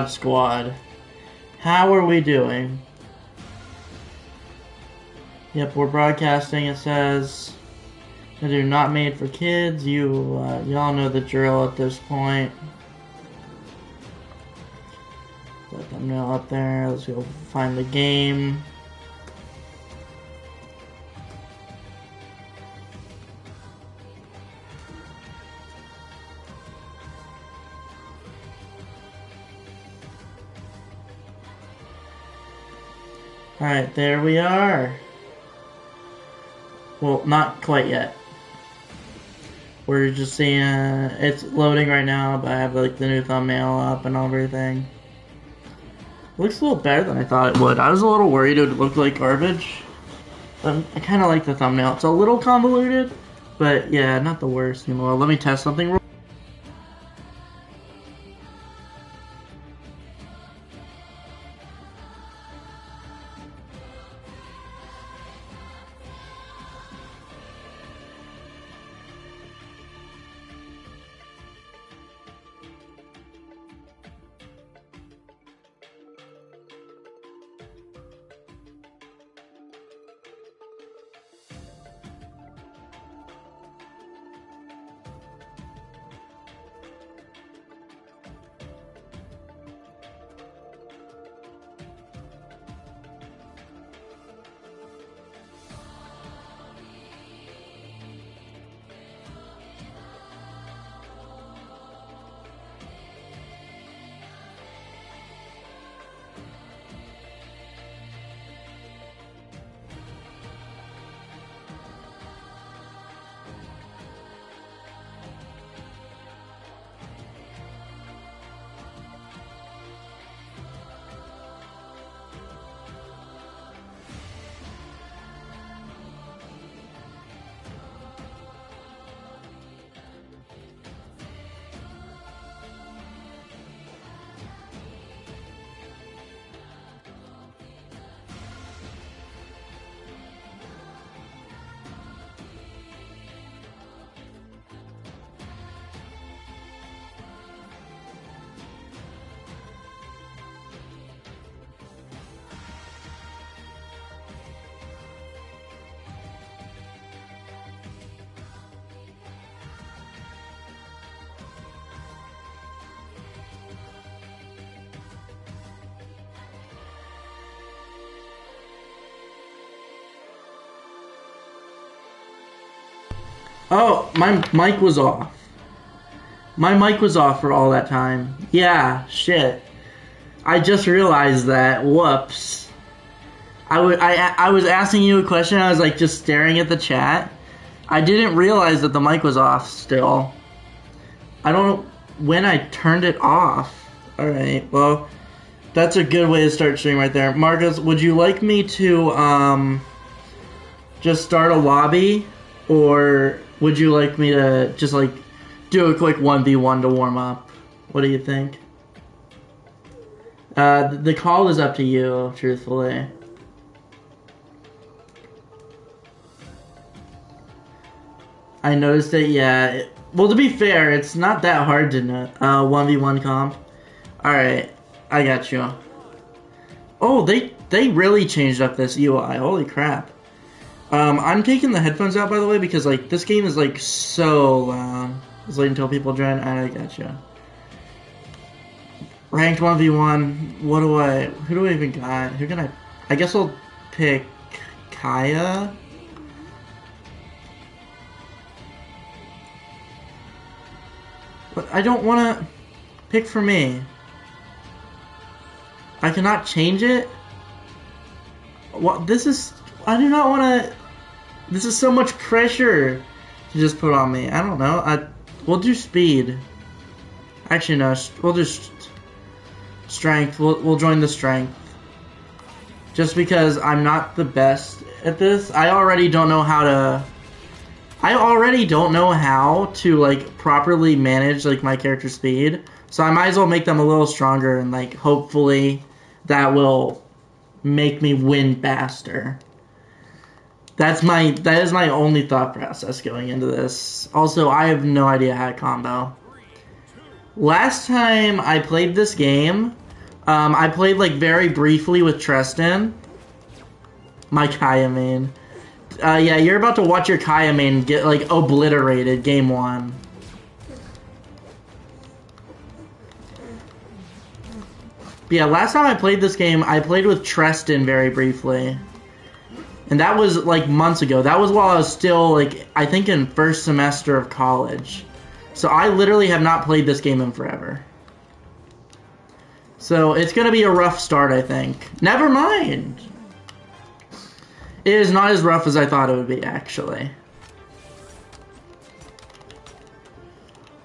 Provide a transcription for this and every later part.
Squad. How are we doing? Yep, we're broadcasting. It says they're not made for kids. Y'all know the drill at this point. Put the thumbnail up there. Let's go find the game. Alright, there we are. Well, not quite yet. We're just seeing, it's loading right now, but I have like the new thumbnail up and everything. Looks a little better than I thought it would. I was a little worried it would look like garbage. But I kind of like the thumbnail. It's a little convoluted, but yeah, not the worst anymore. Let me test something real. Oh, my mic was off. My mic was off for all that time. Yeah, shit. I just realized that. Whoops. I was asking you a question. I was like just staring at the chat. I didn't realize that the mic was off still. I don't know when I turned it off. Alright, well, that's a good way to start stream right there. Marcus, would you like me to just start a lobby? Or would you like me to just like do a quick 1v1 to warm up? What do you think? The call is up to you, truthfully. I noticed it, yeah. Well, to be fair, it's not that hard to know. 1v1 comp. Alright, I got you. Oh, they really changed up this UI. Holy crap. I'm taking the headphones out, by the way, because, like, this game is, like, so loud. Just wait until people join. I gotcha. Ranked 1v1. Who do I even got? Who can I guess I'll pick Kaya. But I don't want to pick for me. I cannot change it? What? I do not want to. This is so much pressure to just put on me. I don't know. We'll do speed. Actually, no. We'll do strength. We'll join the strength. Just because I'm not the best at this. I already don't know how to like properly manage like my character speed. So I might as well make them a little stronger and like hopefully that will make me win faster. That is my only thought process going into this. Also, I have no idea how to combo. Last time I played this game, I played like very briefly with Tristan. My Kaya main. Yeah, you're about to watch your Kaya main get like obliterated game 1. But yeah, last time I played this game, I played with Tristan very briefly. And that was like months ago. That was while I was still like, I think in first semester of college. So I literally have not played this game in forever. So it's going to be a rough start, I think. Never mind. It is not as rough as I thought it would be, actually.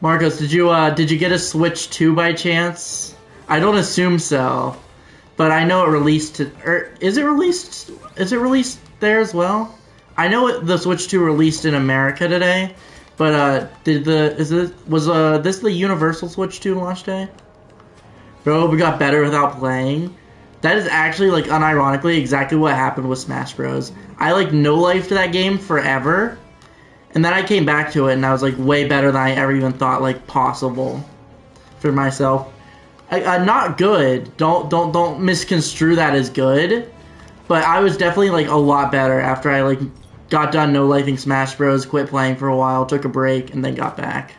Marcos, did you get a Switch 2 by chance? I don't assume so, but I know it released to. Is it released? Is it released there as well? I know the Switch 2 released in America today, but was this the Universal Switch 2 launch day? Bro, we got better without playing. That is actually, like, unironically exactly what happened with Smash Bros. I, like, no-lifed that game forever, and then I came back to it, and I was, like, way better than I ever even thought, like, possible for myself. Not good. Don't misconstrue that as good, but I was definitely, like, a lot better after I, like, got done no-lifing Smash Bros., quit playing for a while, took a break, and then got back.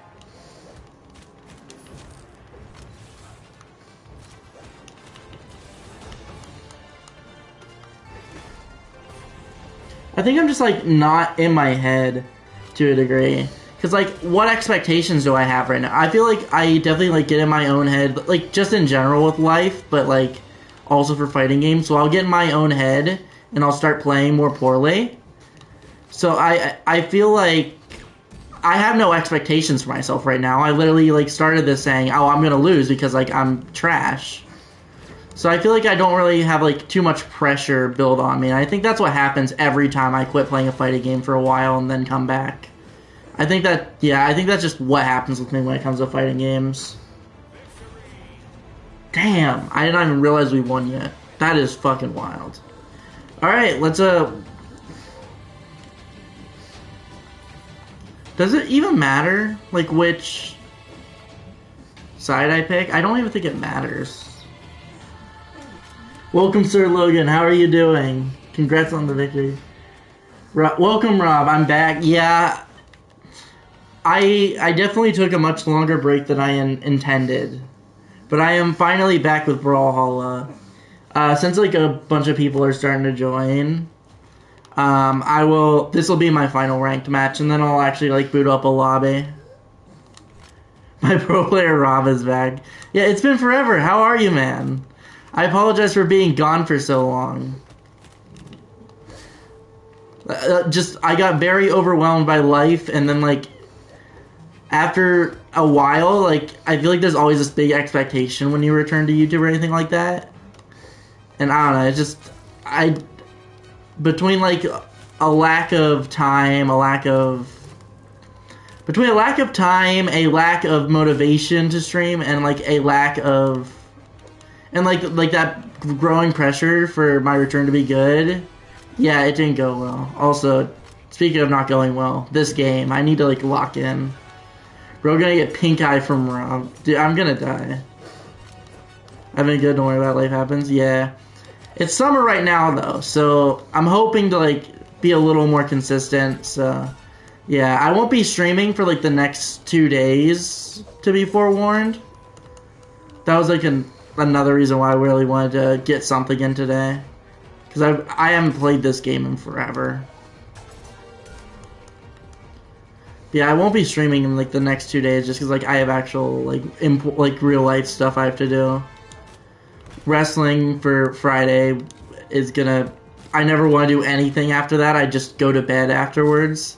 I think I'm just, like, not in my head to a degree. Because, like, what expectations do I have right now? I feel like I definitely, like, get in my own head, like, just in general with life, but, like, also for fighting games. So I'll get in my own head, and I'll start playing more poorly. So I feel like I have no expectations for myself right now. I literally, like, started this saying, oh, I'm gonna lose because, like, I'm trash. So I feel like I don't really have, like, too much pressure built on me. And I think that's what happens every time I quit playing a fighting game for a while and then come back. I think that's just what happens with me when it comes to fighting games. Damn, I didn't even realize we won yet. That is fucking wild. Alright, let's, does it even matter, like, which side I pick? I don't even think it matters. Welcome, Sir Logan. How are you doing? Congrats on the victory. Welcome, Rob. I'm back. Yeah, I definitely took a much longer break than I intended. But I am finally back with Brawlhalla. Since, like, a bunch of people are starting to join, this will be my final ranked match, and then I'll actually, like, boot up a lobby. My pro player Rob is back. Yeah, it's been forever. How are you, man? I apologize for being gone for so long. I got very overwhelmed by life, and then, like, after a while, like, I feel like there's always this big expectation when you return to YouTube or anything like that. And I don't know, it's just, between, like, a lack of time, a lack of motivation to stream, and, like, a lack of, and, like that growing pressure for my return to be good, yeah, it didn't go well. Also, speaking of not going well, this game, I need to, like, lock in. Bro, gonna get pink eye from Rob. Dude, I'm gonna die. I've been good, don't worry about it, life happens. Yeah. It's summer right now, though, so I'm hoping to, like, be a little more consistent, so yeah. I won't be streaming for, like, the next 2 days, to be forewarned. That was, like, another reason why I really wanted to get something in today. Because I haven't played this game in forever. Yeah, I won't be streaming in, like, the next 2 days just because, like, I have actual, like, real life stuff I have to do. Wrestling for Friday is gonna... I never want to do anything after that. I just go to bed afterwards.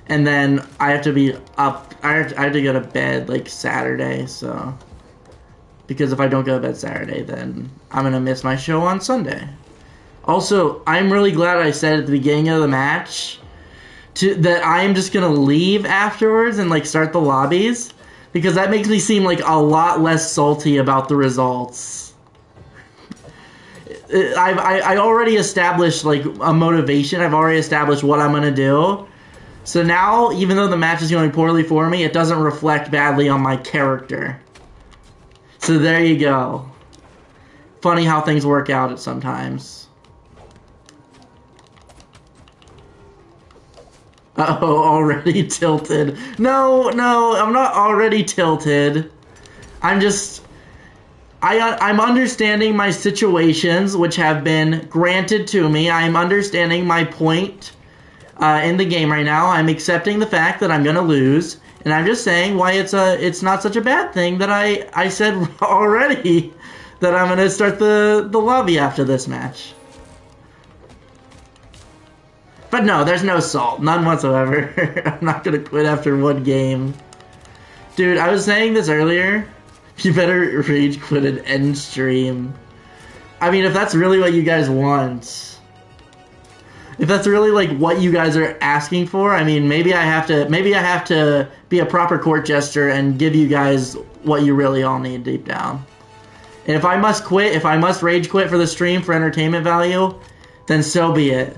And then I have to be up... I have to go to bed, like, Saturday, so... Because if I don't go to bed Saturday, then I'm gonna miss my show on Sunday. Also, I'm really glad I said at the beginning of the match that I am just gonna leave afterwards and, like, start the lobbies, because that makes me seem like a lot less salty about the results. I already established, like, a motivation. I've already established what I'm gonna do. So now, even though the match is going poorly for me, it doesn't reflect badly on my character. So there you go. funny how things work out sometimes. Uh-oh, already tilted. No, I'm not already tilted. I'm just... I'm understanding my situations, which have been granted to me. I'm understanding my point in the game right now. I'm accepting the fact that I'm going to lose. And I'm just saying why it's not such a bad thing that I said already that I'm going to start the lobby after this match. But no, there's no salt. None whatsoever. I'm not going to quit after one game. Dude, I was saying this earlier. You better rage quit and end stream. I mean, if that's really what you guys want. If that's really like what you guys are asking for, I mean, maybe I have to be a proper court jester and give you guys what you really all need deep down. And if I must quit, if I must rage quit for the stream for entertainment value, then so be it.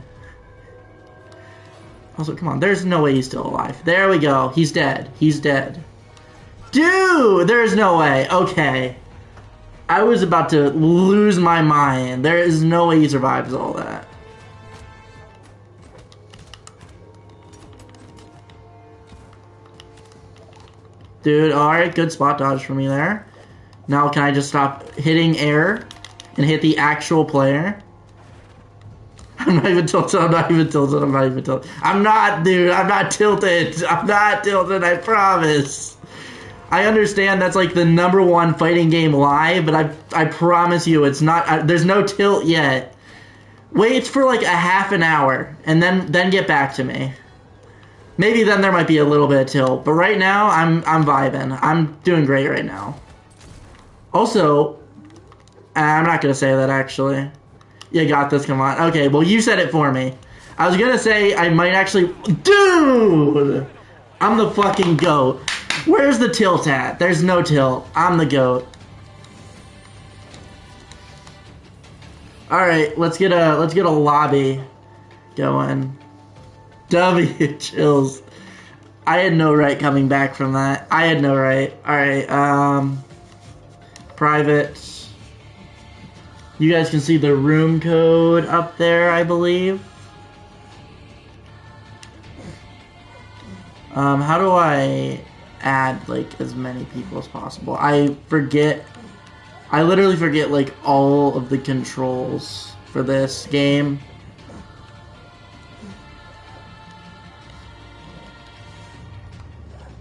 Also, come on, there's no way he's still alive. There we go. He's dead. He's dead. Dude, there's no way. Okay. I was about to lose my mind. There is no way he survives all that. Dude, alright, good spot dodge for me there. Now can I just stop hitting air and hit the actual player? I'm not even tilted, I'm not even tilted, I'm not even tilted. I'm not, dude, I'm not tilted. I'm not tilted, I promise. I understand that's like the #1 fighting game live, but I promise you it's not, there's no tilt yet. Wait for like a half an hour, and then get back to me. Maybe then there might be a little bit of tilt, but right now I'm vibing. I'm doing great right now. Also, I'm not gonna say that actually. You got this, come on. Okay, well you said it for me. I was gonna say I might actually, dude! I'm the fucking GOAT. Where's the tilt at? There's no tilt. I'm the GOAT. Alright, let's get a lobby going. W, chills. I had no right coming back from that. I had no right. Alright, private. You guys can see the room code up there, I believe. How do I add like as many people as possible? I literally forget like all of the controls for this game.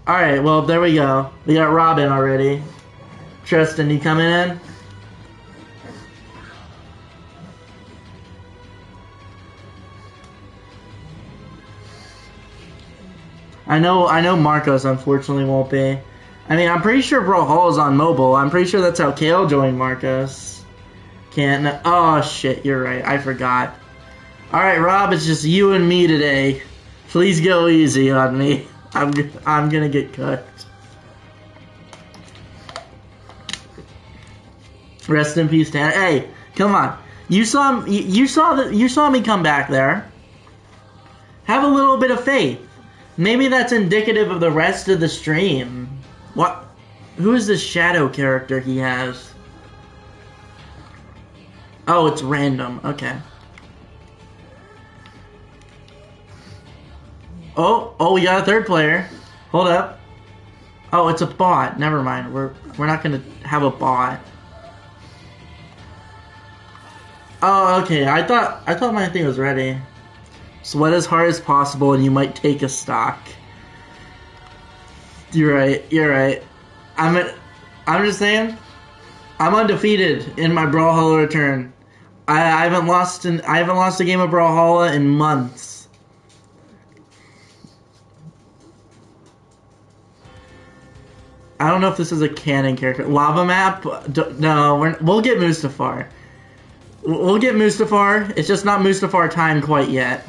Alright, well there we go. We got Robin already. Tristan, you coming in? I know Marcos unfortunately won't be. I mean, I'm pretty sure Brawlhalla is on mobile. I'm pretty sure that's how Kale joined Marcos. Can't. Oh shit, you're right. I forgot. Alright, Rob, it's just you and me today. Please go easy on me. I'm gonna get cooked. Rest in peace, Tanner. Hey, come on. You saw me come back there. Have a little bit of faith. Maybe that's indicative of the rest of the stream. What? Who is this shadow character he has? Oh, it's random. Okay. Oh, we got a third player. Hold up. Oh, it's a bot. Never mind. We're not gonna have a bot. Oh, okay. I thought my thing was ready. Sweat as hard as possible and you might take a stock. You're right. I'm just saying, I'm undefeated in my Brawlhalla return. I haven't lost a game of Brawlhalla in months. I don't know if this is a canon character. Lava map? No, we'll get Mustafar. We'll get Mustafar. It's just not Mustafar time quite yet.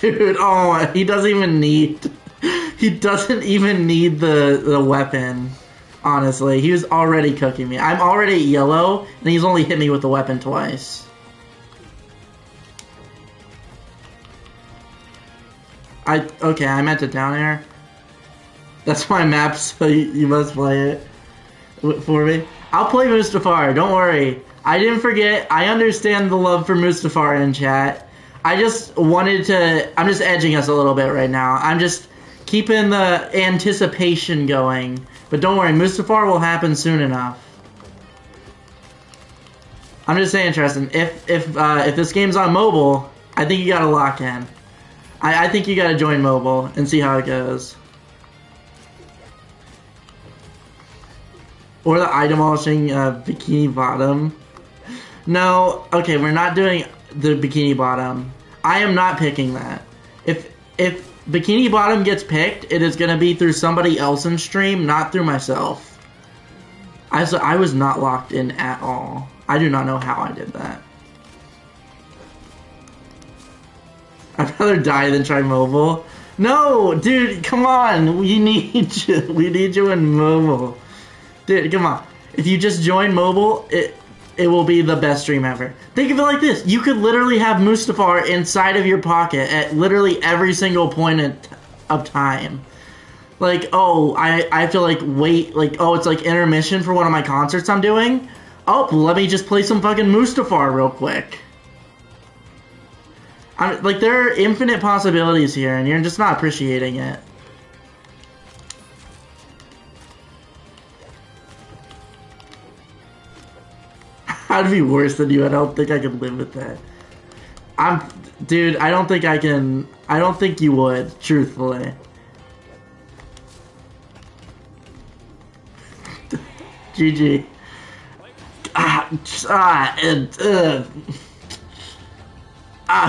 Dude, oh, he doesn't even need the weapon. Honestly, he was already cooking me. I'm already yellow, and he's only hit me with the weapon twice. Okay, I meant to down air. That's my map, so you must play it. for me. I'll play Mustafar. Don't worry. I didn't forget. I understand the love for Mustafar in chat. I just wanted to... I'm just edging us a little bit right now. I'm just keeping the anticipation going. But don't worry. Mustafar will happen soon enough. I'm just saying, Tristan, if this game's on mobile, I think you gotta lock in. I think you gotta join mobile and see how it goes. Or the eye demolishing Bikini Bottom. No, okay, we're not doing the Bikini Bottom. I am not picking that. If Bikini Bottom gets picked, it is gonna be through somebody else's stream, not through myself. I was not locked in at all. I do not know how I did that. I'd rather die than try mobile. No, dude, come on. We need you. We need you in mobile. Dude, come on. If you just join mobile, it will be the best stream ever. Think of it like this. You could literally have Mustafar inside of your pocket at literally every single point of time. Like, oh, I have to, like, wait. Like, oh, it's, like, intermission for one of my concerts I'm doing. Oh, let me just play some fucking Mustafar real quick. Like, there are infinite possibilities here, and you're just not appreciating it. I'd be worse than you. I don't think I could live with that. Dude, I don't think I can. I don't think you would, truthfully. GG.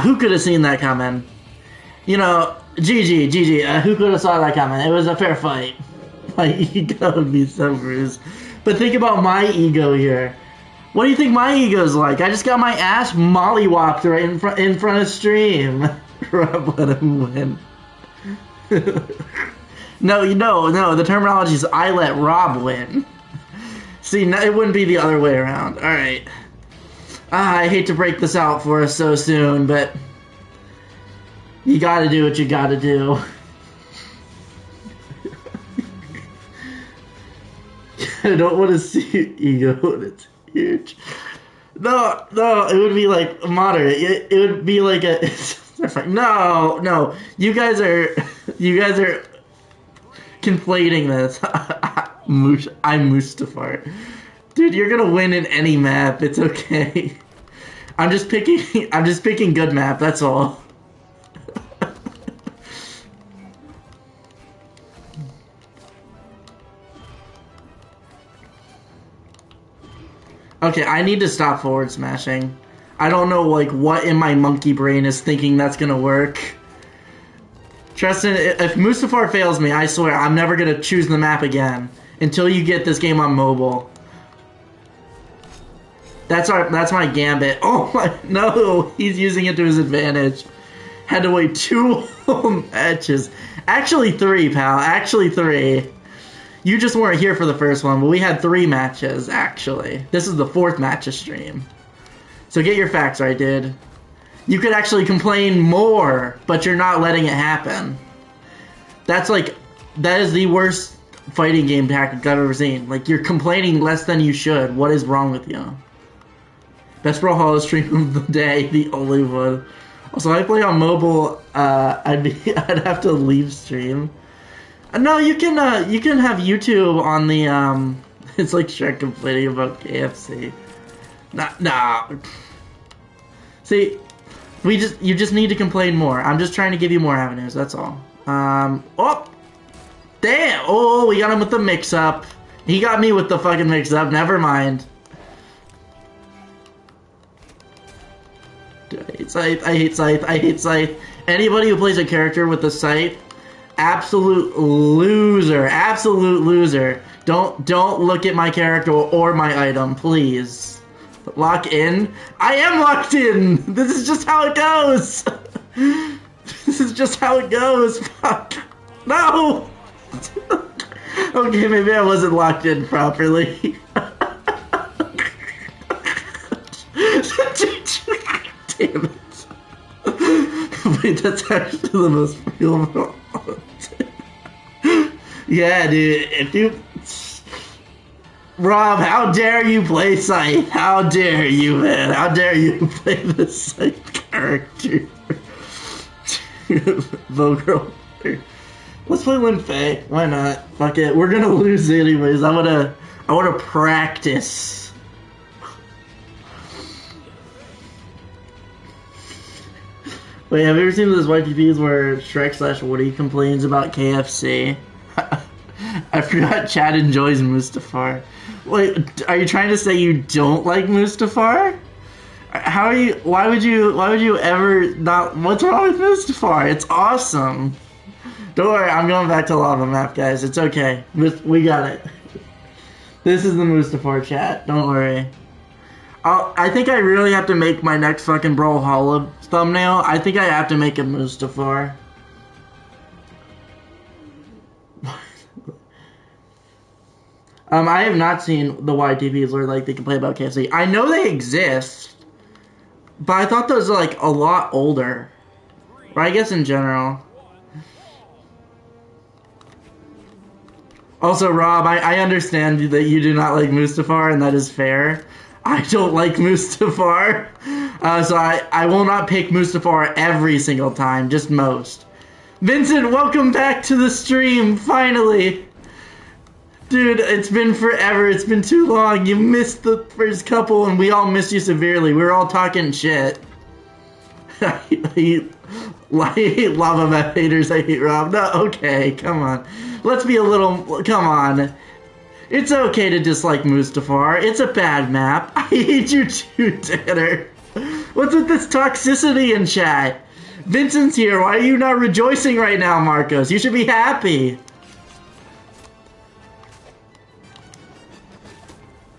Who could have seen that coming? You know, GG. Who could have saw that coming? It was a fair fight. My ego would be so bruised. But think about my ego here. What do you think my ego's like? I just got my ass mollywopped right in front of stream. Rob let him win. No. The terminology is I let Rob win. See, it wouldn't be the other way around. All right. I hate to break this out for us so soon, but you gotta do what you gotta do. I don't want to see your ego when it's huge. No, it would be like moderate. It would be like a... No. You guys are conflating this. I'm Mustafar. Dude, you're gonna win in any map. It's okay. I'm just picking good map, that's all. Okay, I need to stop forward smashing. I don't know, like, what in my monkey brain is thinking that's gonna work. Tristan, if Mustafar fails me, I swear, I'm never gonna choose the map again until you get this game on mobile. That's my gambit. Oh my, no, he's using it to his advantage. Had to wait 2 whole matches. Actually 3, pal, actually 3. You just weren't here for the first one, but we had 3 matches, actually. This is the 4th match of stream. So get your facts right, dude. You could actually complain more, but you're not letting it happen. That is the worst fighting game tactic I've ever seen. Like, you're complaining less than you should. What is wrong with you? Best Brawlhalla stream of the day, the only one. Also, if I play on mobile, I'd have to leave stream. No, you can have YouTube on the It's like Shrek complaining about KFC. Nah. See, you just need to complain more. I'm just trying to give you more avenues. That's all. Oh, damn! Oh, we got him with the mix-up. He got me with the fucking mix-up. Never mind. I hate Scythe. Anybody who plays a character with the Scythe, absolute loser. Absolute loser. Don't look at my character or my item, please. Lock in? I am locked in! This is just how it goes! This is just how it goes. Fuck. No! Okay, maybe I wasn't locked in properly. Damn it. Wait, that's actually the most real one. Yeah, dude, if you... Rob, how dare you play Scythe? How dare you, man? How dare you play the Scythe character? Vogel. Let's play Linfei. Why not? Fuck it. We're gonna lose anyways. I wanna practice. Wait, have you ever seen those YTPs where Shrek/Woody complains about KFC? I forgot Chad enjoys Mustafar. Wait, are you trying to say you don't like Mustafar? How are you? Why would you ever not? What's wrong with Mustafar? It's awesome. Don't worry, I'm going back to Lava Map, guys. It's okay. We got it. This is the Mustafar chat. Don't worry. I think I really have to make my next fucking Brawlhalla thumbnail. I think I have to make a Mustafar. I have not seen the YTPs where like they complain about KFC. I know they exist, but I thought those were like a lot older. Or I guess in general. Also, Rob, I understand that you do not like Mustafar, and that is fair. I don't like Mustafar, so I will not pick Mustafar every single time, just most. Vincent, welcome back to the stream, finally! Dude, it's been forever, it's been too long, you missed the first couple, and we all missed you severely, we were all talking shit. I hate Lava Map haters, I hate Rob. No, okay, come on. Let's be a little, come on. It's okay to dislike Mustafar. It's a bad map. I hate you too, Tanner. What's with this toxicity in chat? Vincent's here. Why are you not rejoicing right now, Marcos? You should be happy.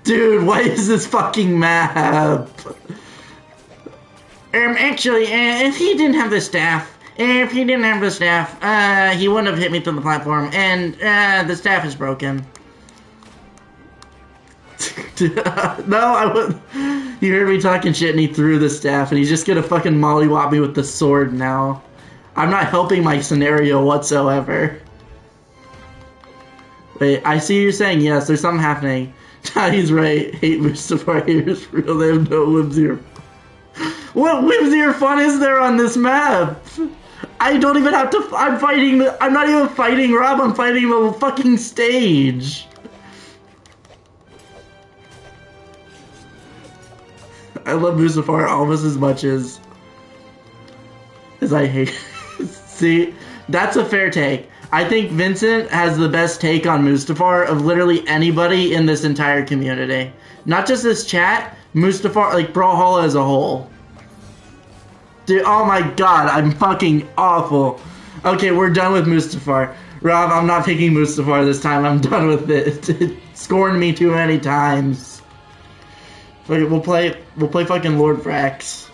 Dude, what is this fucking map? Actually, if he didn't have the staff, he wouldn't have hit me through the platform, and the staff is broken. No, I wouldn't. You heard me talking shit and he threw the staff and he's just gonna fucking mollywop me with the sword now. I'm not helping my scenario whatsoever. Wait, I see you saying yes, there's something happening. He's right. Hate Mustafar haters for real, they have no whimsy or... What whimsy or fun is there on this map? I don't even have to... I'm not even fighting Rob, I'm fighting the fucking stage. I love Mustafar almost as much as I hate. See, that's a fair take. I think Vincent has the best take on Mustafar of literally anybody in this entire community. Not just this chat, Mustafar, like Brawlhalla as a whole. Dude, oh my god, I'm fucking awful. Okay, we're done with Mustafar. Rob, I'm not picking Mustafar this time. I'm done with it. It scorned me too many times. We'll play fucking Lord Frax.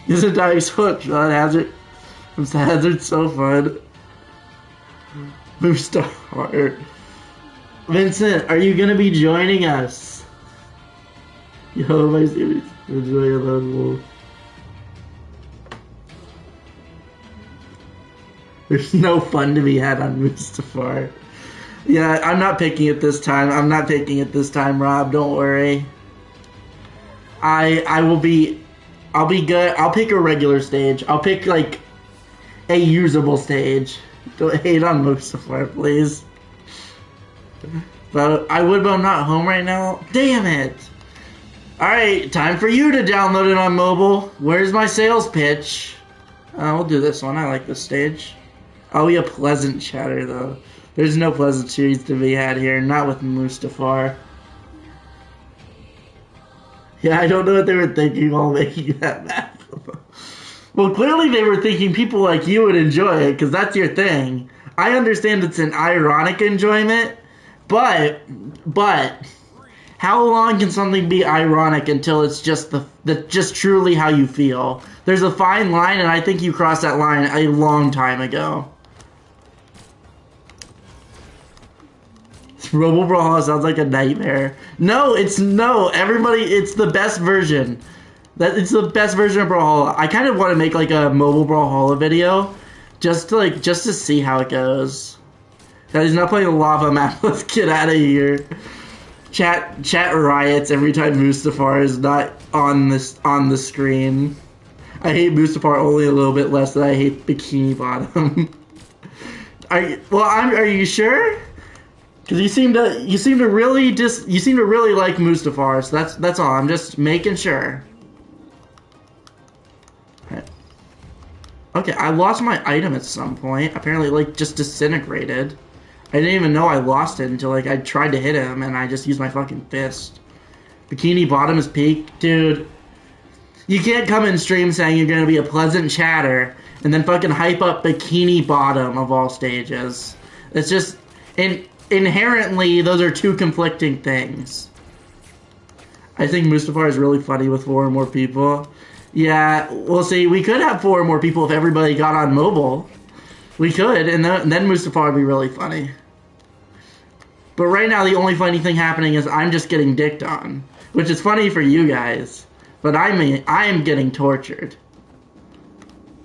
Isn't that so fun? Hazard's so fun. Mustafar. Vincent, are you gonna be joining us? Yo, my series. Enjoy a lone wolf. There's no fun to be had on Mustafar. Yeah, I'm not picking it this time. Rob. Don't worry. I'll be good. I'll pick a regular stage. I'll pick like a usable stage. Don't hate on Mustafar, please. But I would, but I'm not home right now. Damn it! Alright, time for you to download it on mobile. Where's my sales pitch? We'll do this one. I like this stage. I'll be a pleasant chatter though. There's no pleasantries to be had here. Not with Mustafar. Yeah, I don't know what they were thinking while making that map. Well, clearly they were thinking people like you would enjoy it, because that's your thing. I understand it's an ironic enjoyment, but how long can something be ironic until it's just just truly how you feel? There's a fine line, and I think you crossed that line a long time ago. Robo Brawlhalla sounds like a nightmare. No, it's the best version. It's the best version of Brawlhalla. I kind of want to make like a mobile Brawlhalla video, just to see how it goes. He's not playing the lava map. Let's get out of here. Chat riots every time Mustafar is not on the screen. I hate Mustafar only a little bit less than I hate Bikini Bottom. Are you sure? Because you seem to really like Mustafar, so that's all. I'm just making sure. Okay, I lost my item at some point. Apparently, like, just disintegrated. I didn't even know I lost it until, like, I tried to hit him, and I just used my fucking fist. Bikini Bottom is peak? Dude, you can't come in stream saying you're gonna be a pleasant chatter, and then fucking hype up Bikini Bottom of all stages. It's just... inherently, those are two conflicting things. I think Mustafar is really funny with 4 or more people. Yeah, we'll see. We could have 4 or more people if everybody got on mobile. We could, and then Mustafar would be really funny. But right now, the only funny thing happening is I'm just getting dicked on, which is funny for you guys. But I am getting tortured.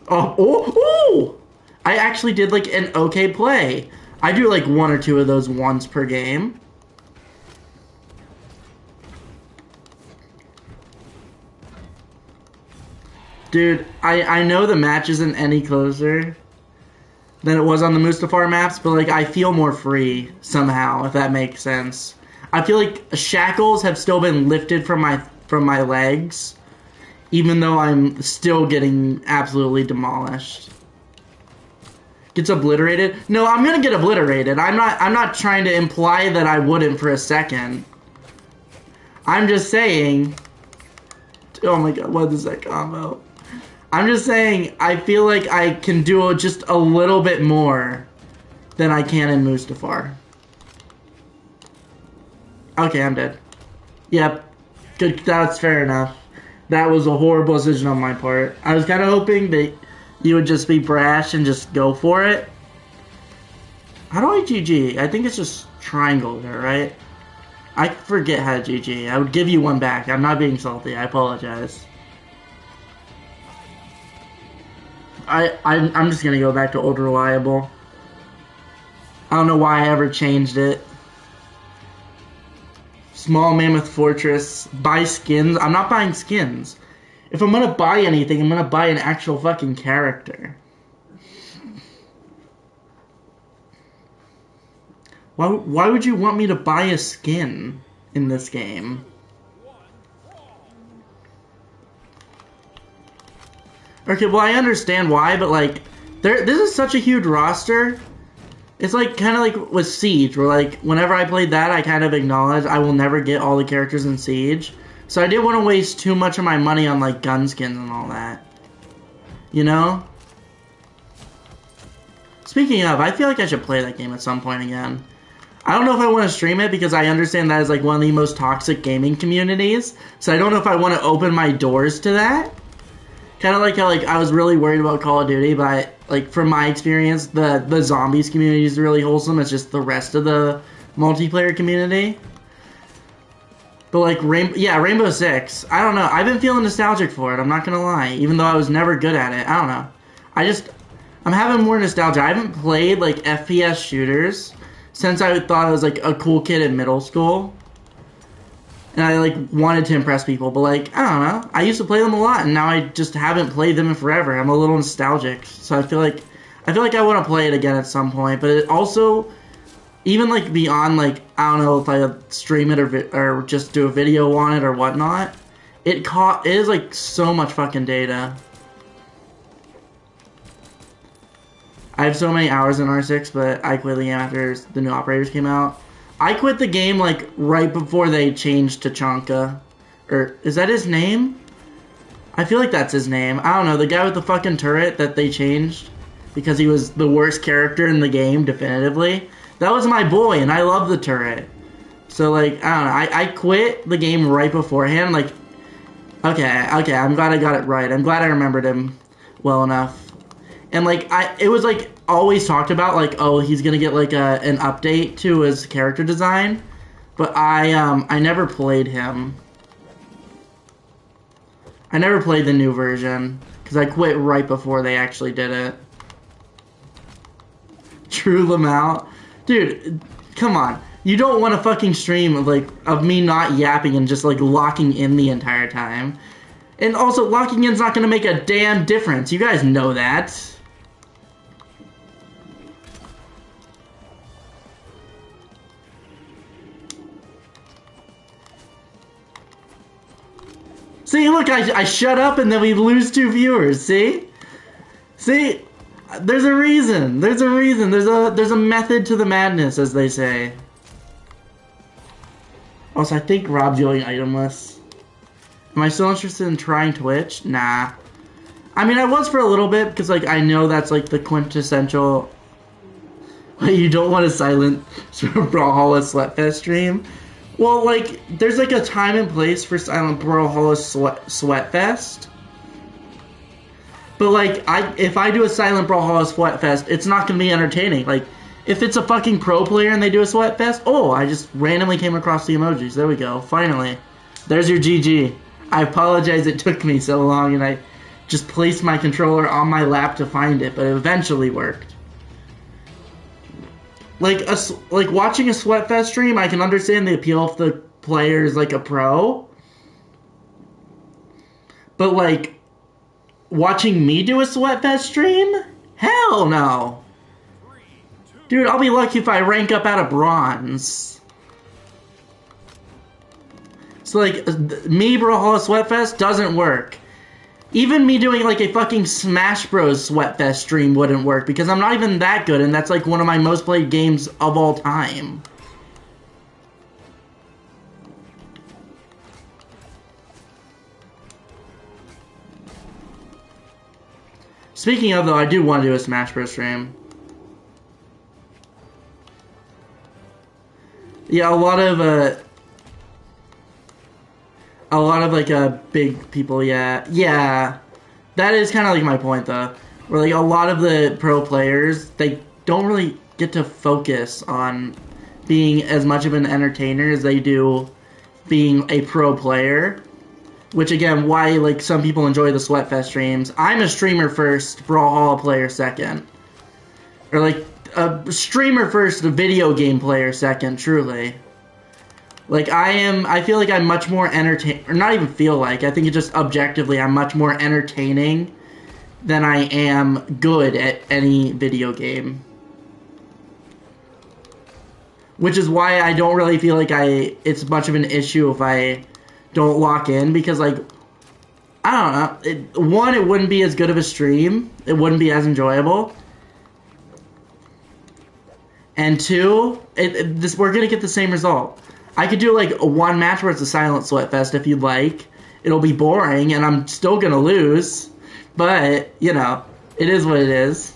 Oh! I actually did like an okay play. I do like 1 or 2 of those once per game. Dude, I know the match isn't any closer than it was on the Mustafar maps, but like I feel more free somehow, if that makes sense. I feel like shackles have still been lifted from my legs, even though I'm still getting absolutely demolished. Gets obliterated? No, I'm gonna get obliterated. I'm not trying to imply that I wouldn't for a second. I'm just saying. Oh my god, what is that combo? I'm just saying, I feel like I can do just a little bit more than I can in Mustafar. Okay, I'm dead. Yep. Good, that's fair enough. That was a horrible decision on my part. I was kind of hoping that you would just be brash and just go for it. How do I GG? I think it's just triangle there, right? I forget how to GG. I would give you one back. I'm not being salty. I apologize. I'm just gonna go back to old reliable. I don't know why I ever changed it. Small Mammoth Fortress. Buy skins. I'm not buying skins. If I'm gonna buy anything, I'm gonna buy an actual fucking character. Why would you want me to buy a skin in this game? Okay, well, I understand why, but, like, this is such a huge roster. It's, like, kind of like with Siege, where, like, whenever I played that, I kind of acknowledged I will never get all the characters in Siege. So I didn't want to waste too much of my money on, like, gun skins and all that. You know? Speaking of, I feel like I should play that game at some point again. I don't know if I want to stream it because I understand that is, like, one of the most toxic gaming communities. So I don't know if I want to open my doors to that. Kind of like how, like, I was really worried about Call of Duty, but, like, from my experience, the zombies community is really wholesome. It's just the rest of the multiplayer community. But, like, Rainbow Six, I don't know. I've been feeling nostalgic for it, I'm not gonna lie. Even though I was never good at it. I don't know. I'm having more nostalgia. I haven't played, like, FPS shooters since I thought I was, like, a cool kid in middle school. And I, like, wanted to impress people, but, like, I don't know. I used to play them a lot, and now I just haven't played them in forever. I'm a little nostalgic, so I feel like I want to play it again at some point. But it also, even, like, beyond, like, I don't know if I stream it or just do a video on it or whatnot, it is, like, so much fucking data. I have so many hours in R6, but I quit the game after the new operators came out. I quit the game, like, right before they changed to Chonka. Or, is that his name? I feel like that's his name. I don't know, the guy with the fucking turret that they changed. Because he was the worst character in the game, definitively. That was my boy, and I love the turret. So, like, I don't know, I quit the game right beforehand, like... Okay, I'm glad I got it right. I'm glad I remembered him well enough. And, like, it was, like, always talked about, like, oh, he's gonna get, like, an update to his character design. But I never played him. I never played the new version. Because I quit right before they actually did it. Drew Lamau. Dude, come on. You don't want a fucking stream of like of me not yapping and just like locking in the entire time. And also, locking in's not gonna make a damn difference. You guys know that. See, look, I shut up and then we lose 2 viewers. See? See? There's a reason. There's a reason. There's a method to the madness, as they say. Also, I think Rob's going itemless. Am I still interested in trying Twitch? Nah. I mean, I was for a little bit, because, like, I know that's, like, the quintessential... You don't want a silent Brawlhalla Sweatfest stream? Well, like, there's, like, a time and place for silent Brawlhalla Sweatfest. But, like, if I do a silent Brawlhalla Sweatfest, it's not going to be entertaining. Like, if it's a fucking pro player and they do a Sweatfest, oh, I just randomly came across the emojis. There we go. Finally. There's your GG. I apologize it took me so long, and I just placed my controller on my lap to find it, but it eventually worked. Like watching a Sweatfest stream, I can understand the appeal if the player is like a pro. But like, watching me do a Sweatfest stream? Hell no! Dude, I'll be lucky if I rank up out of bronze. So like, me Brawlhalla Sweatfest doesn't work. Even me doing like a fucking Smash Bros. Sweatfest stream wouldn't work because I'm not even that good, and that's like one of my most played games of all time. Speaking of though, I do want to do a Smash Bros. Stream. Yeah, a lot of like big people, yeah. That is kind of like my point though. Where like a lot of the pro players, they don't really get to focus on being as much of an entertainer as they do being a pro player. Which again, why like some people enjoy the Sweatfest streams. I'm a streamer first, Brawlhalla player second. Or like a streamer first, a video game player second, truly. Like, I feel like I'm much more entertaining, or not even feel like, I think it just objectively, I'm much more entertaining than I am good at any video game. Which is why I don't really feel like it's much of an issue if I don't lock in, because, like, I don't know, one, it wouldn't be as good of a stream, it wouldn't be as enjoyable, and two, we're gonna get the same result. I could do like a one match where it's a silent Sweatfest if you'd like. It'll be boring and I'm still gonna lose. But, you know, it is what it is.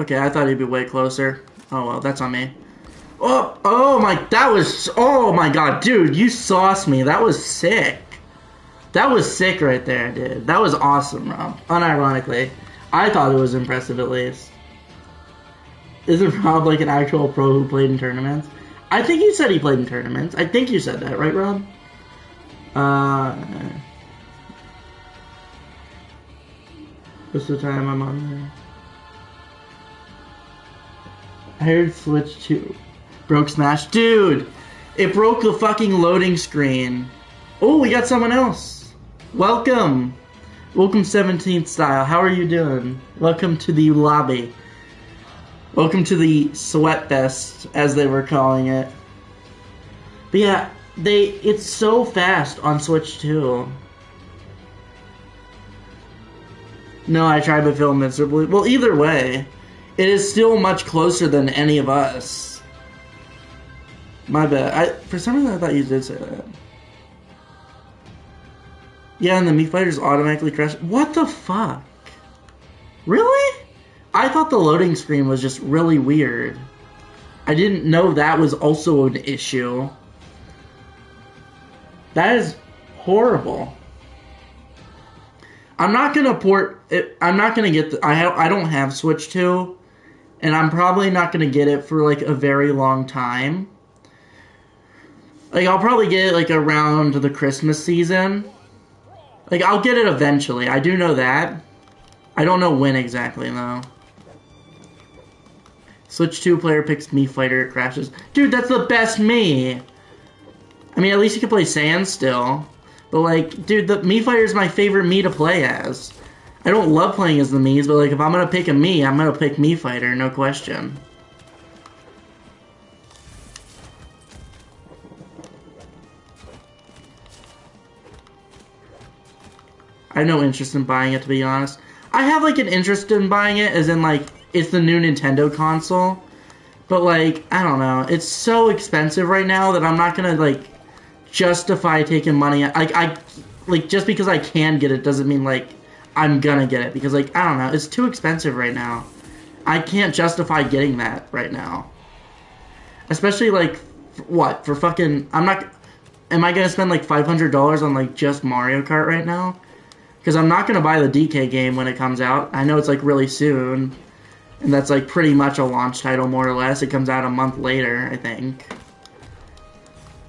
Okay, I thought he'd be way closer. Oh well, that's on me. Oh my god, dude, you sauced me. That was sick. That was sick right there, dude. That was awesome, Rob. Unironically. I thought it was impressive, at least. Isn't Rob like an actual pro who played in tournaments? I think you said he played in tournaments. I think you said that, right, Rob? What's the time I'm on there? I heard Switch 2. Broke Smash. Dude! It broke the fucking loading screen. Oh, we got someone else. Welcome. Welcome 17th Style. How are you doing? Welcome to the lobby. Welcome to the Sweatfest, as they were calling it. But yeah, it's so fast on Switch 2. No, I tried but failed miserably. Well, either way, it is still much closer than any of us. My bad. For some reason I thought you did say that. Yeah, and the Mii Fighters automatically crash. What the fuck? Really? I thought the loading screen was just really weird. I didn't know that was also an issue. That is horrible. I'm not gonna port it. I'm not gonna get the. I don't have Switch 2, and I'm probably not gonna get it for like a very long time. Like, I'll probably get it, like, around the Christmas season. Like, I'll get it eventually. I do know that. I don't know when exactly, though. Switch 2 player picks Mii Fighter, it crashes. Dude, that's the best Mii! I mean, at least you can play Sand still. But, like, dude, the Mii Fighter is my favorite Mii to play as. I don't love playing as the Miis, but, like, if I'm gonna pick a Mii, I'm gonna pick Mii Fighter, no question. I have no interest in buying it, to be honest. I have, like, an interest in buying it, as in, like, it's the new Nintendo console. But, like, I don't know. It's so expensive right now that I'm not gonna, like, justify taking money. Like, just because I can get it doesn't mean, like, I'm gonna get it. Because, like, I don't know. It's too expensive right now. I can't justify getting that right now. Especially, like, what? For fucking... I'm not... Am I gonna spend, like, $500 on, like, just Mario Kart right now? Because I'm not gonna buy the DK game when it comes out. I know it's, like, really soon. And that's, like, pretty much a launch title, more or less. It comes out a month later, I think.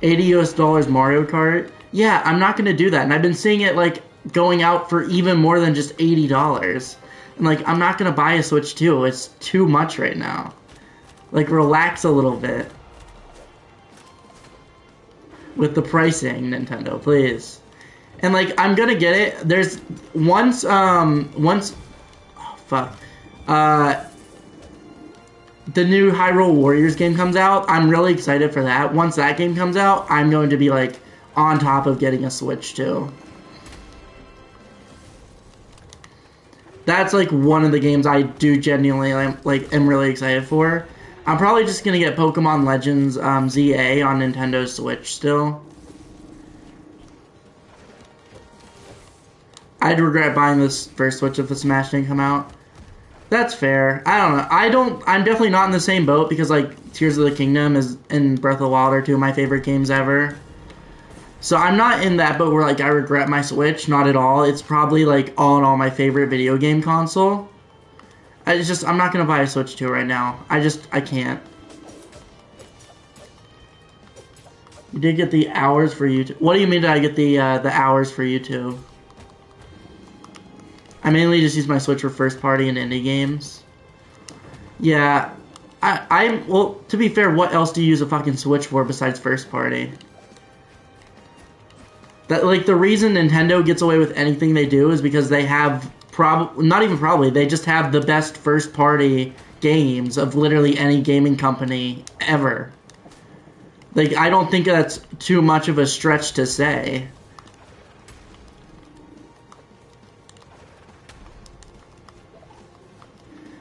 $80 US Mario Kart? Yeah, I'm not gonna do that. And I've been seeing it, like, going out for even more than just $80. And, like, I'm not gonna buy a Switch 2. It's too much right now. Like, relax a little bit. With the pricing, Nintendo, please. And, like, I'm gonna get it. There's... Once... Oh, fuck. The new Hyrule Warriors game comes out. I'm really excited for that. Once that game comes out, I'm going to be, like, on top of getting a Switch, too. That's, like, one of the games I do genuinely, like, am really excited for. I'm probably just going to get Pokemon Legends ZA on Nintendo Switch still. I'd regret buying this first Switch if the Smash didn't come out. That's fair. I don't know. I'm definitely not in the same boat because, like, Tears of the Kingdom and Breath of the Wild are two of my favorite games ever. So I'm not in that boat where, like, I regret my Switch. Not at all. It's probably, like, all in all my favorite video game console. I'm not going to buy a Switch 2 right now. I can't. You did get the hours for YouTube. What do you mean did I get the hours for YouTube? I mainly just use my Switch for first party and indie games. Yeah, well, to be fair, what else do you use a fucking Switch for besides first party? That, like, the reason Nintendo gets away with anything they do is because they have they just have the best first party games of literally any gaming company ever. Like, I don't think that's too much of a stretch to say.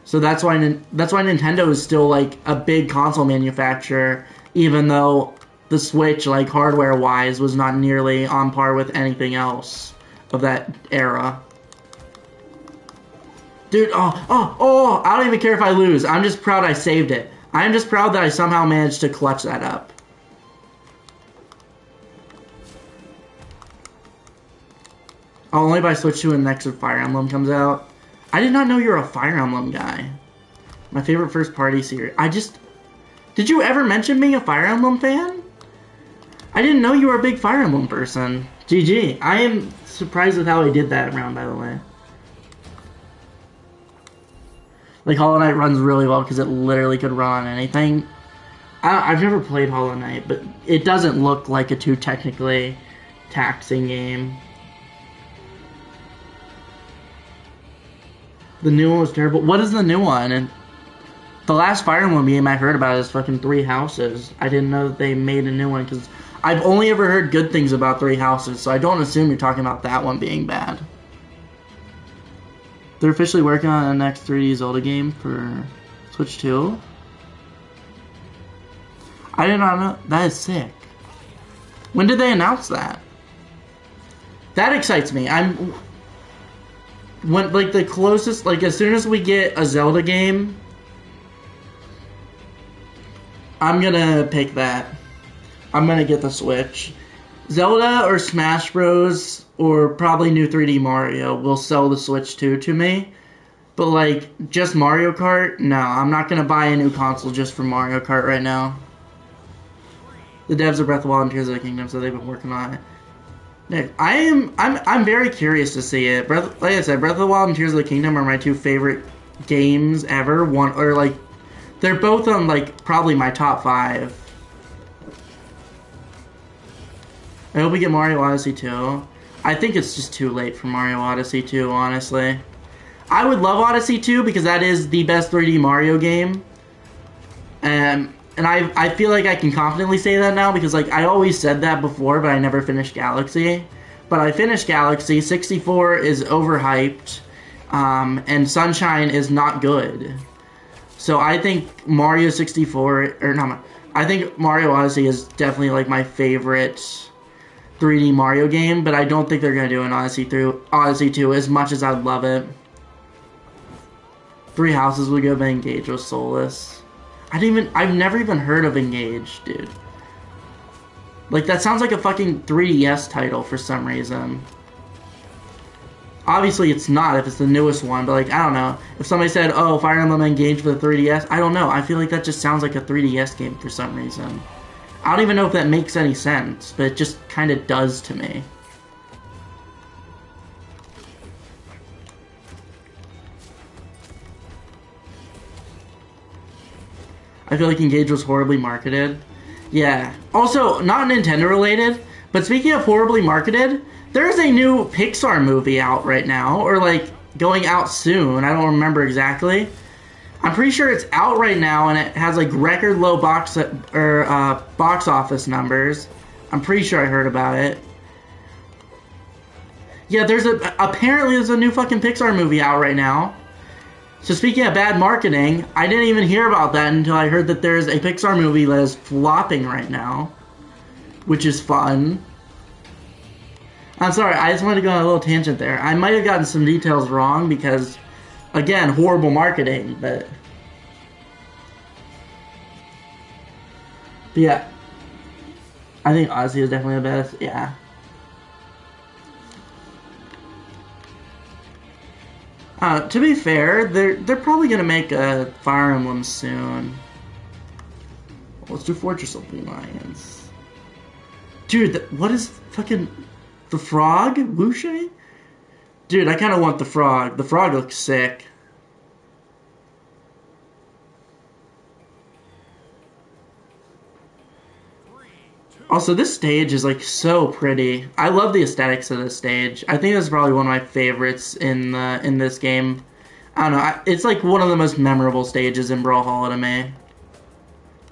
So that's why Nintendo is still, like, a big console manufacturer, even though the Switch, like, hardware-wise, was not nearly on par with anything else of that era. Dude, I don't even care if I lose. I'm just proud I saved it. I'm just proud that I somehow managed to clutch that up. I'll only buy Switch 2 when the next Fire Emblem comes out. I did not know you were a Fire Emblem guy. My favorite first party series. Did you ever mention being a Fire Emblem fan? I didn't know you were a big Fire Emblem person. GG. I am surprised with how I did that round, by the way. Like, Hollow Knight runs really well because it literally could run on anything. I've never played Hollow Knight, but it doesn't look like a too technically taxing game. The new one was terrible. What is the new one? And the last Fire Emblem game I heard about is fucking Three Houses. I didn't know that they made a new one because I've only ever heard good things about Three Houses, so I don't assume you're talking about that one being bad. They're officially working on the next 3D Zelda game for Switch 2. I did not know. That is sick. When did they announce that? That excites me. Like, the closest, like, as soon as we get a Zelda game, I'm gonna pick that. I'm gonna get the Switch. Zelda or Smash Bros. Or probably new 3D Mario will sell the Switch 2 to me. But, like, just Mario Kart? No, I'm not gonna buy a new console just for Mario Kart right now. the devs of Breath of the Wild and Tears of the Kingdom, so they've been working on it. Nick, I'm very curious to see it. Like I said, Breath of the Wild and Tears of the Kingdom are my two favorite games ever. They're both on like probably my top 5. I hope we get Mario Odyssey 2. I think it's just too late for Mario Odyssey 2, honestly. I would love Odyssey 2 because that is the best 3D Mario game. And I feel like I can confidently say that now because like I always said that before, but I never finished Galaxy. But I finished Galaxy. 64 is overhyped, and Sunshine is not good. So I think Mario 64, or not, I think Mario Odyssey is definitely like my favorite 3D Mario game, but I don't think they're gonna do an Odyssey 2 as much as I'd love it. Three Houses would go by Engage with Solus. I've never even heard of Engage, dude. Like, that sounds like a fucking 3DS title for some reason. Obviously, it's not if it's the newest one, but, like, I don't know. If somebody said, oh, Fire Emblem Engage for the 3DS, I don't know. I feel like that just sounds like a 3DS game for some reason. I don't even know if that makes any sense, but it just kind of does to me. I feel like Engage was horribly marketed. Yeah. Also, not Nintendo related, but speaking of horribly marketed, there's a new Pixar movie out right now, or like going out soon. I don't remember exactly. I'm pretty sure it's out right now, and it has like record low box office numbers. I'm pretty sure I heard about it. Yeah, apparently there's a new fucking Pixar movie out right now. So speaking of bad marketing, I didn't even hear about that until I heard that there's a Pixar movie that is flopping right now, which is fun. I'm sorry, I just wanted to go on a little tangent there. I might have gotten some details wrong because, again, horrible marketing, but yeah. I think Odyssey is definitely the best, yeah. To be fair, they're probably gonna make a Fire Emblem soon. Let's do Fortress of the Alliance. Dude, what is fucking the frog? Wuxi? Dude, I kind of want the frog. The frog looks sick. Also, this stage is like so pretty. I love the aesthetics of this stage. I think that's probably one of my favorites in this game. I don't know. It's like one of the most memorable stages in Brawlhalla to me.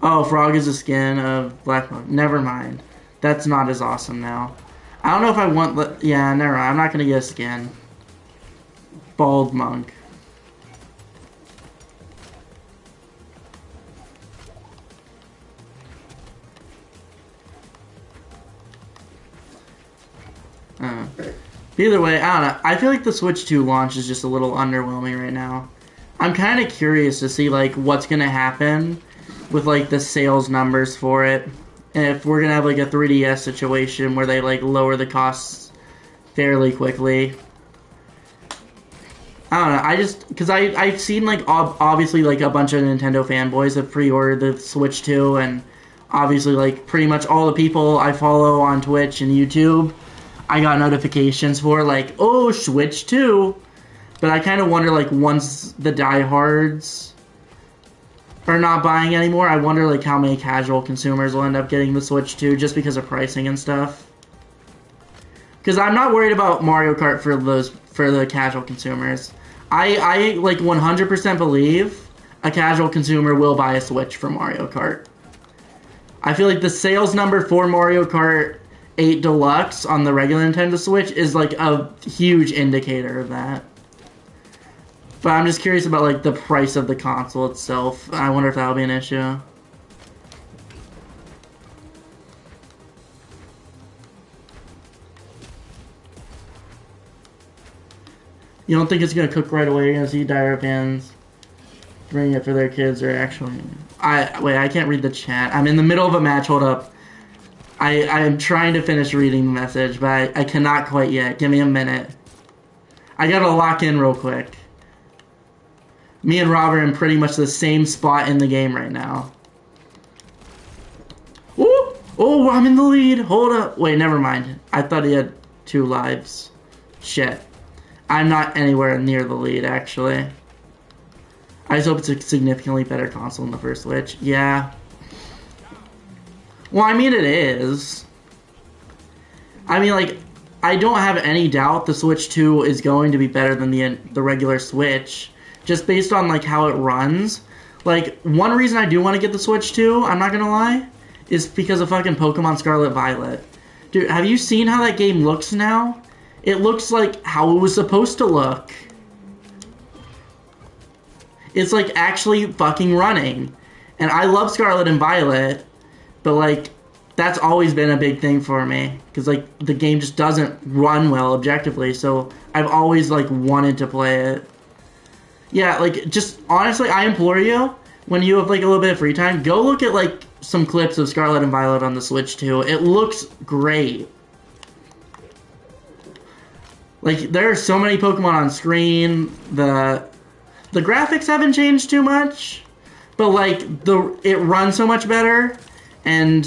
Oh, Frog is a skin of Black Monk. Never mind. That's not as awesome now. I don't know if I want... Yeah, never mind. I'm not going to get a skin. Bald Monk. Either way, I don't know. I feel like the Switch 2 launch is just a little underwhelming right now. I'm kind of curious to see like what's gonna happen with like the sales numbers for it, and if we're gonna have like a 3DS situation where they like lower the costs fairly quickly. I don't know. I just because I've seen like obviously like a bunch of Nintendo fanboys have pre-ordered the Switch 2, and obviously like pretty much all the people I follow on Twitch and YouTube, I got notifications for like, oh, Switch 2. But I kind of wonder, like, once the diehards are not buying anymore, I wonder, like, how many casual consumers will end up getting the Switch 2 just because of pricing and stuff. Because I'm not worried about Mario Kart for the casual consumers. I like, 100% believe a casual consumer will buy a Switch for Mario Kart. I feel like the sales number for Mario Kart 8 Deluxe on the regular Nintendo Switch is, like, a huge indicator of that. But I'm just curious about, like, the price of the console itself. I wonder if that'll be an issue. You don't think it's going to cook right away? You're going to see dire fans bring it for their kids or actually... Wait, I can't read the chat. I'm in the middle of a match. Hold up. I am trying to finish reading the message, but I cannot quite yet. Give me a minute. I gotta lock in real quick. Me and Robert are in pretty much the same spot in the game right now. Woo! Oh, I'm in the lead. Hold up. Wait, never mind. I thought he had 2 lives. Shit. I'm not anywhere near the lead, actually. I just hope it's a significantly better console than the first Switch. Yeah. Well, I mean, it is. I mean, like, I don't have any doubt the Switch 2 is going to be better than the regular Switch, just based on, like, how it runs. Like, one reason I do want to get the Switch 2, I'm not gonna lie, is because of fucking Pokemon Scarlet Violet. Dude, have you seen how that game looks now? It looks like how it was supposed to look. It's, like, actually fucking running. And I love Scarlet and Violet, but, like, that's always been a big thing for me. Because, like, the game just doesn't run well objectively, so I've always, like, wanted to play it. Yeah, like, just, honestly, I implore you, when you have, like, a little bit of free time, go look at, like, some clips of Scarlet and Violet on the Switch 2. It looks great. Like, there are so many Pokemon on screen. The graphics haven't changed too much, but, like, it runs so much better, and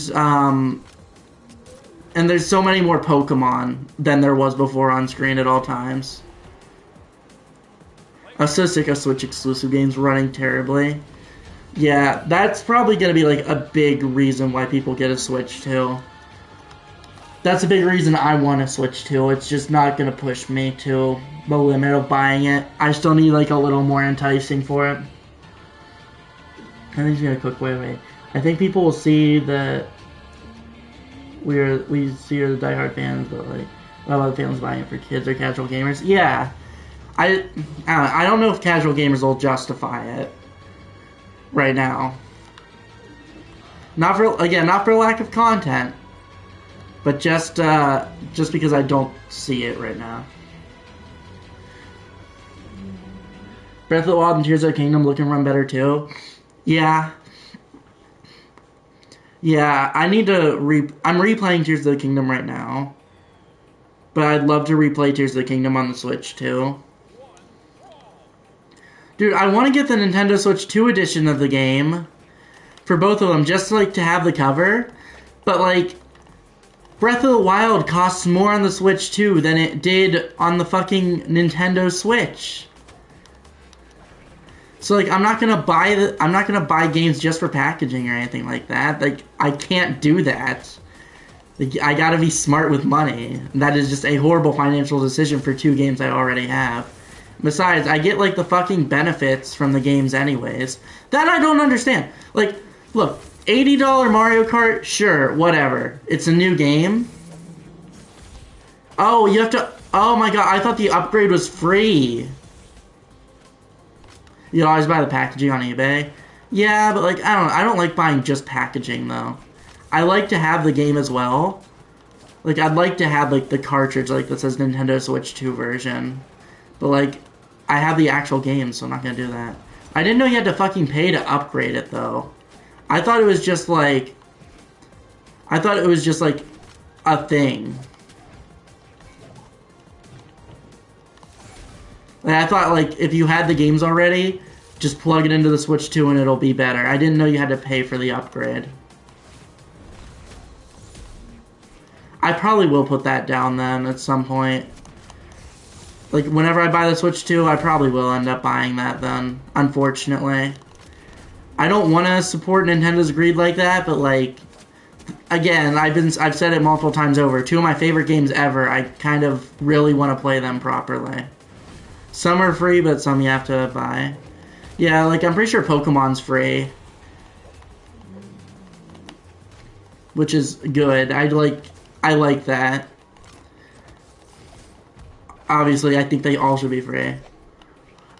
there's so many more Pokemon than there was before on screen at all times. I'm so sick of Switch exclusive games running terribly. Yeah, that's probably going to be, like, a big reason why people get a Switch 2. That's a big reason I want a Switch 2. It's just not going to push me to the limit of buying it. I still need, like, a little more enticing for it. I think it's going to cook. Wait. I think people will see that we see the diehard fans, but, like, what about the fans buying it for kids or casual gamers? Yeah. I don't know if casual gamers will justify it right now. Not for lack of content, but just because I don't see it right now. Breath of the Wild and Tears of the Kingdom look and run better too. Yeah. Yeah, I need to I'm replaying Tears of the Kingdom right now. But I'd love to replay Tears of the Kingdom on the Switch too. Dude, I want to get the Nintendo Switch 2 edition of the game for both of them, just like to have the cover. But, like, Breath of the Wild costs more on the Switch 2 than it did on the fucking Nintendo Switch. So, like, I'm not gonna buy games just for packaging or anything like that. Like, I can't do that. Like, I gotta be smart with money. That is just a horrible financial decision for 2 games I already have. Besides, I get, like, the fucking benefits from the games anyways. That I don't understand. Like, look, $80 Mario Kart? Sure, whatever. It's a new game. Oh, you have to... Oh my god, I thought the upgrade was free. You always buy the packaging on eBay. Yeah, but, like, I don't like buying just packaging, though. I like to have the game as well. Like, I'd like to have, like, the cartridge, like, that says Nintendo Switch 2 version. But, like, I have the actual game, so I'm not gonna do that. I didn't know you had to fucking pay to upgrade it, though. I thought it was just, like... a thing. Like, I thought, like, if you had the games already, just plug it into the Switch 2 and it'll be better. I didn't know you had to pay for the upgrade. I probably will put that down then at some point. Like, whenever I buy the Switch 2, I probably will end up buying that then, unfortunately. I don't want to support Nintendo's greed like that, but, like, again, I've said it multiple times over. 2 of my favorite games ever, I kind of really want to play them properly. Some are free, but some you have to buy. Yeah, like, I'm pretty sure Pokemon's free. Which is good. I like that. Obviously, I think they all should be free.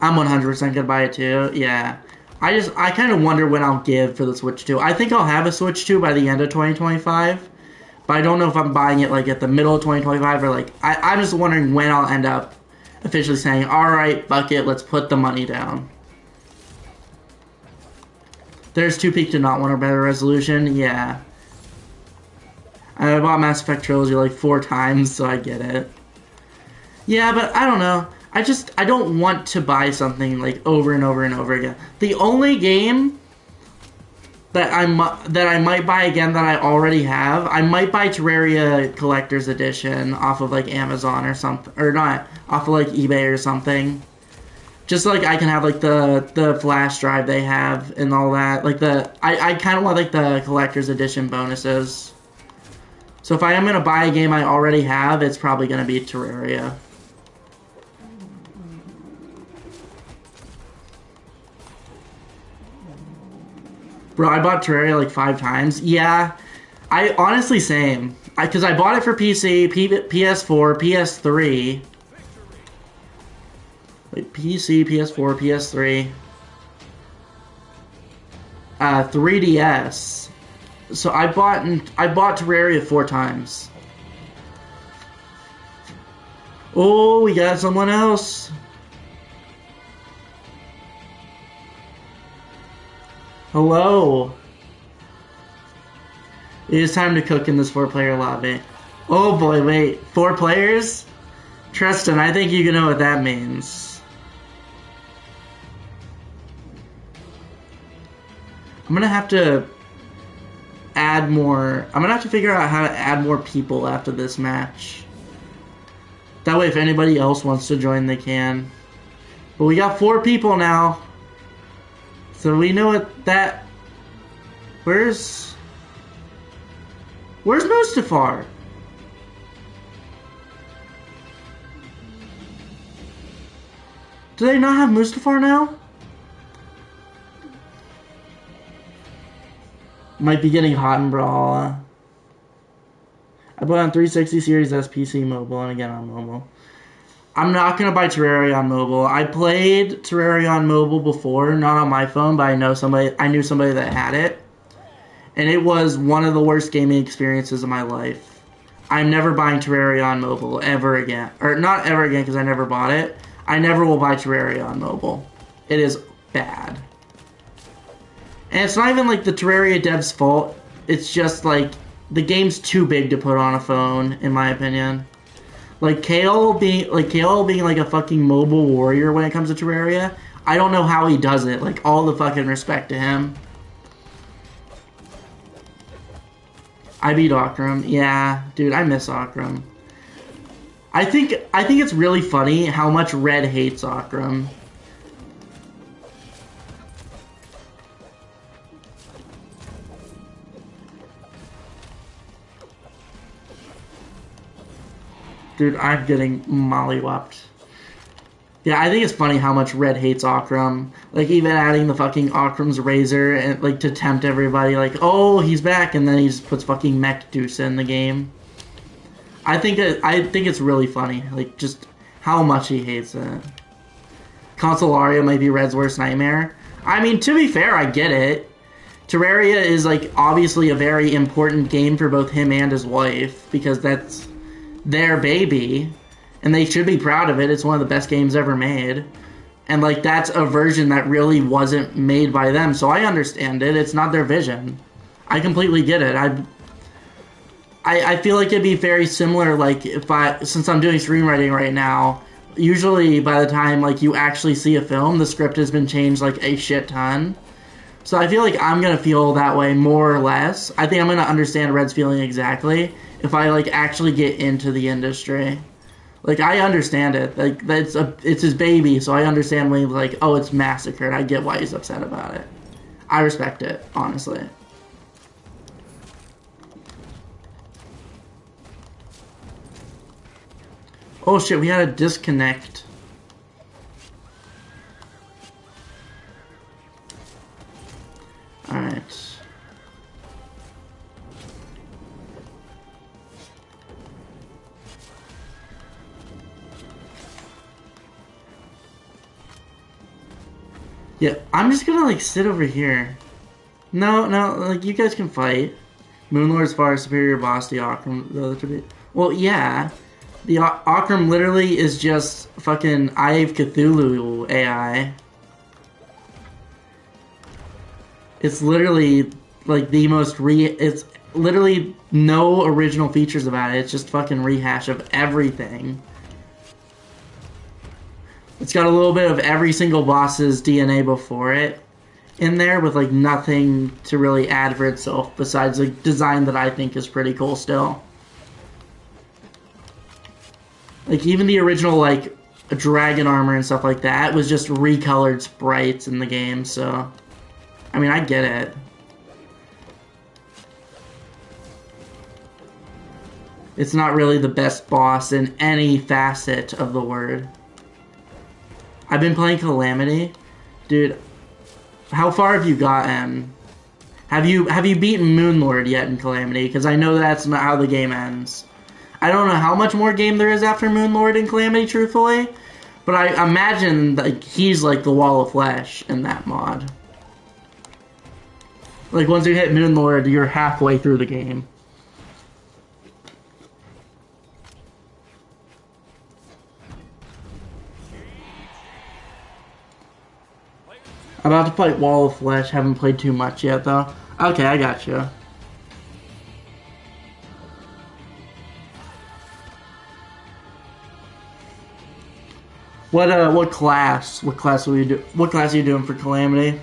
I'm 100% gonna buy it too. Yeah. I kind of wonder when I'll give for the Switch 2. I think I'll have a Switch 2 by the end of 2025. But I don't know if I'm buying it, like, at the middle of 2025 or, like... I'm just wondering when I'll end up officially saying, alright, fuck it, let's put the money down. There's Too Peak to not want a better resolution. Yeah. I bought Mass Effect Trilogy, like, 4 times, so I get it. Yeah, but I don't know. I don't want to buy something, like, over and over and over again. The only game that I might buy again that I already have. I might buy Terraria Collector's Edition off of like Amazon or something, or not off of like eBay or something. Just like I can have like the flash drive they have and all that. Like I kind of want like the Collector's Edition bonuses. So if I am gonna buy a game I already have, it's probably gonna be Terraria. Bro, I bought Terraria like 5 times. Yeah, I honestly same. Because I bought it for PC, PS4, PS3. Wait, PC, PS4, PS3. 3DS. So I bought Terraria 4 times. Oh, we got someone else. Hello. It is time to cook in this 4-player lobby. Oh boy, wait. 4 players? Tristan, I think you know what that means. I'm gonna have to add more. I'm gonna have to figure out how to add more people after this match. That way, if anybody else wants to join, they can. But we got 4 people now. So we know what that... Where's Mustafar? Do they not have Mustafar now? Might be getting hot in Brawlhalla. I bought on 360 Series S PC mobile and again on mobile. I'm not gonna buy Terraria on mobile. I played Terraria on mobile before, not on my phone, but I knew somebody that had it. And it was one of the worst gaming experiences of my life. I'm never buying Terraria on mobile ever again. Or not ever again because I never bought it. I never will buy Terraria on mobile. It is bad. And it's not even like the Terraria devs' fault. It's just like the game's too big to put on a phone, in my opinion. Like Kale being like a fucking mobile warrior when it comes to Terraria, I don't know how he does it. Like all the fucking respect to him. I beat Okram. Yeah, dude, I miss Okram. I think it's really funny how much Red hates Okram. Dude, I'm getting mollywopped. Yeah, I think it's funny how much Red hates Okram. Like, even adding the fucking Okram's Razor and like to tempt everybody, like, oh, he's back, and then he just puts fucking Mech Deuce in the game. I think it's really funny, like, just how much he hates it. Consolaria might be Red's worst nightmare. I mean, to be fair, I get it. Terraria is, like, obviously a very important game for both him and his wife, because that's their baby, and they should be proud of it. It's one of the best games ever made, and like that's a version that really wasn't made by them, so I understand it. It's not their vision. I completely get it. I feel like it'd be very similar, like since I'm doing screenwriting right now, usually by the time like you actually see a film, the script has been changed like a shit ton. So I feel like I'm gonna feel that way more or less. I think I'm gonna understand Red's feeling exactly if I like actually get into the industry. Like, I understand it. Like, it's his baby, so I understand when he's like, oh, it's massacred. I get why he's upset about it. I respect it, honestly. Oh shit, we had a disconnect. Alright. Yeah, I'm just gonna like sit over here. No, like you guys can fight. Moonlord's far superior boss to Okram. The other two. Well, yeah. The Okram literally is just fucking Eye of Cthulhu AI. It's literally like the most it's literally no original features about it. It's just fucking rehash of everything. It's got a little bit of every single boss's DNA before it. in there with like nothing to really add for itself besides the design that I think is pretty cool still. Like even the original like dragon armor and stuff like that was just recolored sprites in the game, so I mean I get it. It's not really the best boss in any facet of the word. I've been playing Calamity. Dude, how far have you gotten? Have you beaten Moonlord yet in Calamity? Because I know that's not how the game ends. I don't know how much more game there is after Moonlord in Calamity, truthfully. But I imagine like he's like the Wall of Flesh in that mod. Like once you hit Moonlord, you're halfway through the game. I'm about to fight Wall of Flesh. Haven't played too much yet, though. Okay, I got you. What class? What class will you do? What class are you doing for Calamity?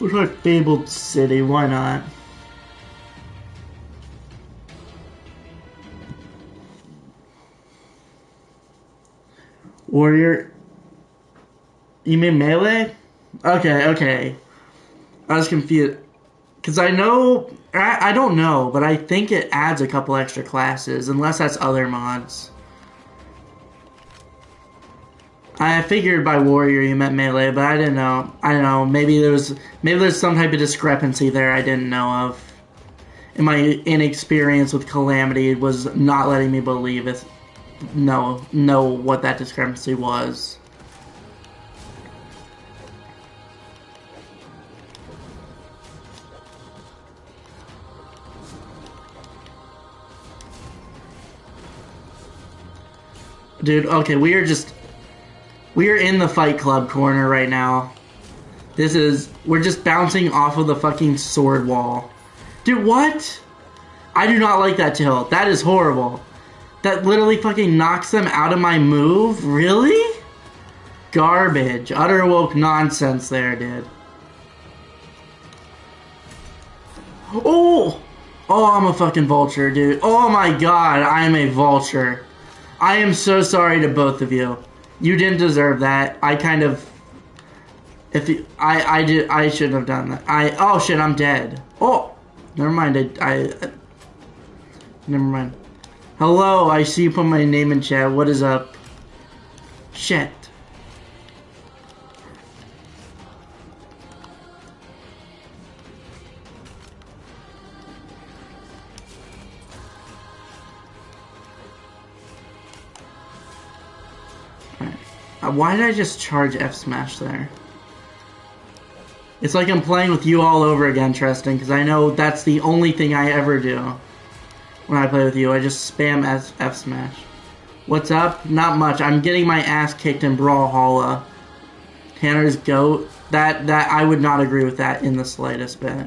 Looks like Fabled City. Why not? Warrior. You mean melee? Okay, okay. I was confused. Because I know... I don't know, but I think it adds a couple extra classes, unless that's other mods. I figured by warrior you meant melee, but I didn't know. I don't know. Maybe there's some type of discrepancy there I didn't know of. And my inexperience with Calamity was not letting me believe it. Know what that discrepancy was. Dude, okay, we are in the Fight Club corner right now. We're just bouncing off of the fucking sword wall. Dude, what? I do not like that tilt. That is horrible. That literally fucking knocks them out of my move? Really? Garbage. Utter woke nonsense there, dude. Oh! Oh, I'm a fucking vulture, dude. Oh my god, I am a vulture. I am so sorry to both of you. You didn't deserve that. I kind of... I shouldn't have done that. Oh shit, I'm dead. Oh! Never mind, never mind. Hello, I see you put my name in chat. What is up? Shit. Why did I just charge F smash there? It's like I'm playing with you all over again, Tristan, because I know that's the only thing I ever do. When I play with you, I just spam F smash. What's up? Not much. I'm getting my ass kicked in Brawlhalla. Tanner's GOAT. That I would not agree with that in the slightest bit.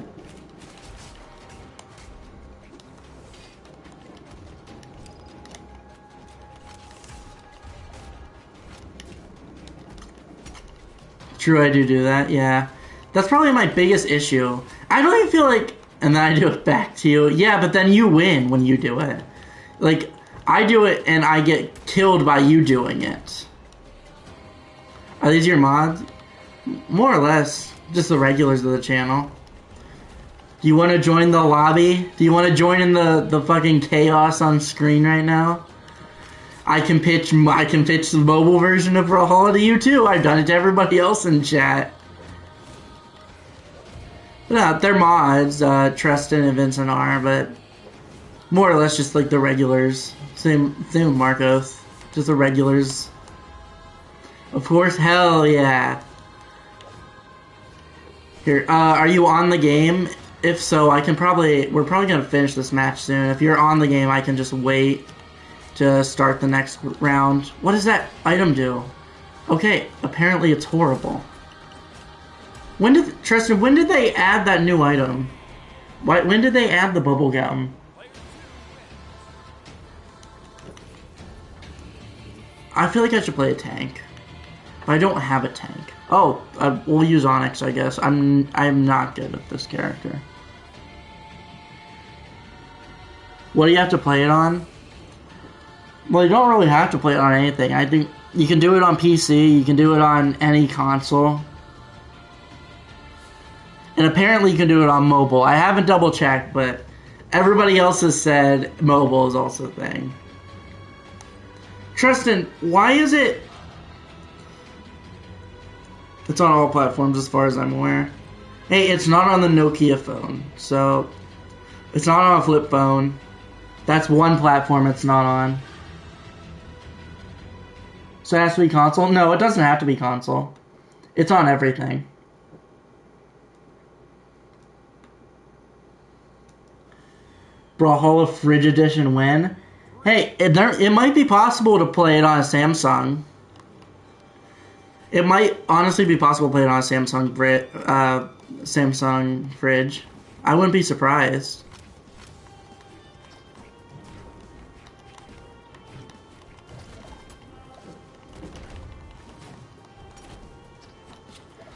True, I do that. Yeah, that's probably my biggest issue. I don't even feel like. And then I do it back to you. Yeah, but then you win when you do it. Like, I do it and I get killed by you doing it. Are these your mods? More or less. Just the regulars of the channel. Do you want to join the lobby? Do you want to join in the fucking chaos on screen right now? I can pitch the mobile version of Brawlhalla to you too. I've done it to everybody else in chat. Yeah, they're mods, Tristan and Vincent are, but more or less just like the regulars. Same with Marcos. Just the regulars. Of course, hell yeah. Here, are you on the game? If so, we're probably gonna finish this match soon. If you're on the game, I can just wait to start the next round. What does that item do? Okay, apparently it's horrible. Tristan, when did they add that new item? When did they add the bubble gum? I feel like I should play a tank. But I don't have a tank. Oh, we'll use Onyx, I guess. I'm not good at this character. What do you have to play it on? Well, you don't really have to play it on anything. I think you can do it on PC, you can do it on any console. And apparently you can do it on mobile. I haven't double checked, but everybody else has said mobile is also a thing. Tristan, why is it... It's on all platforms as far as I'm aware. Hey, it's not on the Nokia phone, so... It's not on a flip phone. That's one platform it's not on. So it has to be console? No, it doesn't have to be console. It's on everything. Brawlhalla Fridge Edition win? Hey, it might be possible to play it on a Samsung. It might honestly be possible to play it on a Samsung fridge. I wouldn't be surprised.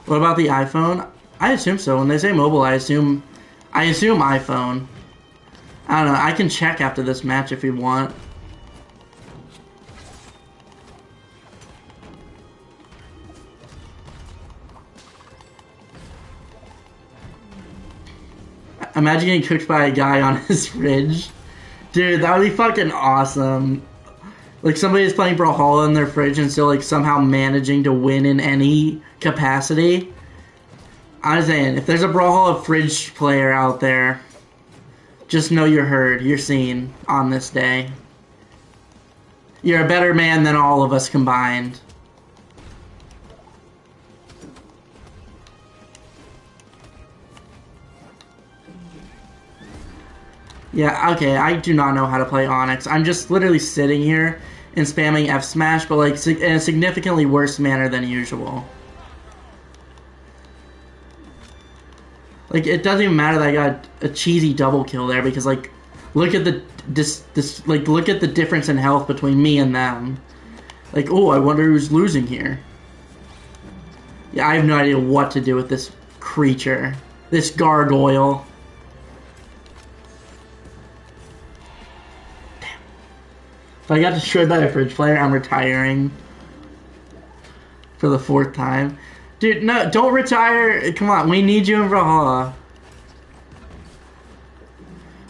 What about the iPhone? I assume so. When they say mobile, I assume iPhone. I don't know. I can check after this match if you want. Imagine getting cooked by a guy on his fridge. Dude, that would be fucking awesome. Like, somebody's playing Brawlhalla in their fridge and still, like, somehow managing to win in any capacity. I'm saying, if there's a Brawlhalla fridge player out there, just know you're heard, you're seen on this day. You're a better man than all of us combined. Yeah, okay, I do not know how to play Onyx. I'm just literally sitting here and spamming F smash, but like in a significantly worse manner than usual. Like, it doesn't even matter that I got a cheesy double kill there, because like, look at the look at the difference in health between me and them. Like, oh, I wonder who's losing here. Yeah, I have no idea what to do with this creature, this gargoyle. If I got destroyed by a fridge player, I'm retiring. For the 4th time. Dude, no, don't retire. Come on, we need you in Brawlhalla.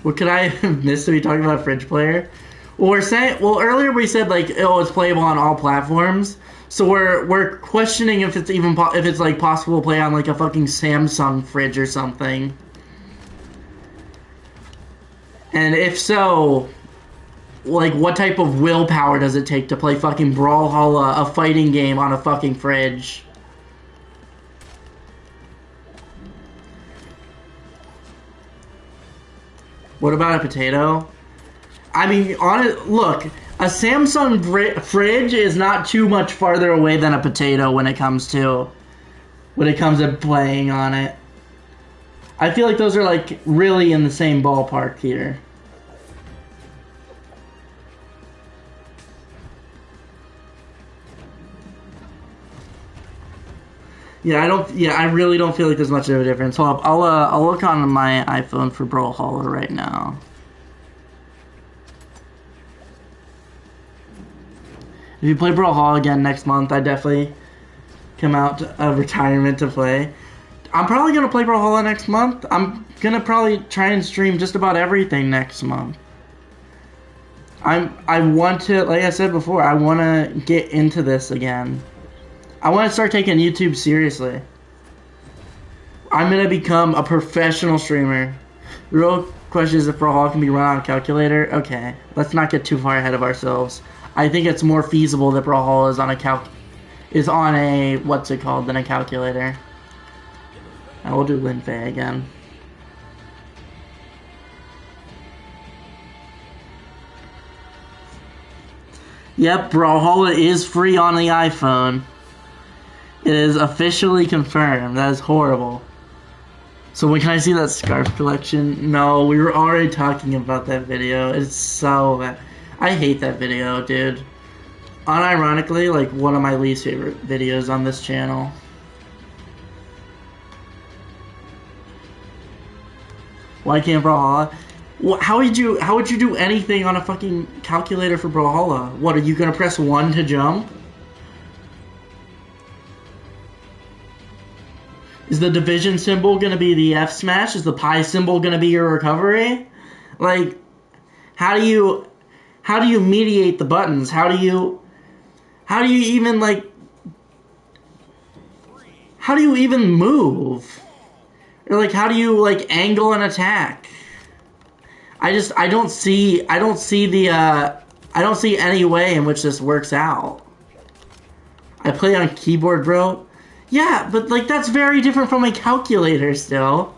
What could I have missed to be talking about a fridge player? Well, we're saying, well, earlier we said, like, oh, it's playable on all platforms. So we're questioning if it's even, if it's, like, possible to play on, like, a fucking Samsung fridge or something. And if so... Like, what type of willpower does it take to play fucking Brawlhalla, a fighting game, on a fucking fridge? What about a potato? I mean, look, a Samsung fridge is not too much farther away than a potato when it comes to playing on it. I feel like those are, like, really in the same ballpark here. Yeah, I really don't feel like there's much of a difference. Hold up, I'll look on my iPhone for Brawlhalla right now. If you play Brawlhalla again next month, I definitely come out of retirement to play. I'm probably gonna play Brawlhalla next month. I'm gonna probably try and stream just about everything next month. I want to, like I said before, I want to get into this again. I want to start taking YouTube seriously. I'm going to become a professional streamer. The real question is if Brawlhalla can be run on a calculator. Okay, let's not get too far ahead of ourselves. I think it's more feasible that Brawlhalla is on a what's it called than a calculator. I will do Linfei again. Yep, Brawlhalla is free on the iPhone. It is officially confirmed. That is horrible. So when can I see that scarf collection? No, we were already talking about that video. It's so bad. I hate that video, dude. unironically, like, one of my least favorite videos on this channel. Why can't Brawlhalla? How would you do anything on a fucking calculator for Brawlhalla? What, are you gonna press 1 to jump? Is the division symbol gonna be the F smash? Is the pi symbol gonna be your recovery? Like, how do you mediate the buttons? How do you even, like, how do you even move? Or, like, how do you, like, angle an attack? I don't see any way in which this works out. I play on keyboard, bro. Yeah, but, like, that's very different from a calculator still.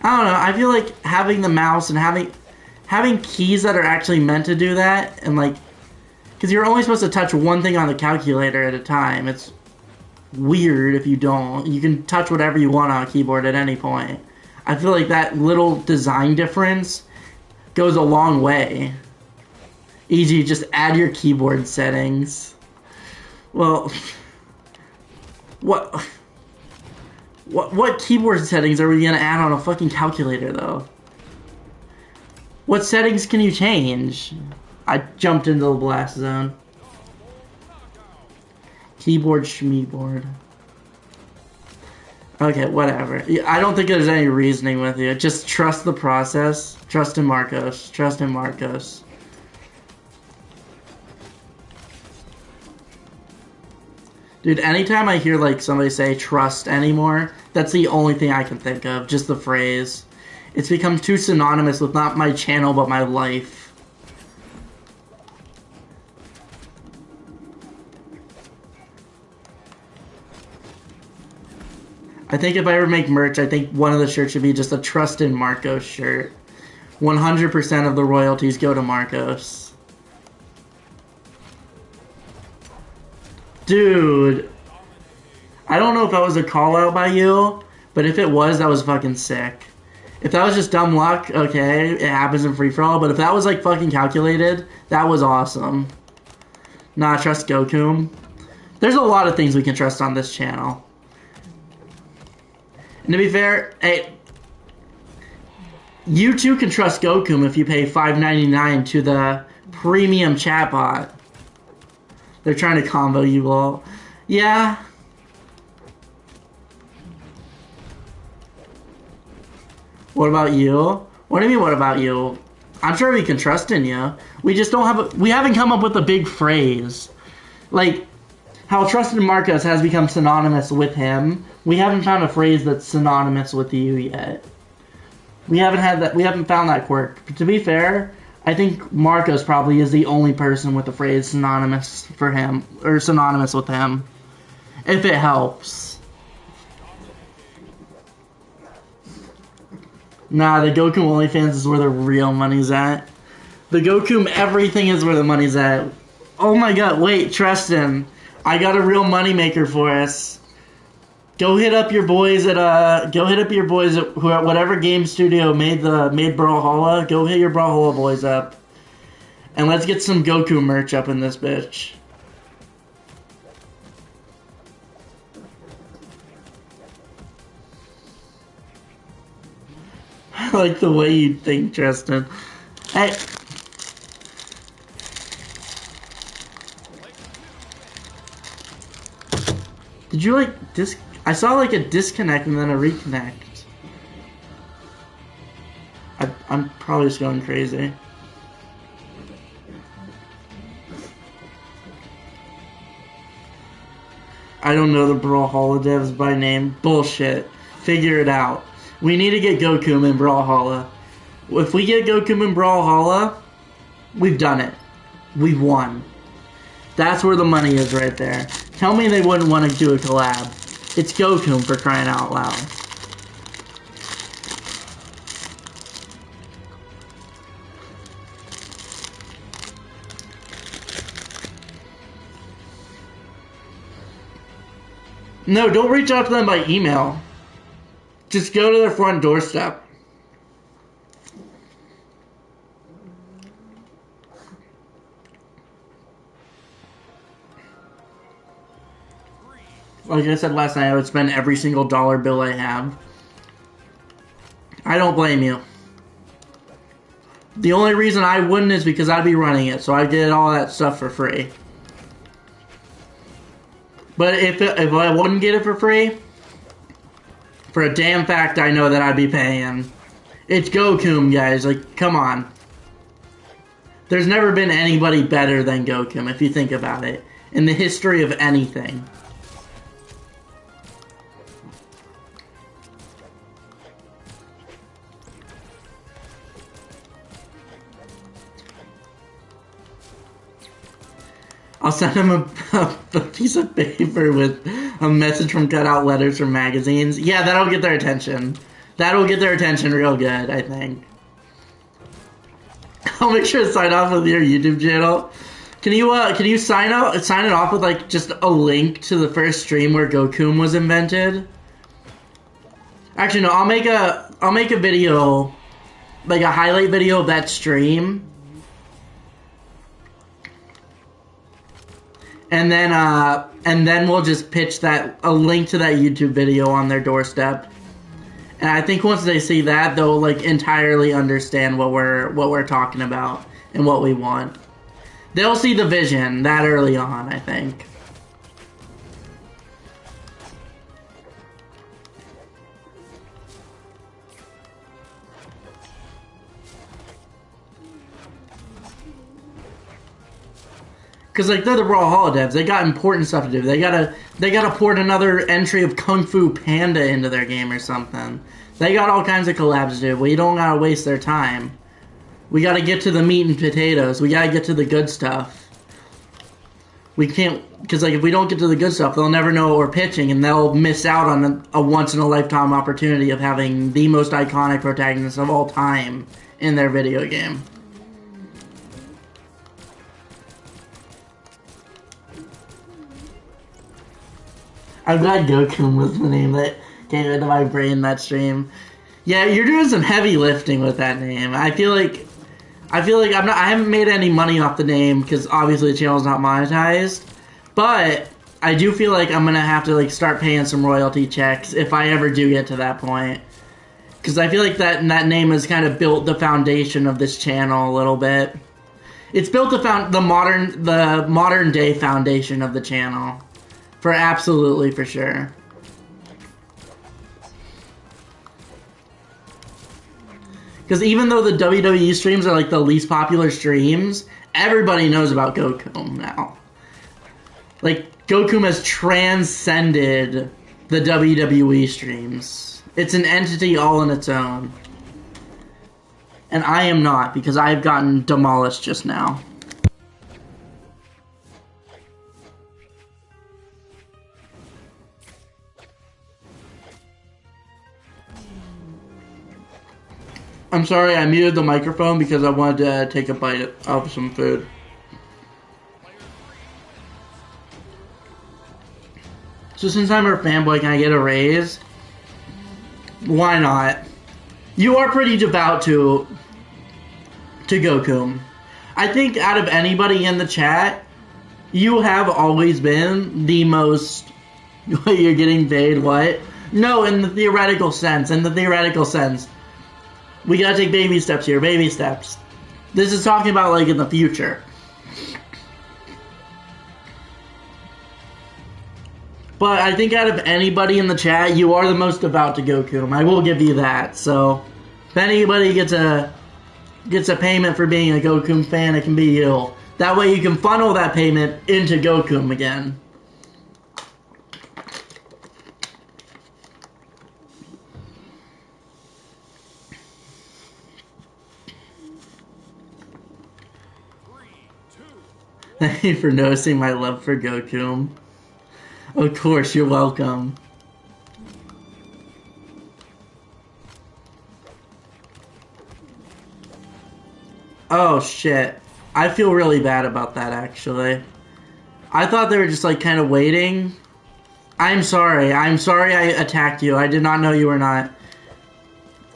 I don't know, I feel like having the mouse and having keys that are actually meant to do that, and, like, because you're only supposed to touch one thing on the calculator at a time. It's weird if you don't. You can touch whatever you want on a keyboard at any point. I feel like that little design difference goes a long way. E.g., just add your keyboard settings. Well, what keyboard settings are we gonna add on a fucking calculator, though? What settings can you change? I jumped into the blast zone. Keyboard schmeeboard. Okay, whatever. I don't think there's any reasoning with you. Just trust the process. Trust in Marcos. Trust in Marcos. Dude, anytime I hear, like, somebody say trust anymore, that's the only thing I can think of. Just the phrase. It's become too synonymous with not my channel, but my life. I think if I ever make merch, I think one of the shirts should be just a Trust in Marcos shirt. 100% of the royalties go to Marcos. Dude. I don't know if that was a call out by you, but if it was, that was fucking sick. If that was just dumb luck, okay, it happens in free-for-all, but if that was, like, fucking calculated, that was awesome. Nah, trust Goku. There's a lot of things we can trust on this channel. And to be fair, hey, you too can trust Goku if you pay $5.99 to the premium chatbot. They're trying to combo you all. Yeah. What about you? What do you mean, what about you? I'm sure we can trust in you. We just don't have we haven't come up with a big phrase. Like, how trust in Marcos has become synonymous with him. We haven't found a phrase that's synonymous with you yet. We haven't found that quirk. But to be fair, I think Marcos probably is the only person with the phrase synonymous for him, or synonymous with him. If it helps. Nah, the Goku OnlyFans is where the real money's at. The Goku everything is where the money's at. Oh my god, wait, Tristan. I got a real moneymaker for us. Go hit up your boys at whatever game studio made Brawlhalla. Go hit your Brawlhalla boys up. And let's get some Goku merch up in this bitch. I like the way you think, Tristan. Hey. Did you, like, I saw, like, a disconnect and then a reconnect. I'm probably just going crazy. I don't know the Brawlhalla devs by name. Bullshit. Figure it out. We need to get Goku in Brawlhalla. If we get Goku in Brawlhalla, we've done it. We've won. That's where the money is right there. Tell me they wouldn't want to do a collab. It's Goku for crying out loud. No, don't reach out to them by email. Just go to their front doorstep. Like I said last night, I would spend every single dollar bill I have. I don't blame you. The only reason I wouldn't is because I'd be running it, so I did all that stuff for free. But if I wouldn't get it for free, for a damn fact I know that I'd be paying. It's Goku, guys, like, come on. There's never been anybody better than Goku, if you think about it, in the history of anything. I'll send him a piece of paper with a message from cutout letters from magazines. Yeah, that'll get their attention. That'll get their attention real good, I think. I'll make sure to sign off with your YouTube channel. Can you sign it off with like just a link to the first stream where Goku was invented? Actually, no. I'll make a video, like a highlight video of that stream. And then we'll just pitch a link to that YouTube video on their doorstep. And I think once they see that, they'll like entirely understand what we're talking about and what we want. They'll see the vision that early on, I think. Cause like they're the Brawlhalla devs, they got important stuff to do. They gotta port another entry of Kung Fu Panda into their game or something. They got all kinds of collabs to do. We don't gotta waste their time. We gotta get to the meat and potatoes. We gotta get to the good stuff. We can't, cause like if we don't get to the good stuff, they'll never know what we're pitching, and they'll miss out on a once in a lifetime opportunity of having the most iconic protagonist of all time in their video game. I'm glad Goku was the name that came into my brain that stream. Yeah, you're doing some heavy lifting with that name. I feel like I haven't made any money off the name because obviously the channel's not monetized. But I do feel like I'm gonna have to like start paying some royalty checks if I ever do get to that point. Because I feel like that name has kind of built the foundation of this channel a little bit. It's built the modern day foundation of the channel. For sure. Because even though the WWE streams are like the least popular streams, everybody knows about Goku now. Like, Goku has transcended the WWE streams. It's an entity all on its own. And I am not, because I have gotten demolished just now. I'm sorry, I muted the microphone because I wanted to take a bite of some food. So since I'm her fanboy, can I get a raise? Why not? You are pretty devout to Goku. I think out of anybody in the chat, you have always been the most... You're getting paid, what? No, in the theoretical sense. We gotta take baby steps here, baby steps. This is talking about, like, in the future. But I think out of anybody in the chat, you are the most devout to Goku. I will give you that. So, if anybody gets a payment for being a Goku fan, it can be you. That way you can funnel that payment into Goku again. Thank you for noticing my love for Goku. Of course, you're welcome. Oh shit. I feel really bad about that, actually. I thought they were just like kind of waiting. I'm sorry. I'm sorry I attacked you. I did not know you were not.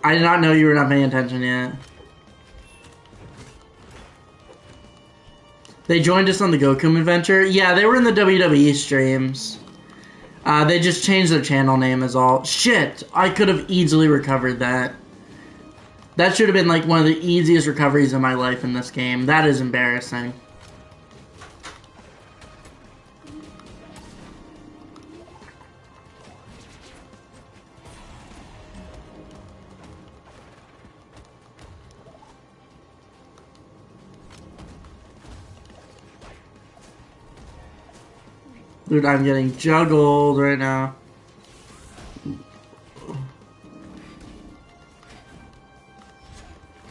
I did not know you were not paying attention yet. They joined us on the Goku adventure. Yeah, they were in the WWE streams. They just changed their channel name is all. Shit! I could have easily recovered that. That should have been like one of the easiest recoveries of my life in this game. That is embarrassing. Dude, I'm getting juggled right now.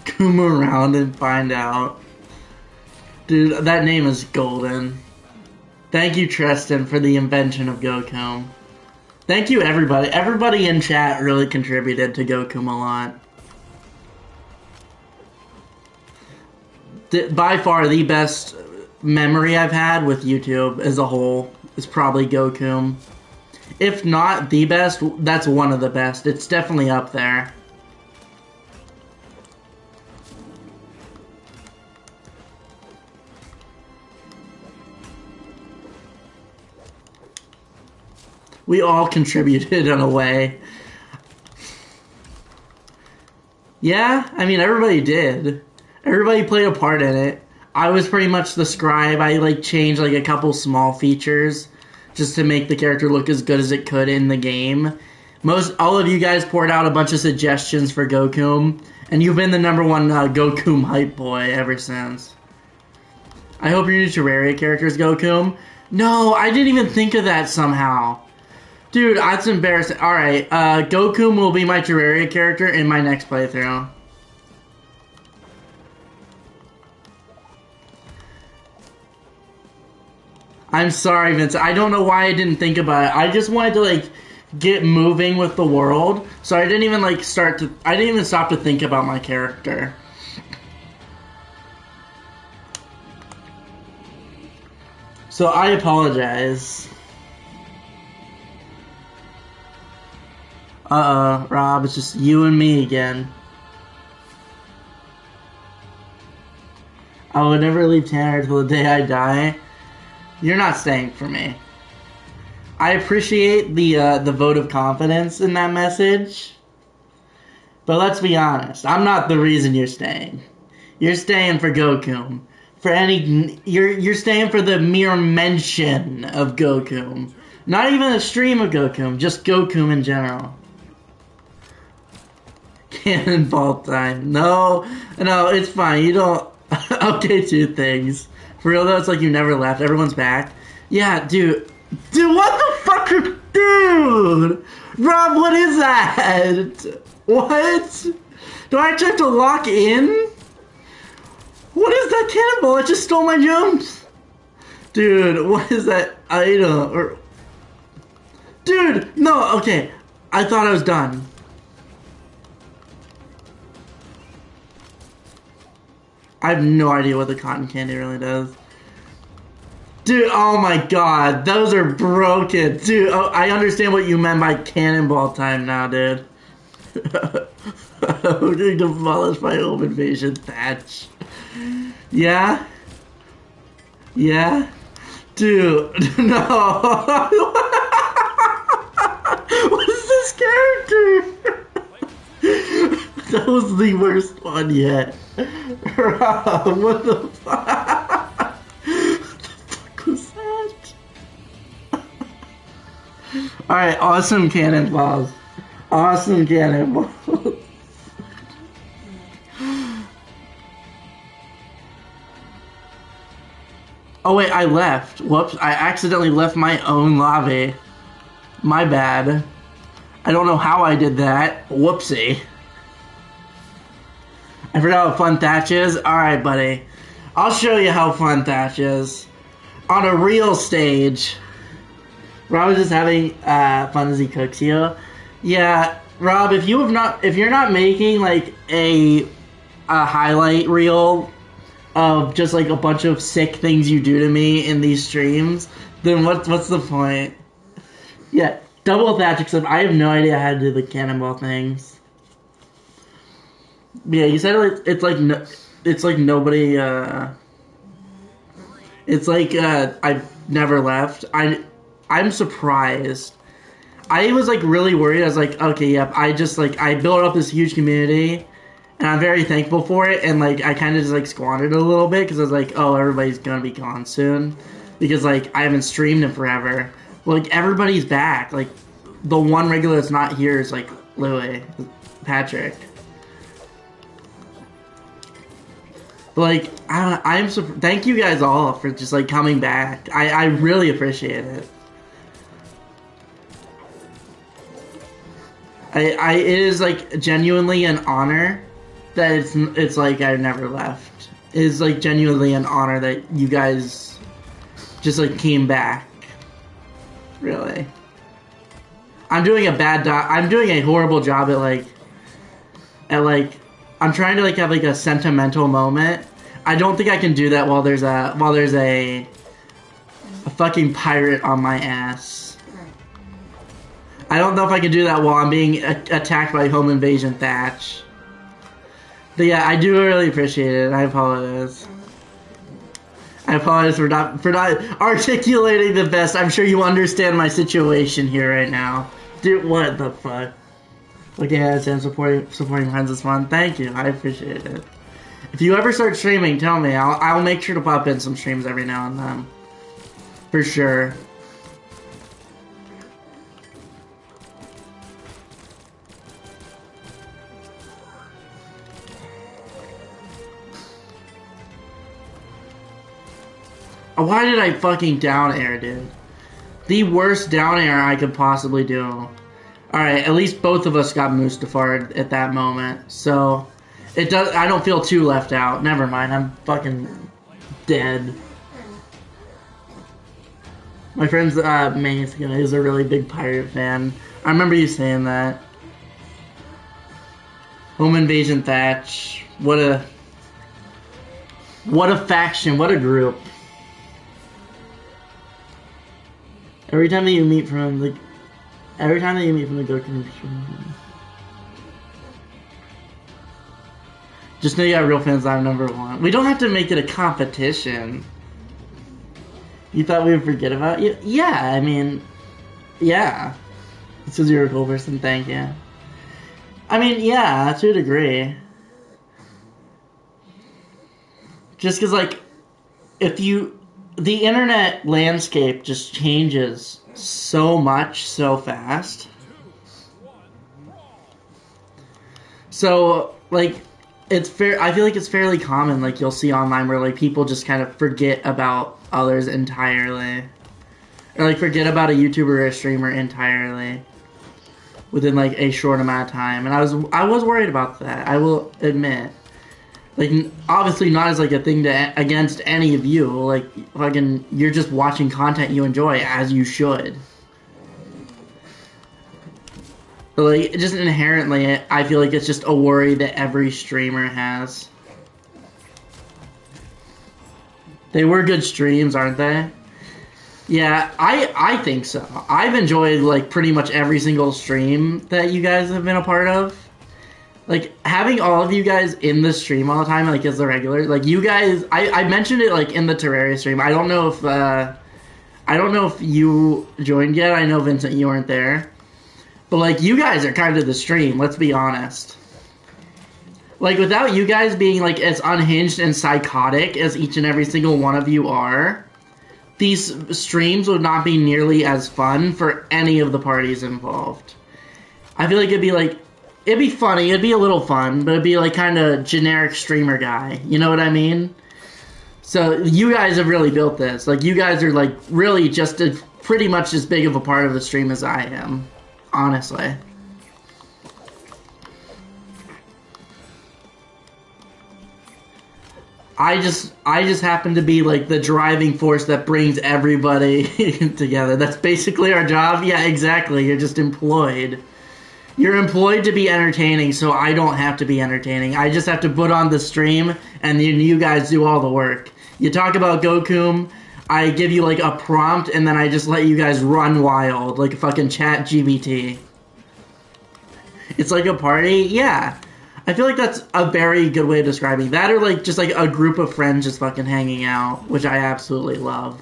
Come around and find out. Dude, that name is golden. Thank you, Tristan, for the invention of Goku. Thank you, everybody. Everybody in chat really contributed to Goku a lot. By far, the best memory I've had with YouTube as a whole is probably Goku. If not the best, that's one of the best. It's definitely up there. We all contributed in a way. Yeah, I mean, everybody did. Everybody played a part in it. I was pretty much the scribe. I like changed like a couple small features just to make the character look as good as it could in the game. All of you guys poured out a bunch of suggestions for Goku, and you've been the #1 Goku hype boy ever since. I hope your new Terraria character is Goku. No, I didn't even think of that somehow. Dude, that's embarrassing. Alright, Goku will be my Terraria character in my next playthrough. I'm sorry, Vince. I don't know why I didn't think about it. I just wanted to, like, get moving with the world, so I didn't even, like, I didn't even stop to think about my character. So I apologize. Rob, it's just you and me again. I would never leave Tanner till the day I die. You're not staying for me. I appreciate the vote of confidence in that message. But let's be honest, I'm not the reason you're staying. You're staying for Goku. You're staying for the mere mention of Goku. Not even a stream of Goku, just Goku in general. Cannonball time. No, it's fine. You don't. Okay, two things. For real though, it's like you never left. Everyone's back. Yeah, dude. Dude, what the fuck? Dude! Rob, what is that? What? Do I have to lock in? What is that cannonball? It just stole my jumps. Dude, what is that item? Dude, no, okay. I thought I was done. I have no idea what the cotton candy really does. Dude, oh my god, those are broken. Dude, oh, I understand what you meant by cannonball time now, dude. I'm going to demolish my home invasion thatch. Yeah? Yeah? Dude, no. What is this character? That was the worst one yet. Rob, what the fuck? What the fuck was that? Alright, awesome cannonballs. Awesome cannonballs. Oh wait, I left. Whoops, I accidentally left my own lobby. My bad. I don't know how I did that. Whoopsie. I forgot what fun thatch is. Alright, buddy. I'll show you how fun thatch is. On a real stage. Rob is just having fun as he cooks you. Yeah, Rob, if you're not making like a highlight reel of just like a bunch of sick things you do to me in these streams, then what's the point? Yeah, double thatch, except I have no idea how to do the cannonball things. Yeah, you said it's like nobody. It's like I've never left. I'm surprised I was like really worried. I was like, okay, yep. I just like I built up this huge community, and I'm very thankful for it. And like I kind of just like squandered it a little bit because I was like, oh, everybody's gonna be gone soon, because like I haven't streamed in forever. Well, like everybody's back. Like the one regular that's not here is like Louis, Patrick. But like I'm so thank you guys all for just like coming back. I really appreciate it. It is like genuinely an honor that it's like I never left. It is like genuinely an honor that you guys just like came back. Really. I'm doing a horrible job at like I'm trying to like have like a sentimental moment. I don't think I can do that while there's a fucking pirate on my ass. I don't know if I can do that while I'm being attacked by home invasion Thatch. But yeah, I do really appreciate it. I apologize. I apologize for not articulating the best. I'm sure you understand my situation here right now. Dude, what the fuck? Looking at it and supporting friends is fun. Thank you. I appreciate it. If you ever start streaming, tell me. I'll make sure to pop in some streams every now and then. For sure. Why did I fucking down air, dude? The worst down air I could possibly do. Alright, at least both of us got Mustafa'd at that moment. So, I don't feel too left out. Never mind, I'm fucking dead. My friend's main is a really big pirate fan. I remember you saying that. Home invasion Thatch. What a faction, what a group. Every time that you meet from the Goku stream, just know you got real fans. I'm number one. We don't have to make it a competition. You thought we would forget about you? Yeah, I mean, yeah. This is you're a cool person. Thank you. I mean, yeah, to a degree. Just because, like, the internet landscape just changes so much so fast. So, like, it's fair. I feel like it's fairly common, like, you'll see online where, like, people just kind of forget about others entirely. Or, like, forget about a YouTuber or a streamer entirely within, like, a short amount of time. And I was worried about that, I will admit. Like, obviously not as, like, a thing against any of you. Like, fucking, you're just watching content you enjoy, as you should. But, like, just inherently, I feel like it's just a worry that every streamer has. They were good streams, aren't they? Yeah, I think so. I've enjoyed, like, pretty much every single stream that you guys have been a part of. Like, having all of you guys in the stream all the time, like, as the regular, like, you guys, I mentioned it, like, in the Terraria stream. I don't know if you joined yet. I know, Vincent, you weren't there. But, like, you guys are kind of the stream, let's be honest. Like, without you guys being, like, as unhinged and psychotic as each and every single one of you are, these streams would not be nearly as fun for any of the parties involved. I feel like it'd be funny, it'd be a little fun, but it'd be like kind of generic streamer guy. You know what I mean? So you guys have really built this. Like, you guys are like really just pretty much as big of a part of the stream as I am. Honestly. I just happen to be like the driving force that brings everybody together. That's basically our job. Yeah, exactly. You're just employed. You're employed to be entertaining, so I don't have to be entertaining. I just have to put on the stream, and then you guys do all the work. You talk about Goku, I give you, like, a prompt, and then I just let you guys run wild, like a fucking chat GBT. It's like a party? Yeah. I feel like that's a very good way of describing that, or, like, just, like, a group of friends just fucking hanging out, which I absolutely love.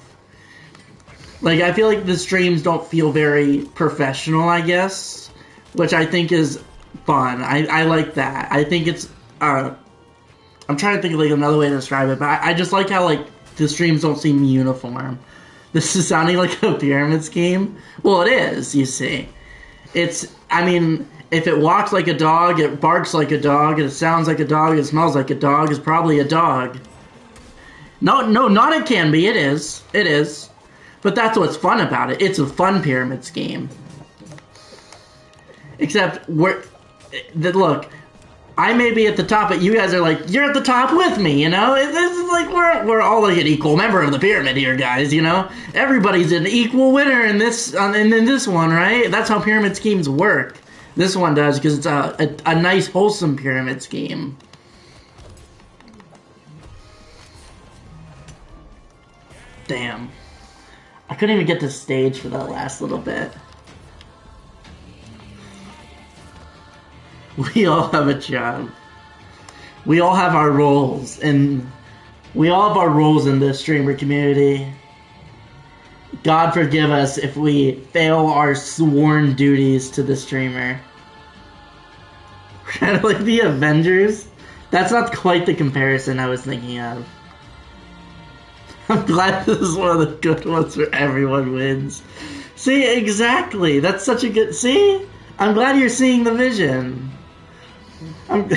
Like, I feel like the streams don't feel very professional, I guess, which I think is fun. I like that. I think it's, I'm trying to think of, like, another way to describe it, but I just like how, like, the streams don't seem uniform. This is sounding like a pyramid scheme. Well, it is, you see. It's, I mean, if it walks like a dog, it barks like a dog, it sounds like a dog, it smells like a dog, it's probably a dog. No, not it can be, it is. It is. But that's what's fun about it. It's a fun pyramid scheme. Except, look, I may be at the top, but you guys are like, you're at the top with me, you know? This is like, we're all like an equal member of the pyramid here, guys, you know? Everybody's an equal winner in this one, right? That's how pyramid schemes work. This one does, because it's a nice, wholesome pyramid scheme. Damn. I couldn't even get to stage for that last little bit. We all have a job. We all have our roles, and we all have our roles in this streamer community. God forgive us if we fail our sworn duties to the streamer. Kind of like the Avengers. That's not quite the comparison I was thinking of. I'm glad this is one of the good ones where everyone wins. See, exactly. That's such a good... See? I'm glad you're seeing the vision. I'm...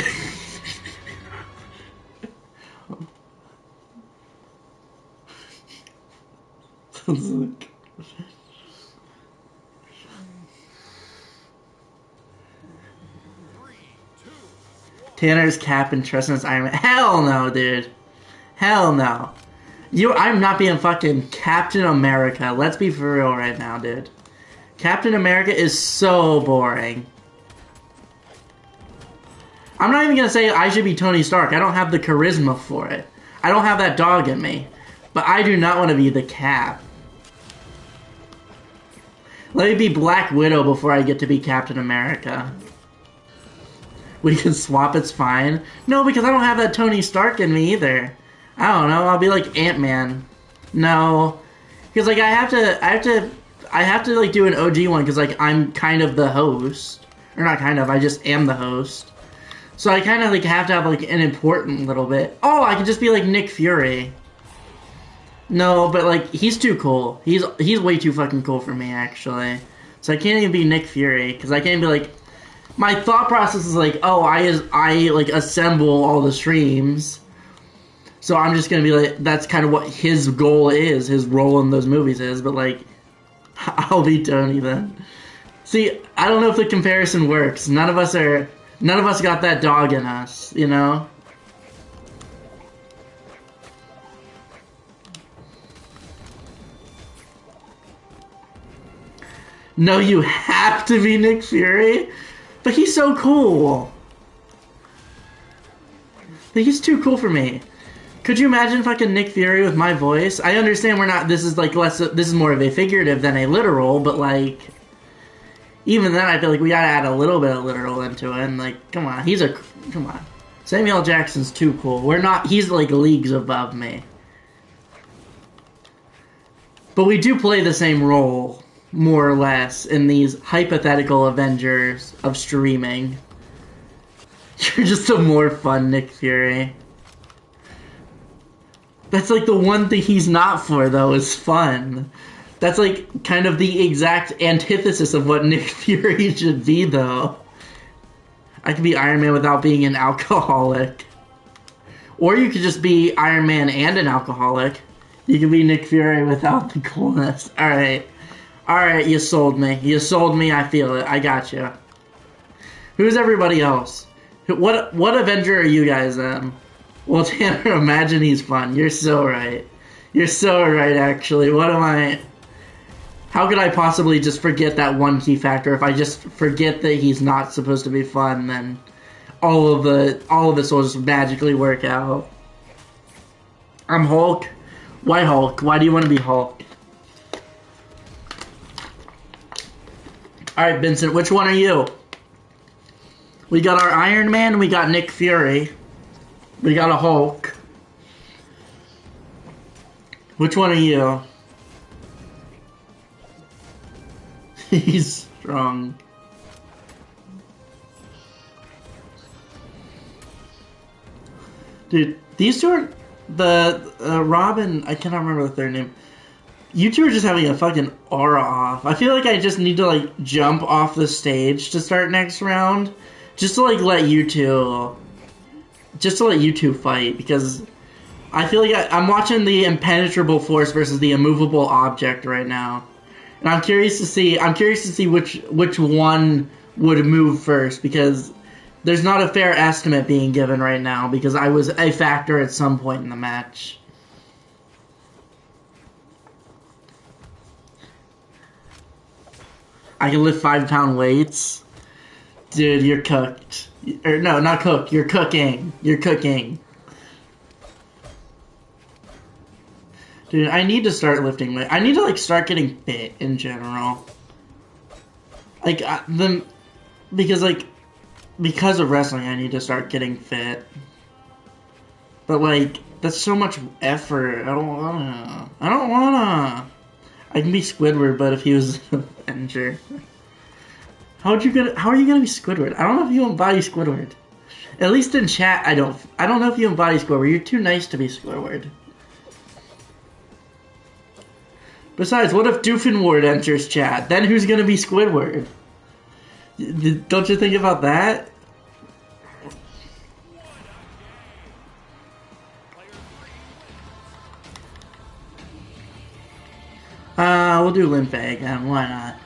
Tanner's cap and Tristan's Iron Man. Hell no, dude. Hell no. I'm not being fucking Captain America. Let's be for real right now, dude. Captain America is so boring. I'm not even gonna say I should be Tony Stark. I don't have the charisma for it. I don't have that dog in me. But I do not want to be the Cap. Let me be Black Widow before I get to be Captain America. We can swap, it's fine. No, because I don't have that Tony Stark in me either. I don't know, I'll be like Ant-Man. No. Because like I have to like do an OG one because like I'm kind of the host. Or not kind of, I just am the host. So I kind of like have to have like an important little bit. Oh, I could just be like Nick Fury. No, but like he's too cool. He's way too fucking cool for me actually. So I can't even be Nick Fury because I can't be like. My thought process is like, oh, I like assemble all the streams. So I'm just gonna be like, that's kind of what his goal is, his role in those movies is. But like, I'll be Tony then. See, I don't know if the comparison works. None of us got that dog in us, you know. No, you have to be Nick Fury. But he's so cool. But he's too cool for me. Could you imagine fucking Nick Fury with my voice? I understand we're not. This is like less. This is more of a figurative than a literal. But like, even then, I feel like we gotta add a little bit of literal into it. And like, come on, come on. Samuel L. Jackson's too cool. We're not. He's like leagues above me. But we do play the same role. More or less, in these hypothetical Avengers of streaming. You're just a more fun Nick Fury. That's like the one thing he's not for, though, is fun. That's like kind of the exact antithesis of what Nick Fury should be, though. I could be Iron Man without being an alcoholic. Or you could just be Iron Man and an alcoholic. You could be Nick Fury without the coolness. Alright. Alright, you sold me. You sold me, I feel it. I got you. Who's everybody else? What Avenger are you guys in? Well, Tanner, imagine he's fun. You're so right. You're so right, actually. What am I... How could I possibly just forget that one key factor? If I just forget that he's not supposed to be fun, then all of this will just magically work out. I'm Hulk. Why Hulk? Why do you want to be Hulk? Alright, Vincent, which one are you? We got our Iron Man, we got Nick Fury. We got a Hulk. Which one are you? He's strong. Dude, these two are the Robin. I cannot remember the third name. You two are just having a fucking aura off. I feel like I just need to like jump off the stage to start next round, just to like let you two fight, because I feel like I'm watching the impenetrable force versus the immovable object right now, and I'm curious to see which one would move first, because there's not a fair estimate being given right now because I was a factor at some point in the match. I can lift 5-pound weights. Dude, you're cooked. Or no, not cooked. You're cooking. You're cooking. Dude, I need to start lifting weight. I need to like start getting fit in general. Like because of wrestling, I need to start getting fit. But like that's so much effort. I don't wanna. I can be Squidward, but if he was an Avenger. How are you gonna be Squidward? I don't know if you embody Squidward. At least in chat, I don't know if you embody Squidward. You're too nice to be Squidward. Besides, what if Doofenward enters chat? Then who's gonna be Squidward? Don't you think about that? We'll do Lin Fei again. Why not?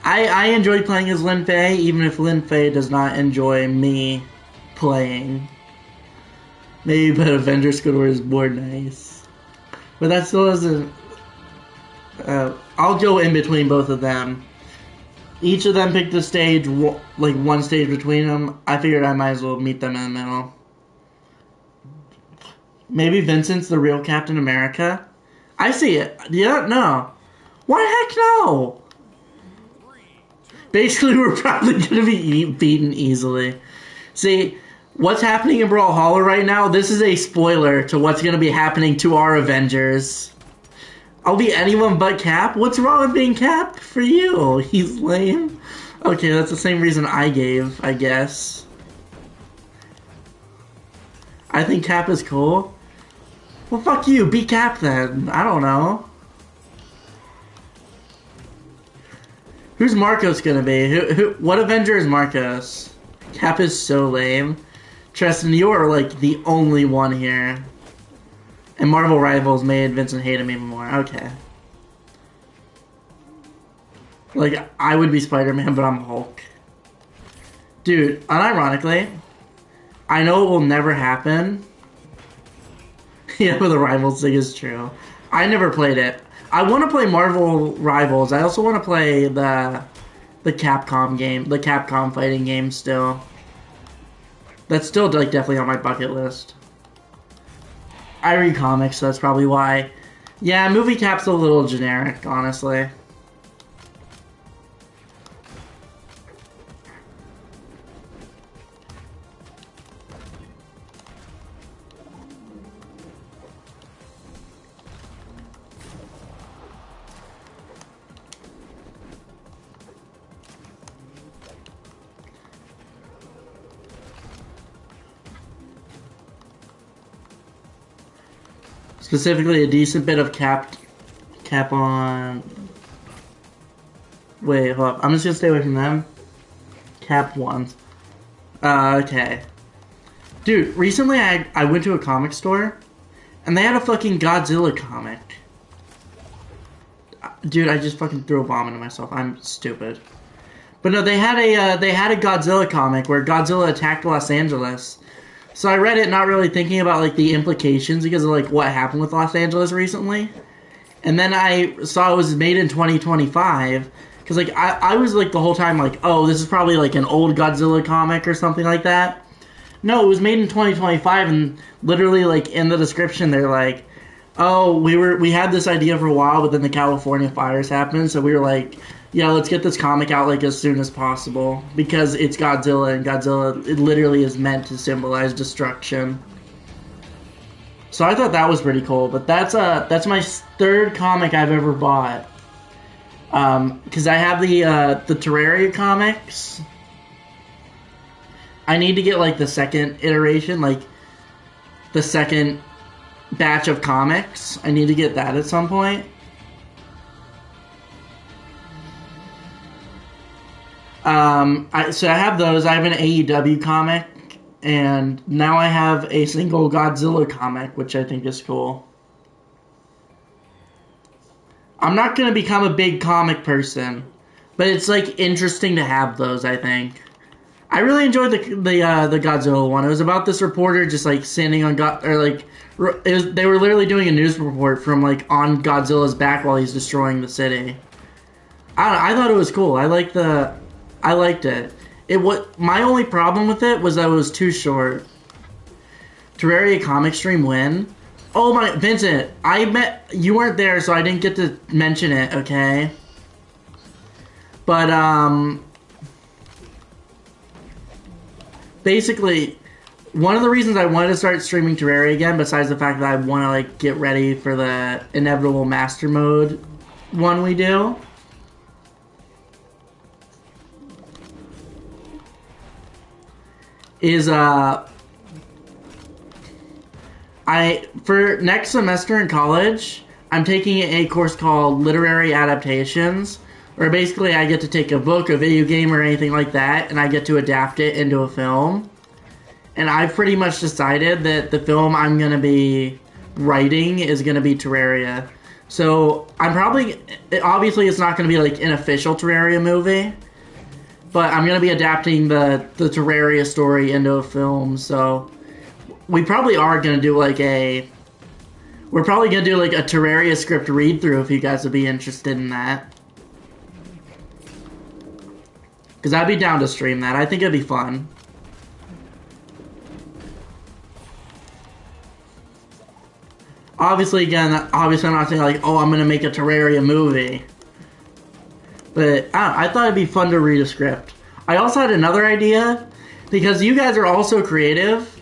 I enjoy playing as Lin Fei, even if Lin Fei does not enjoy me playing. Maybe, but Avenger Squidward is more nice. But that still doesn't... I'll go in between both of them. Each of them picked a stage, like one stage between them. I figured I might as well meet them in the middle. Maybe Vincent's the real Captain America? I see it. Yeah, no. Why heck no? Basically, we're probably going to be beaten easily. See, what's happening in Brawlhalla right now, this is a spoiler to what's going to be happening to our Avengers. I'll be anyone but Cap? What's wrong with being Cap for you? He's lame. Okay, that's the same reason I gave, I guess. I think Cap is cool. Well, fuck you. Be Cap then. I don't know. Who's Marcos gonna be? What Avenger is Marcos? Cap is so lame. Tristan, you are like the only one here. And Marvel Rivals made Vincent hate him even more. Okay. Like, I would be Spider-Man, but I'm Hulk. Dude, unironically, I know it will never happen. Yeah, but the Rivals thing is true. I never played it. I want to play Marvel Rivals. I also want to play the Capcom game, the Capcom fighting game still. That's still like definitely on my bucket list. I read comics, so that's probably why. Yeah, movie Cap's a little generic, honestly. Specifically, a decent bit of cap on... Wait, hold up. I'm just gonna stay away from them. Cap ones. Okay. Dude, recently I went to a comic store, and they had a fucking Godzilla comic. Dude, I just fucking threw a bomb into myself. I'm stupid. But no, they had a Godzilla comic where Godzilla attacked Los Angeles. So I read it not really thinking about, like, the implications because of, like, what happened with Los Angeles recently. And then I saw it was made in 2025. Because, like, I was, like, the whole time, like, oh, this is probably, like, an old Godzilla comic or something like that. No, it was made in 2025, and literally, like, in the description, they're like, oh, we had this idea for a while, but then the California fires happened, so we were like... Yeah, let's get this comic out like as soon as possible because it's Godzilla, and Godzilla it literally is meant to symbolize destruction. So I thought that was pretty cool, but that's my third comic I've ever bought. Because I have the Terraria comics. I need to get like the second iteration, like the second batch of comics. I need to get that at some point. So I have those. I have an AEW comic, and now I have a single Godzilla comic, which I think is cool. I'm not gonna become a big comic person, but it's like interesting to have those. I think I really enjoyed the Godzilla one. It was about this reporter just like standing on they were literally doing a news report from like on Godzilla's back while he's destroying the city. I don't know, I thought it was cool. I liked it. My only problem with it was that it was too short. Terraria comic stream win. Oh my, Vincent, you weren't there, so I didn't get to mention it, okay? But, basically, one of the reasons I wanted to start streaming Terraria again, besides the fact that I want to, like, get ready for the inevitable Master Mode one we do, is, for next semester in college, I'm taking a course called Literary Adaptations, where basically I get to take a book, a video game, or anything like that, and I get to adapt it into a film. And I've pretty much decided that the film I'm going to be writing is going to be Terraria. So I'm obviously it's not going to be like an official Terraria movie, but I'm going to be adapting the Terraria story into a film, so we probably are going to do like we're probably going to do like a Terraria script read through if you guys would be interested in that. Because I'd be down to stream that. I think it'd be fun. Obviously I'm not saying like, oh, I'm going to make a Terraria movie. But I thought it'd be fun to read a script. I also had another idea, because you guys are also creative.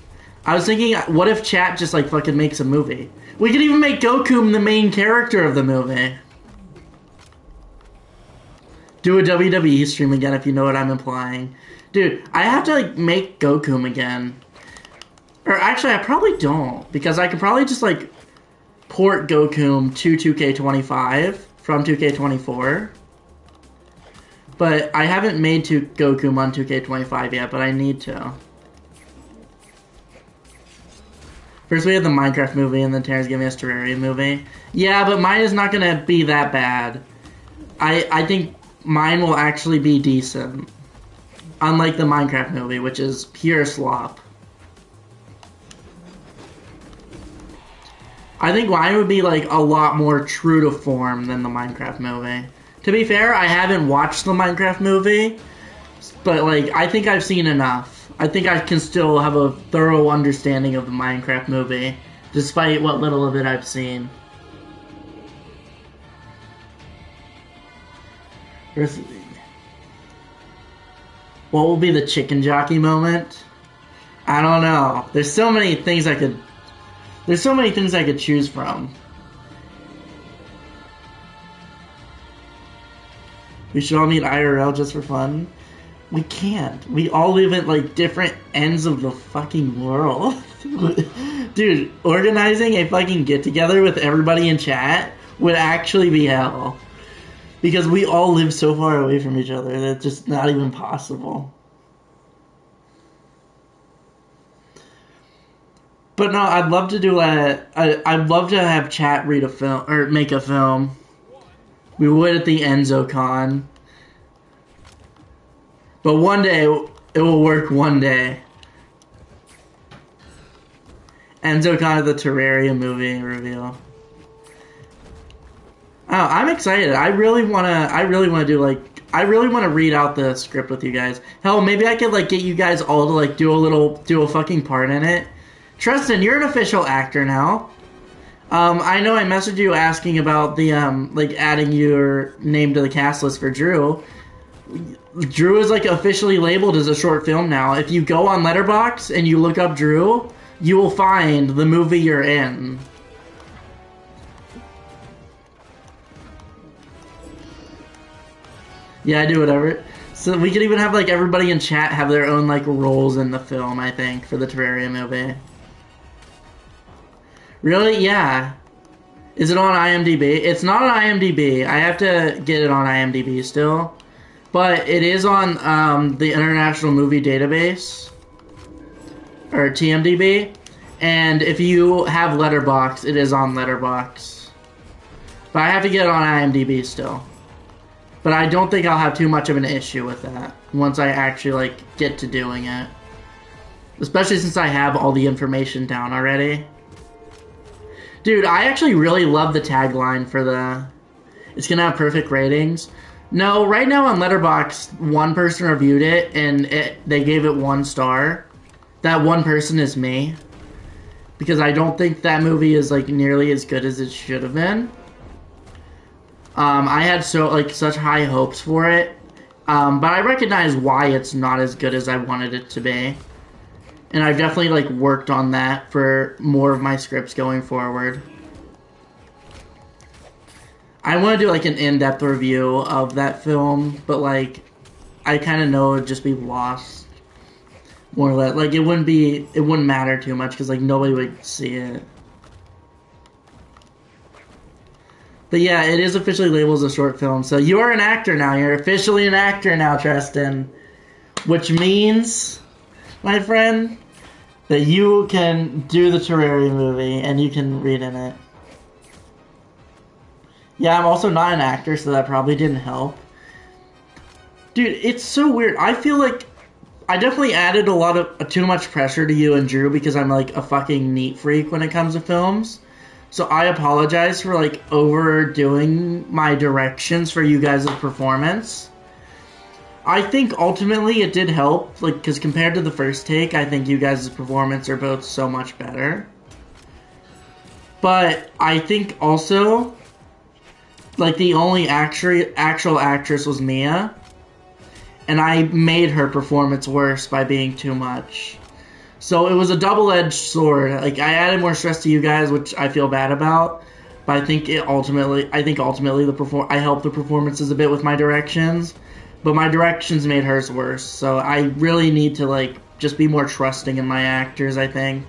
I was thinking, what if chat just like fucking makes a movie? We could even make Goku the main character of the movie. Do a WWE stream again, if you know what I'm implying. Dude, I have to like make Goku again. Or actually, I probably don't, because I could probably just like port Goku to 2K25 from 2K24. But I haven't made Goku on 2K25 yet, but I need to. First we had the Minecraft movie, and then Terrence gave me a Terraria movie. Yeah, but mine is not going to be that bad. I think mine will actually be decent. Unlike the Minecraft movie, which is pure slop. I think mine would be like a lot more true to form than the Minecraft movie. To be fair, I haven't watched the Minecraft movie, but like I think I've seen enough. I think I can still have a thorough understanding of the Minecraft movie, despite what little of it I've seen. What will be the chicken jockey moment? I don't know. There's so many things I could choose from. We should all meet IRL just for fun. We can't. We all live at like different ends of the fucking world. Dude, organizing a fucking get together with everybody in chat would actually be hell. Because we all live so far away from each other that it's just not even possible. But no, I'd love to do I'd love to have chat read a film, or make a film. We would at the EnzoCon. But one day, it will work one day. EnzoCon, the Terraria movie reveal. Oh, I'm excited. I really wanna read out the script with you guys. Hell, maybe I could like get you guys all to like do a fucking part in it. Tristan, you're an official actor now. I know I messaged you asking about the like adding your name to the cast list for Drew. Drew is like officially labeled as a short film now. If you go on Letterboxd and you look up Drew, you will find the movie you're in. Yeah, I do whatever. So we could even have like everybody in chat have their own like roles in the film, I think, for the Terraria movie. Really? Yeah. Is it on IMDb? It's not on IMDb. I have to get it on IMDb still. But it is on the International Movie Database. Or TMDB. And if you have Letterboxd, it is on Letterboxd. But I have to get it on IMDb still. But I don't think I'll have too much of an issue with that once I actually like get to doing it. Especially since I have all the information down already. Dude, I actually really love the tagline for the... It's gonna have perfect ratings. No, right now on Letterboxd, one person reviewed it and they gave it 1 star. That one person is me. Because I don't think that movie is like nearly as good as it should have been. I had such high hopes for it, but I recognize why it's not as good as I wanted it to be, and I've definitely like worked on that for more of my scripts going forward. I want to do like an in-depth review of that film, but like I kind of know it'd just be lost, more or less. Like it wouldn't matter too much because like nobody would see it. But yeah, it is officially labeled as a short film. So you are an actor now. You're officially an actor now, Tristan. Which means, my friend, that you can do the Terraria movie and you can read in it. Yeah, I'm also not an actor, so that probably didn't help. Dude, it's so weird. I feel like I definitely added a lot of too much pressure to you and Drew because I'm like a fucking neat freak when it comes to films. So I apologize for like overdoing my directions for you guys' performance. I think ultimately it did help, like, because compared to the first take, I think you guys' performance are both so much better. But I think also, like, the only actual actress was Mia, and I made her performance worse by being too much. So it was a double-edged sword. Like, I added more stress to you guys, which I feel bad about. But I think ultimately I helped the performances a bit with my directions. But my directions made hers worse. So I really need to, like, just be more trusting in my actors, I think.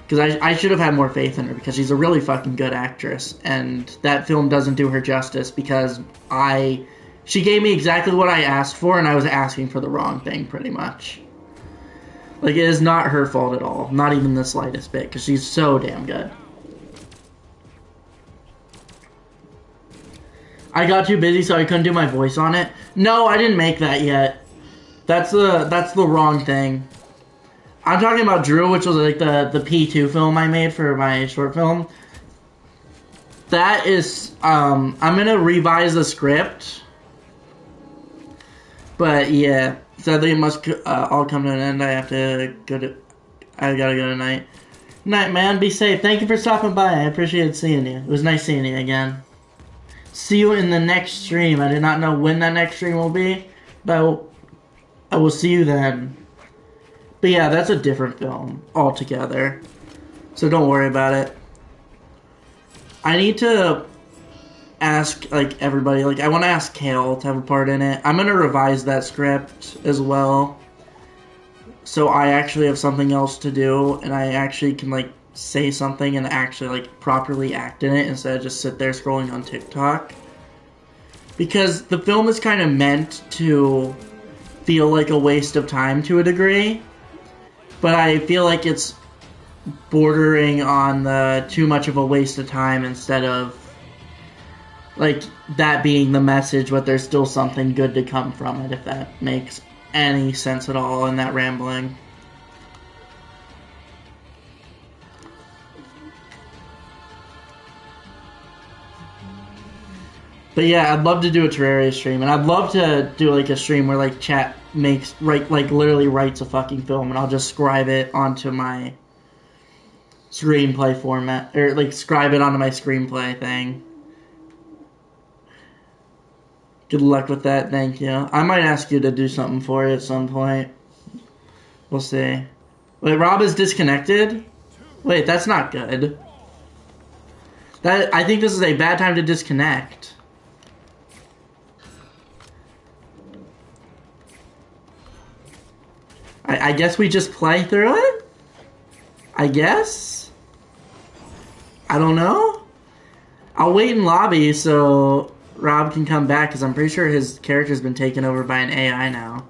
Because I should have had more faith in her, because she's a really fucking good actress. And that film doesn't do her justice, because she gave me exactly what I asked for, and I was asking for the wrong thing, pretty much. Like, it is not her fault at all. Not even the slightest bit, because she's so damn good. I got too busy, so I couldn't do my voice on it. No, I didn't make that yet. That's the wrong thing. I'm talking about Drew, which was like the P2 film I made for my short film. That is, I'm gonna revise the script. But yeah. Sadly, it must all come to an end. I gotta go tonight. Night, man. Be safe. Thank you for stopping by. I appreciate seeing you. It was nice seeing you again. See you in the next stream. I do not know when that next stream will be, but I will see you then. But yeah, that's a different film altogether. So don't worry about it. I need to ask, like, everybody, like, I want to ask Kale to have a part in it. I'm going to revise that script as well, so I actually have something else to do, and I actually can, like, say something and actually, like, properly act in it instead of just sit there scrolling on TikTok. Because the film is kind of meant to feel like a waste of time to a degree, but I feel like it's bordering on the too much of a waste of time instead of like that being the message, but there's still something good to come from it, if that makes any sense at all in that rambling. But yeah, I'd love to do a Terraria stream, and I'd love to do like a stream where like chat literally writes a fucking film, and I'll just scribe it onto my screenplay format, or like scribe it onto my screenplay thing. Good luck with that, thank you. I might ask you to do something for it at some point. We'll see. Wait, Rob is disconnected? Wait, that's not good. I think this is a bad time to disconnect. I guess we just play through it? I guess? I don't know? I'll wait in lobby so Rob can come back, because I'm pretty sure his character's been taken over by an AI now.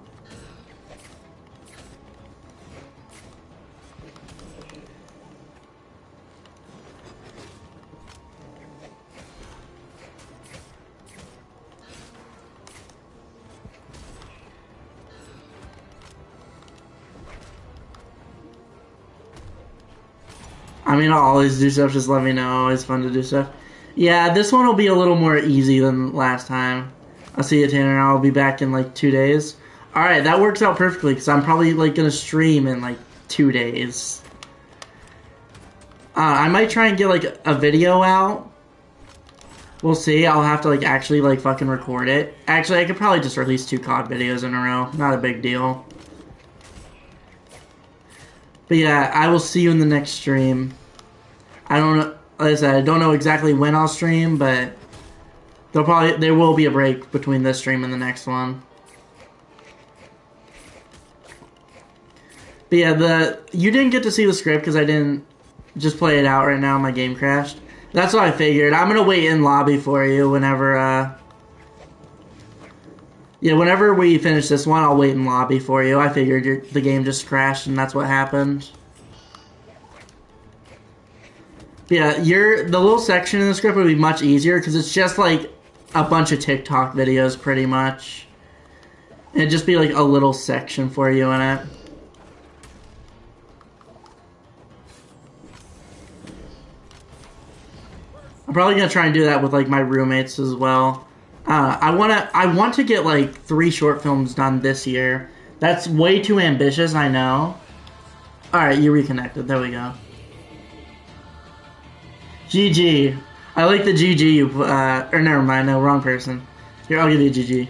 I mean, I'll always do stuff, just let me know. It's fun to do stuff. Yeah, this one will be a little more easy than last time. I'll see you, Tanner. I'll be back in like 2 days. Alright, that works out perfectly, because I'm probably like going to stream in like 2 days. I might try and get like a video out. We'll see. I'll have to like actually like fucking record it. Actually, I could probably just release 2 COD videos in a row. Not a big deal. But yeah, I will see you in the next stream. I don't know, like I said, I don't know exactly when I'll stream, but there will be a break between this stream and the next one. But yeah, you didn't get to see the script because I didn't just play it out right now. My game crashed. That's what I figured. I'm gonna wait in lobby for you whenever. Yeah, whenever we finish this one, I'll wait in lobby for you. I figured the game just crashed, and that's what happened. But yeah, the little section in the script would be much easier, because it's just like a bunch of TikTok videos, pretty much. And it'd just be like a little section for you in it. I'm probably gonna try and do that with like my roommates as well. I want to get like 3 short films done this year. That's way too ambitious, I know. Alright, you reconnected. There we go. GG. I like the GG. Or never mind, no, wrong person. Here, I'll give you a GG.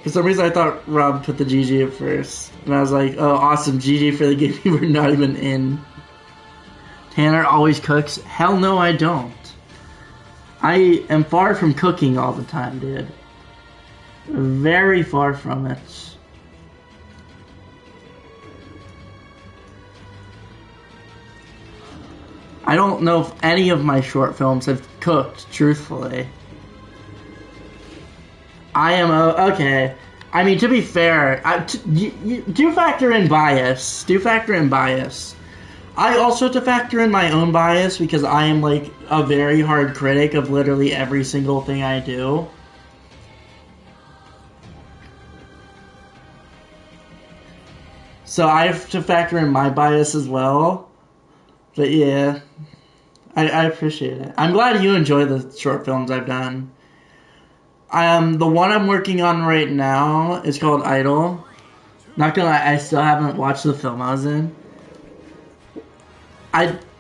For some reason, I thought Rob put the GG at first. And I was like, oh, awesome, GG for the game you were not even in. Tanner always cooks. Hell no, I don't. I am far from cooking all the time, dude. Very far from it. I don't know if any of my short films have cooked, truthfully. I am okay. I mean, to be fair, you do factor in bias. Do factor in bias. I also have to factor in my own bias, because I am like a very hard critic of literally every single thing I do. So I have to factor in my bias as well. But yeah, I appreciate it. I'm glad you enjoy the short films I've done. The one I'm working on right now is called Idol. Not gonna lie, I still haven't watched the film I was in.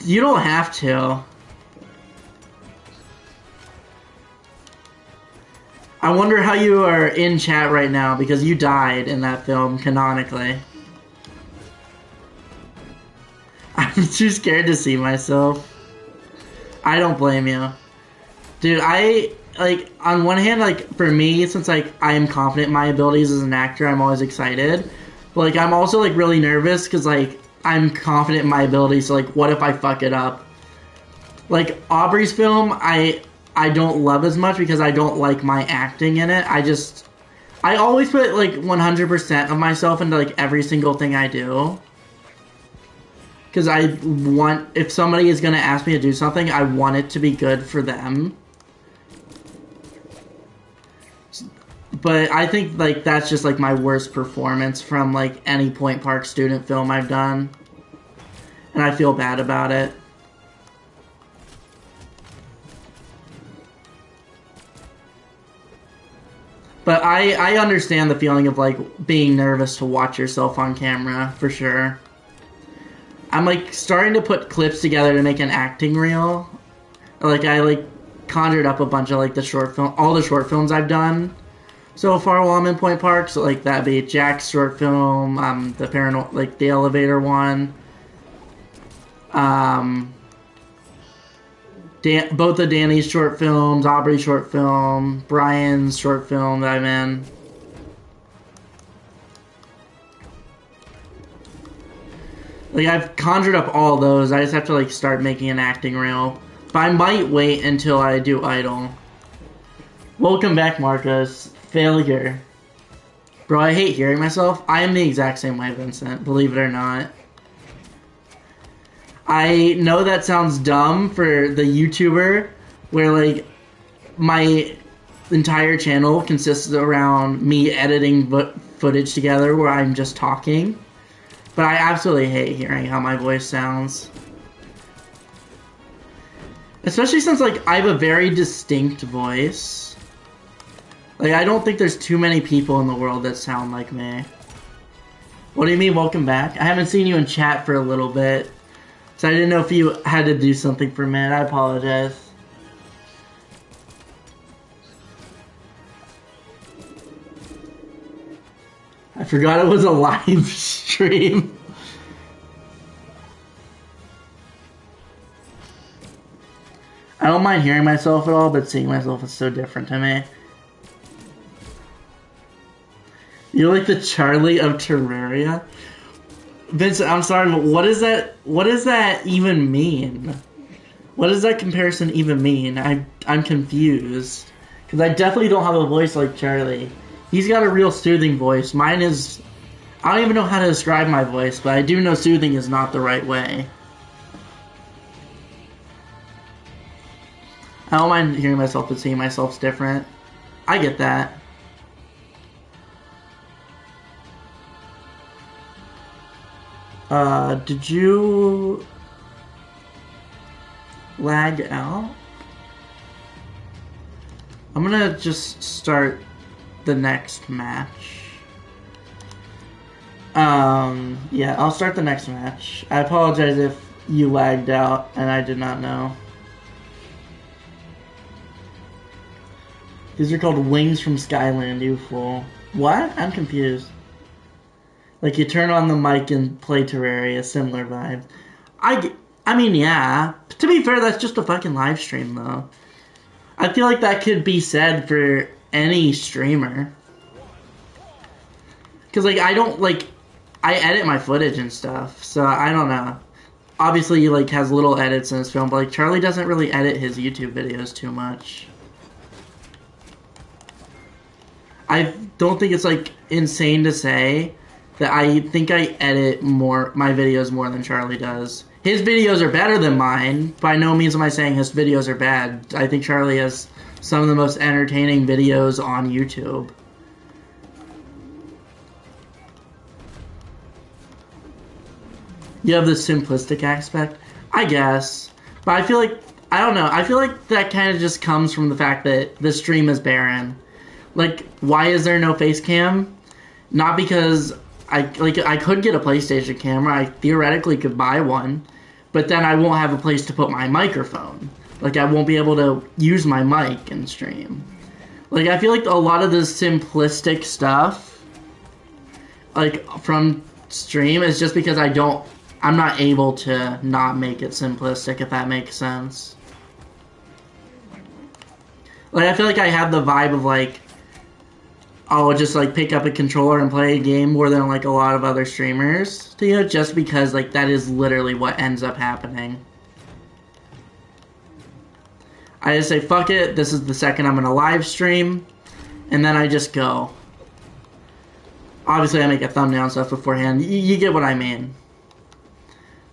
You don't have to. I wonder how you are in chat right now, because you died in that film, canonically. I'm too scared to see myself. I don't blame you. Dude, on one hand, like, for me, since, like, I am confident in my abilities as an actor, I'm always excited. But, like, I'm also, like, really nervous, because, like, I'm confident in my abilities, so, like, what if I fuck it up? Like, Aubrey's film, I don't love as much, because I don't like my acting in it. I always put, like, 100% of myself into, like, every single thing I do. Because if somebody is going to ask me to do something, I want it to be good for them. But I think, like, that's just, like, my worst performance from, like, any Point Park student film I've done. And I feel bad about it. But I understand the feeling of, like, being nervous to watch yourself on camera, for sure. I'm, like, starting to put clips together to make an acting reel. Like, I, like, conjured up a bunch of, like, all the short films I've done so far while I'm in Point Park. So, like, that'd be Jack's short film, the elevator one. Both of Danny's short films, Aubrey's short film, Brian's short film that I'm in. Like, I've conjured up all those. I just have to, like, start making an acting reel. But I might wait until I do Idol. Welcome back, Marcus. Failure. Bro, I hate hearing myself. I am the exact same way, Vincent. Believe it or not. I know that sounds dumb for the YouTuber where, like, my entire channel consists around me editing footage together where I'm just talking. But I absolutely hate hearing how my voice sounds. Especially since, like, I have a very distinct voice. Like, I don't think there's too many people in the world that sound like me. What do you mean, welcome back? I haven't seen you in chat for a little bit. So I didn't know if you had to do something for a minute. I apologize. I forgot it was a live stream. I don't mind hearing myself at all, but seeing myself is so different to me. You're like the Charlie of Terraria? Vincent, I'm sorry, but what does that even mean? What does that comparison even mean? I'm confused. Because I definitely don't have a voice like Charlie. He's got a real soothing voice. Mine is... I don't even know how to describe my voice, but I do know soothing is not the right way. I don't mind hearing myself, but seeing myself's different. I get that. Did you lag out? I'm gonna just start the next match. Yeah, I'll start the next match. I apologize if you lagged out and I did not know. These are called Wings from Skyland, you fool. What? I'm confused. Like, you turn on the mic and play Terraria, similar vibe. I mean, yeah. To be fair, that's just a fucking live stream, though. I feel like that could be said for any streamer. Because, like, I don't, like... I edit my footage and stuff, so I don't know. Obviously, he, like, has little edits in his film, but, like, Charlie doesn't really edit his YouTube videos too much. I don't think it's, like, insane to say that I think I edit my videos more than Charlie does. His videos are better than mine. By no means am I saying his videos are bad. I think Charlie has some of the most entertaining videos on YouTube. You have the simplistic aspect? I guess. But I feel like, I don't know, I feel like that kind of just comes from the fact that the stream is barren. Like, why is there no face cam? Not because I could get a PlayStation camera. I theoretically could buy one, but then I won't have a place to put my microphone. Like, I won't be able to use my mic and stream. Like, I feel like a lot of the simplistic stuff, like, from stream is just because I'm not able to not make it simplistic, if that makes sense. Like, I feel like I have the vibe of, like, I'll just, like, pick up a controller and play a game more than, like, a lot of other streamers do, just because, like, that is literally what ends up happening. I just say, fuck it, this is the second I'm gonna live stream, and then I just go. Obviously, I make a thumbnail and stuff beforehand. You get what I mean.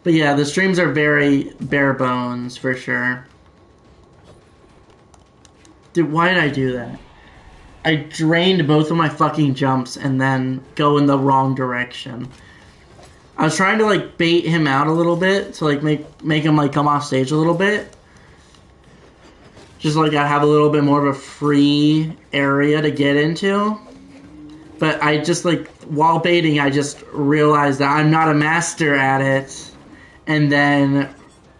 But yeah, the streams are very bare bones, for sure. Dude, why did I do that? I drained both of my fucking jumps and then go in the wrong direction. I was trying to, like, bait him out a little bit to, like, make him, like, come off stage a little bit. Just, like, I have a little bit more of a free area to get into. But I just, like, while baiting, I just realized that I'm not a master at it. And then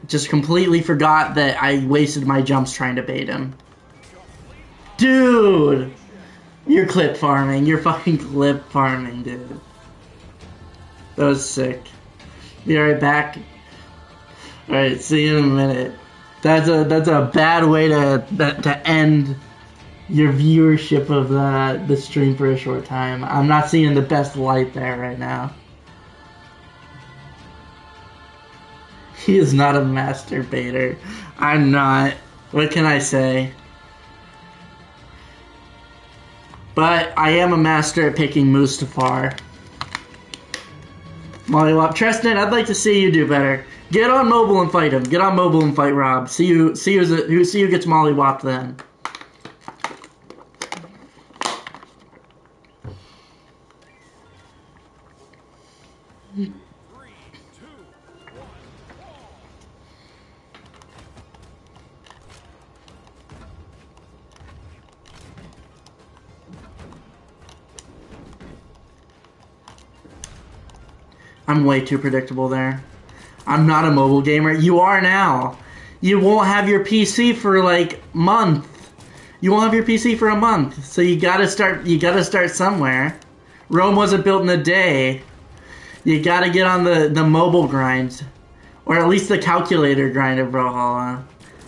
just completely forgot that I wasted my jumps trying to bait him. Dude! You're clip farming. You're fucking clip farming, dude. That was sick. Be right back. Alright, see you in a minute. That's a bad way to end your viewership of the stream for a short time. I'm not seeing the best light there right now. He is not a masturbator. I'm not. What can I say? But I am a master at picking Mustafar. Mollywop. Tristan, I'd like to see you do better. Get on mobile and fight him. Get on mobile and fight Rob. See who gets mollywopped then. I'm way too predictable there. I'm not a mobile gamer. You are now. You won't have your PC for like a month. You won't have your PC for a month. So you gotta start somewhere. Rome wasn't built in a day. You gotta get on the mobile grind. Or at least the calculator grind of Brawlhalla.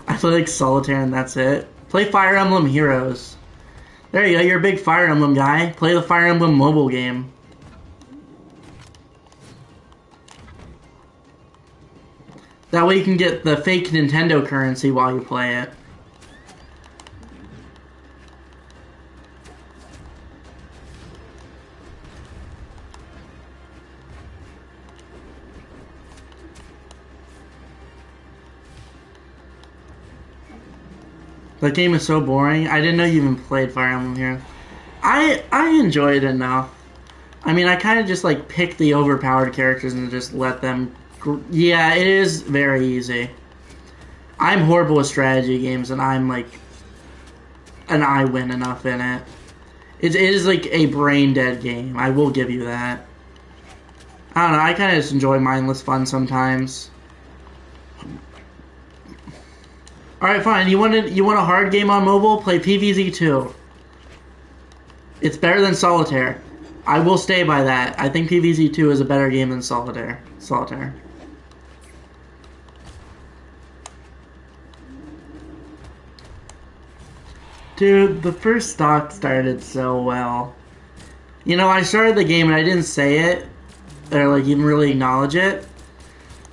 I play like Solitaire and that's it. Play Fire Emblem Heroes. There you go, you're a big Fire Emblem guy. Play the Fire Emblem mobile game. That way you can get the fake Nintendo currency while you play it. That game is so boring. I didn't know you even played Fire Emblem here. I enjoy it enough. I mean, I kind of just like pick the overpowered characters and just let them... Yeah, it is very easy. I'm horrible with strategy games, and I'm like... And I win enough in it. It is like a brain-dead game. I will give you that. I don't know, I kind of just enjoy mindless fun sometimes. Alright, fine. You want a hard game on mobile? Play PvZ2. It's better than Solitaire. I will stay by that. I think PvZ2 is a better game than Solitaire. Dude, the first stock started so well. You know, I started the game and I didn't say it, or like even really acknowledge it.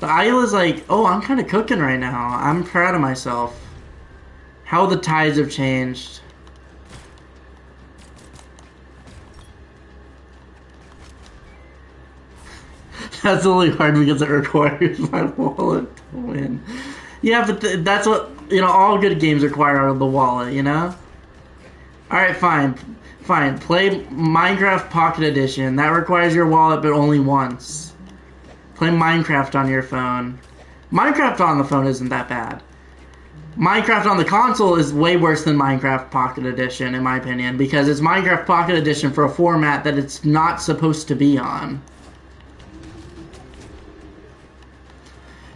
But I was like, oh, I'm kind of cooking right now. I'm proud of myself. How the tides have changed. That's only hard because it requires my wallet to win. Yeah, but that's what, you know, all good games require out of the wallet, you know? Alright, fine. Fine. Play Minecraft Pocket Edition. That requires your wallet, but only once. Play Minecraft on your phone. Minecraft on the phone isn't that bad. Minecraft on the console is way worse than Minecraft Pocket Edition, in my opinion, because it's Minecraft Pocket Edition for a format that it's not supposed to be on.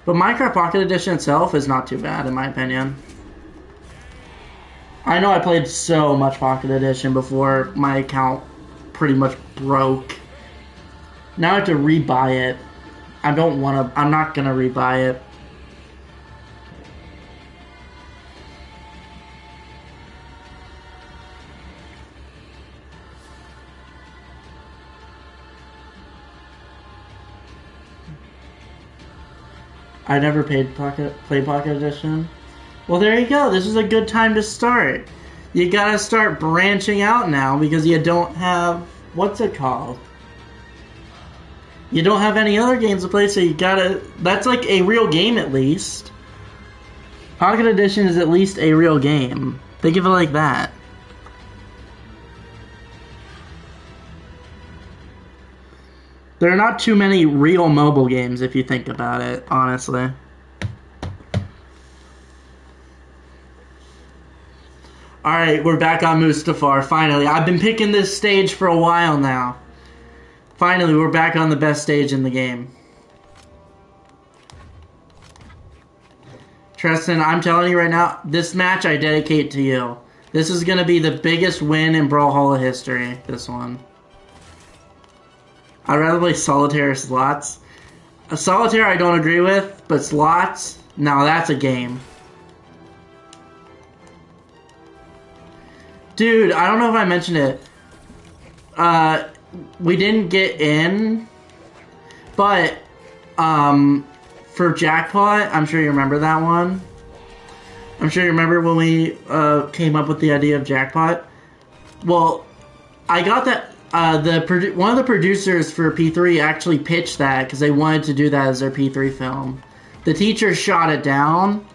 But Minecraft Pocket Edition itself is not too bad, in my opinion. I know I played so much Pocket Edition before my account pretty much broke. Now I have to rebuy it. I'm not gonna rebuy it. I never played Pocket Edition. Well, there you go. This is a good time to start. You gotta start branching out now because you don't have... What's it called? You don't have any other games to play, so you gotta... That's like a real game, at least. Pocket Edition is at least a real game. Think of it like that. There are not too many real mobile games if you think about it, honestly. Alright, we're back on Mustafar, finally. I've been picking this stage for a while now. Finally, we're back on the best stage in the game. Tristan, I'm telling you right now, this match I dedicate to you. This is going to be the biggest win in Brawlhalla history, this one. I'd rather play Solitaire or Slots. Solitaire I don't agree with, but Slots, now that's a game. Dude, I don't know if I mentioned it. We didn't get in, but for Jackpot, I'm sure you remember that one. I'm sure you remember when we came up with the idea of Jackpot. Well, I got that. One of the producers for P3 actually pitched that because they wanted to do that as their P3 film. The teacher shot it down,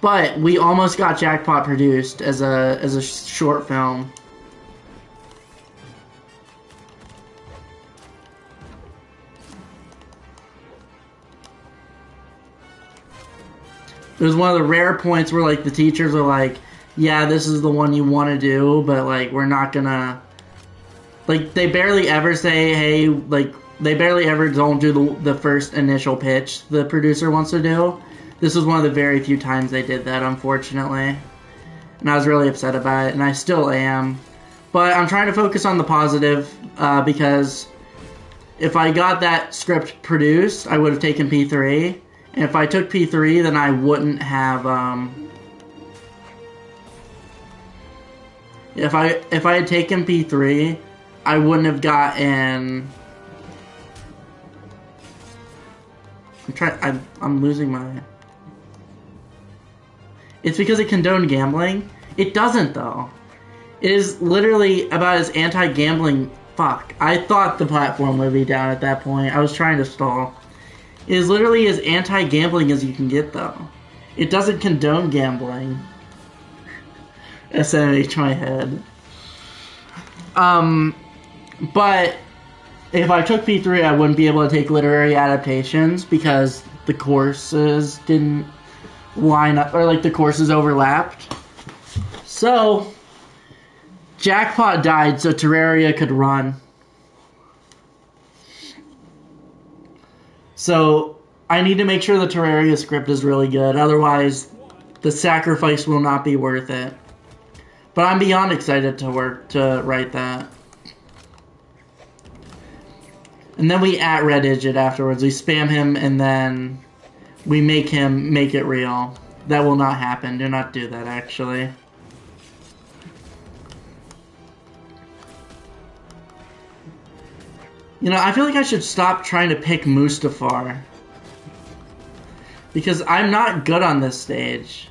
but we almost got Jackpot produced as a short film. It was one of the rare points where like the teachers are like, yeah, this is the one you want to do, but like we're not gonna, like they barely ever say, hey, like they barely ever don't do the first initial pitch the producer wants to do. This was one of the very few times they did that, unfortunately, and I was really upset about it, and I still am. But I'm trying to focus on the positive because if I got that script produced, I would have taken P3. And if I took P3, then I wouldn't have, if I had taken P3, I wouldn't have gotten, I'm losing my, it's because it condoned gambling? It doesn't, though. It is literally about as anti-gambling, fuck. I thought the platform would be down at that point. I was trying to stall. It is literally as anti-gambling as you can get, though. It doesn't condone gambling. SMH my head. But if I took P3, I wouldn't be able to take literary adaptations because the courses didn't line up, or like the courses overlapped. So, Jackpot died so Terraria could run. So, I need to make sure the Terraria script is really good, otherwise the sacrifice will not be worth it. But I'm beyond excited to write that. And then we @Reddit it afterwards. We spam him and then we make him make it real. That will not happen. Do not do that, actually. You know, I feel like I should stop trying to pick Mustafar. Because I'm not good on this stage.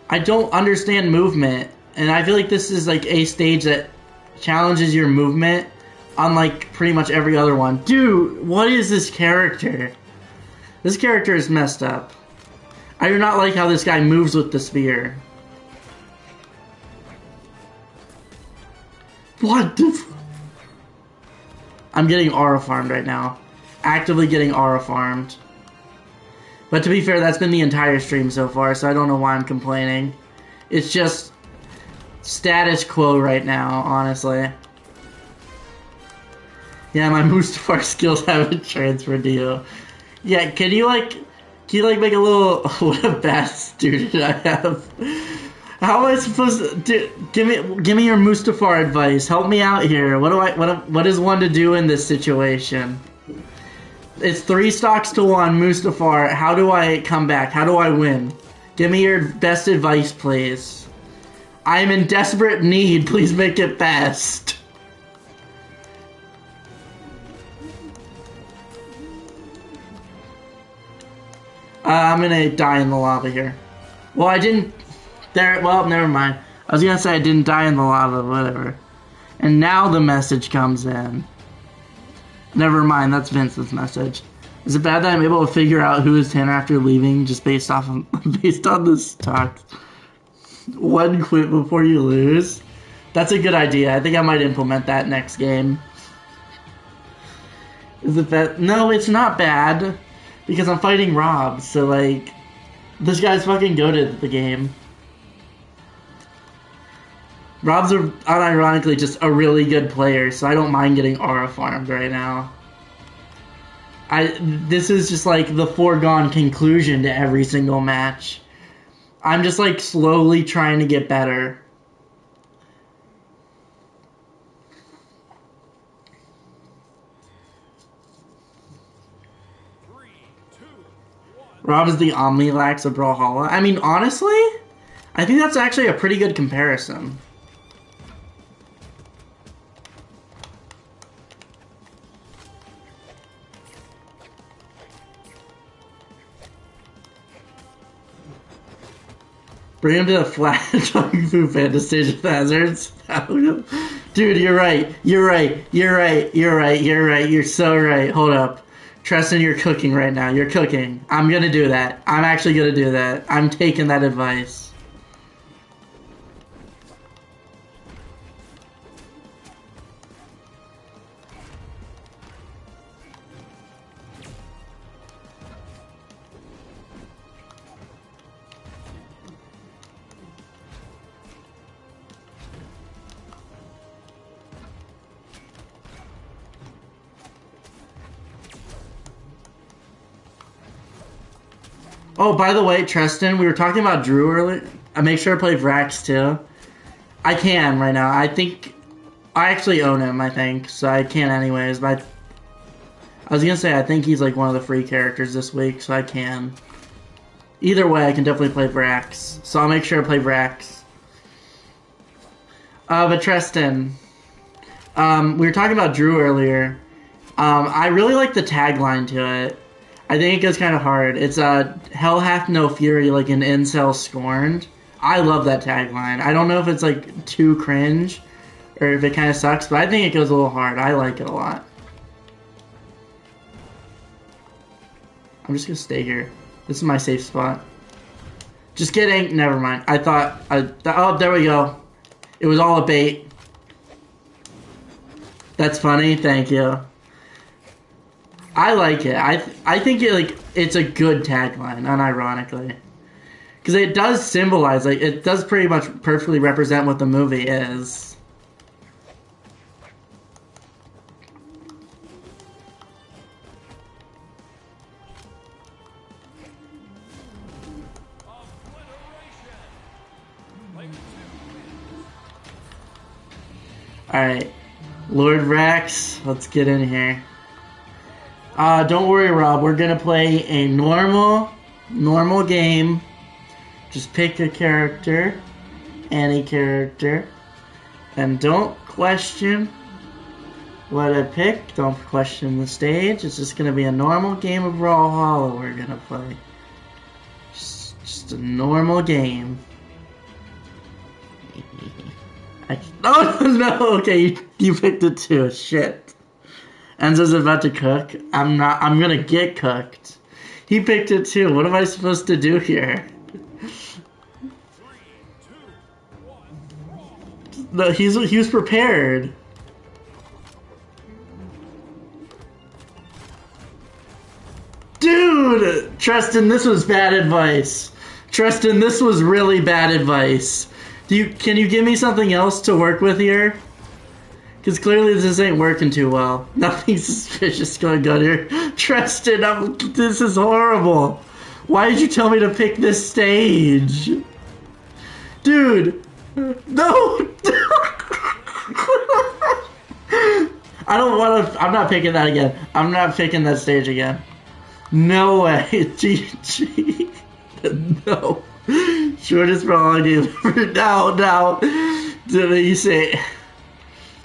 I don't understand movement. And I feel like this is like a stage that challenges your movement, unlike pretty much every other one. Dude, what is this character? This character is messed up. I do not like how this guy moves with the spear. What the f- I'm getting aura farmed right now. Actively getting aura farmed. But to be fair, that's been the entire stream so far, so I don't know why I'm complaining. It's just status quo right now, honestly. Yeah, my Mustafar skills haven't transferred to you. Yeah, can you make a little, what a bad student I have. How am I supposed to do, give me your Mustafar advice. Help me out here. What is one to do in this situation? It's 3 stocks to 1 Mustafar. How do I come back? How do I win? Give me your best advice, please. I'm in desperate need. Please make it fast. I'm gonna die in the lava here. Well, I didn't. Well, never mind. I was gonna say I didn't die in the lava, whatever. And now the message comes in. Never mind, that's Vince's message. Is it bad that I'm able to figure out who is Tanner after leaving just based on this talk? 1 quit before you lose? That's a good idea. I think I might implement that next game. Is it bad? No, it's not bad. Because I'm fighting Rob, so like, this guy's fucking goated at the game. Rob's unironically just a really good player, so I don't mind getting aura farmed right now. This is just like the foregone conclusion to every single match. I'm just like slowly trying to get better. Rob is the Omnilax of Brawlhalla. I mean, honestly, I think that's actually a pretty good comparison. Bring him to the flat talking food panda stage of hazards. Dude, you're right. You're right. You're right. You're right. You're right. You're so right. Hold up. Tristan, you're cooking right now. You're cooking. I'm gonna do that. I'm actually gonna do that. I'm taking that advice. Oh, by the way, Tristan, we were talking about Drew earlier. I make sure to play Vrax too. I can right now. I think I actually own him. I think so. I can anyways. But I was gonna say I think he's like one of the free characters this week, so I can. Either way, I can definitely play Vrax. So I'll make sure to play Vrax. But Tristan, we were talking about Drew earlier. I really like the tagline to it. I think it goes kind of hard. It's hell hath no fury like an incel scorned. I love that tagline. I don't know if it's like too cringe or if it kind of sucks, but I think it goes a little hard. I like it a lot. I'm just gonna stay here. This is my safe spot. Just kidding. Never mind. I thought. Oh, there we go. It was all a bait. That's funny. Thank you. I like it. I think it's a good tagline, unironically, because it does symbolize, like, it does pretty much perfectly represent what the movie is. All right, Lord Vrax, let's get in here. Don't worry, Rob. We're gonna play a normal game. Just pick a character, any character, and don't question what I pick. Don't question the stage. It's just gonna be a normal game of Brawlhalla we're gonna play. Just a normal game. No. Okay, you picked it too. Shit. Enzo's about to cook. I'm gonna get cooked. He picked it too. What am I supposed to do here? No, he was prepared. Dude! Tristan, this was bad advice. Tristan, this was really bad advice. Can you give me something else to work with here? Because clearly this ain't working too well. Nothing suspicious going on here. Tristan, this is horrible. Why did you tell me to pick this stage? Dude. No. I don't want to. I'm not picking that again. I'm not picking that stage again. No way. GG. No. Shortest Brawlhalla game ever. No. Did you say...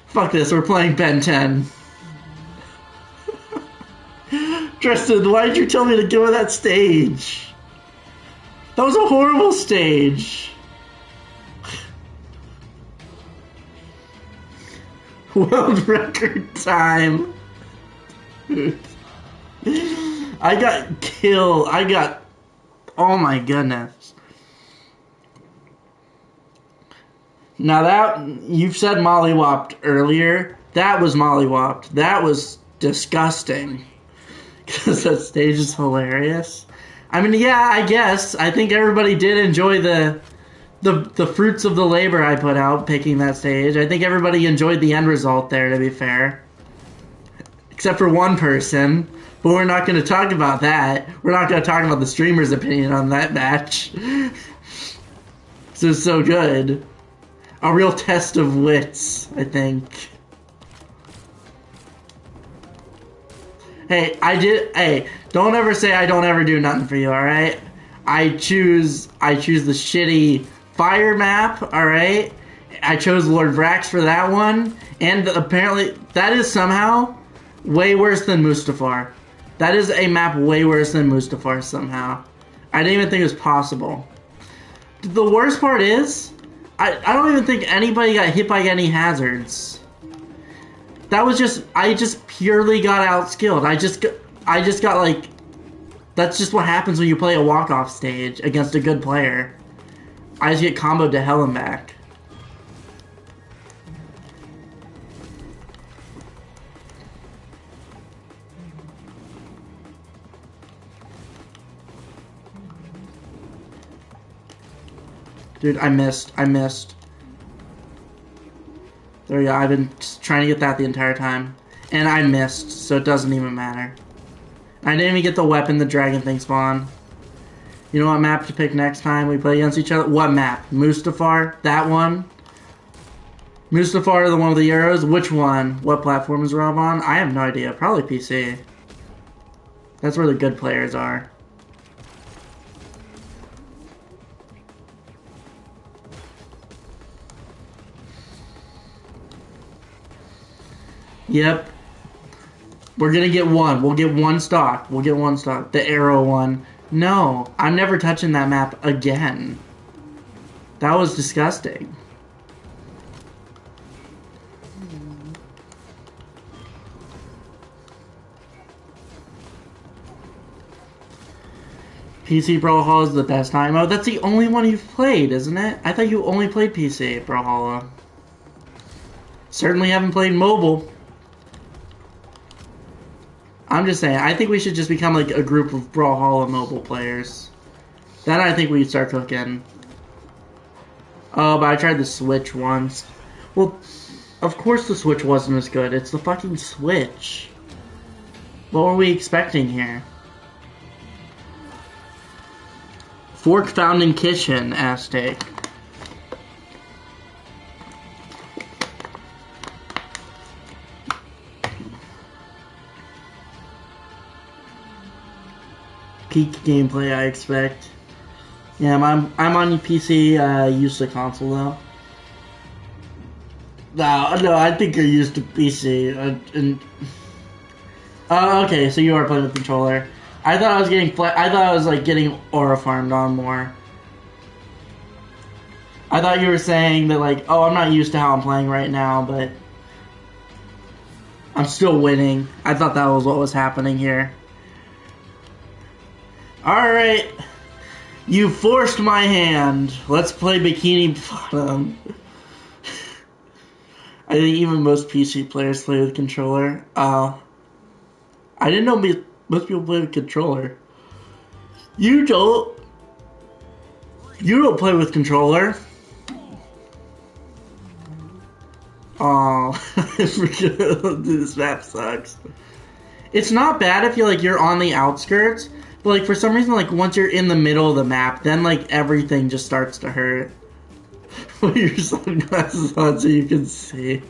Fuck this, we're playing Ben 10. Tristan, why did you tell me to go to that stage? That was a horrible stage. World record time. I got killed. Oh my goodness. Now that, you've said mollywopped earlier, that was mollywopped. That was disgusting. Because that stage is hilarious. I mean, yeah, I guess. I think everybody did enjoy the fruits of the labor I put out picking that stage. I think everybody enjoyed the end result there, to be fair. Except for one person. But we're not going to talk about that. We're not going to talk about the streamer's opinion on that match. So it's so good. A real test of wits, I think. Hey, don't ever say I don't ever do nothing for you, alright? I choose the shitty fire map, alright? I chose Lord Vrax for that one, and apparently that is somehow way worse than Mustafar. That is a map way worse than Mustafar somehow. I didn't even think it was possible. The worst part is, I don't even think anybody got hit by any hazards. That was just, I just purely got outskilled. I just got like, that's just what happens when you play a walk-off stage against a good player. I just get comboed to hell and back. Dude, I missed. There we go. I've been trying to get that the entire time. And I missed, so it doesn't even matter. I didn't even get the weapon the dragon thing spawn. You know what map to pick next time we play against each other? What map? Mustafar? That one? Mustafar, the one with the arrows? Which one? What platform is Rob on? I have no idea. Probably PC. That's where the good players are. Yep. We're gonna get one. We'll get one stock. We'll get one stock. The arrow one. No, I'm never touching that map again. That was disgusting. PC Brawlhalla is the best night mode. That's the only one you've played, isn't it? I thought you only played PC Brawlhalla. Certainly haven't played mobile. I'm just saying, I think we should just become like a group of Brawlhalla mobile players. Then I think we'd start cooking. Oh, but I tried the Switch once. Well, of course the Switch wasn't as good. It's the fucking Switch. What were we expecting here? Fork found in kitchen, Aztec. Peak gameplay, I expect. Yeah, I'm on PC. Used to console though. No, I think you're used to PC. Okay, so you are playing with controller. I thought I was getting. I thought I was like getting aura farmed on more. I thought you were saying that like, oh, I'm not used to how I'm playing right now, but I'm still winning. I thought that was what was happening here. Alright, you forced my hand. Let's play Bikini Bottom. I think even most PC players play with controller. I didn't know most people play with controller. You don't play with controller. Oh, this map sucks. It's not bad if you're on the outskirts. But, like, for some reason, like, once you're in the middle of the map, then, like, everything just starts to hurt. Put your sunglasses on so you can see.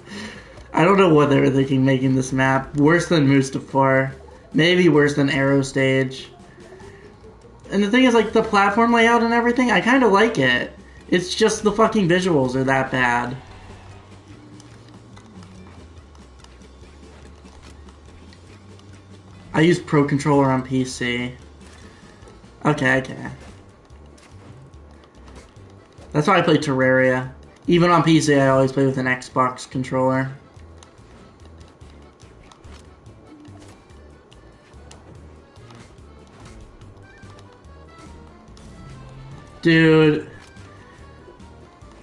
I don't know what they were thinking making this map. Worse than Mustafar. Maybe worse than Arrow Stage. And the thing is, like, the platform layout and everything, I kind of like it. It's just the fucking visuals are that bad. I use Pro Controller on PC. Okay. That's why I play Terraria. Even on PC, I always play with an Xbox controller. Dude.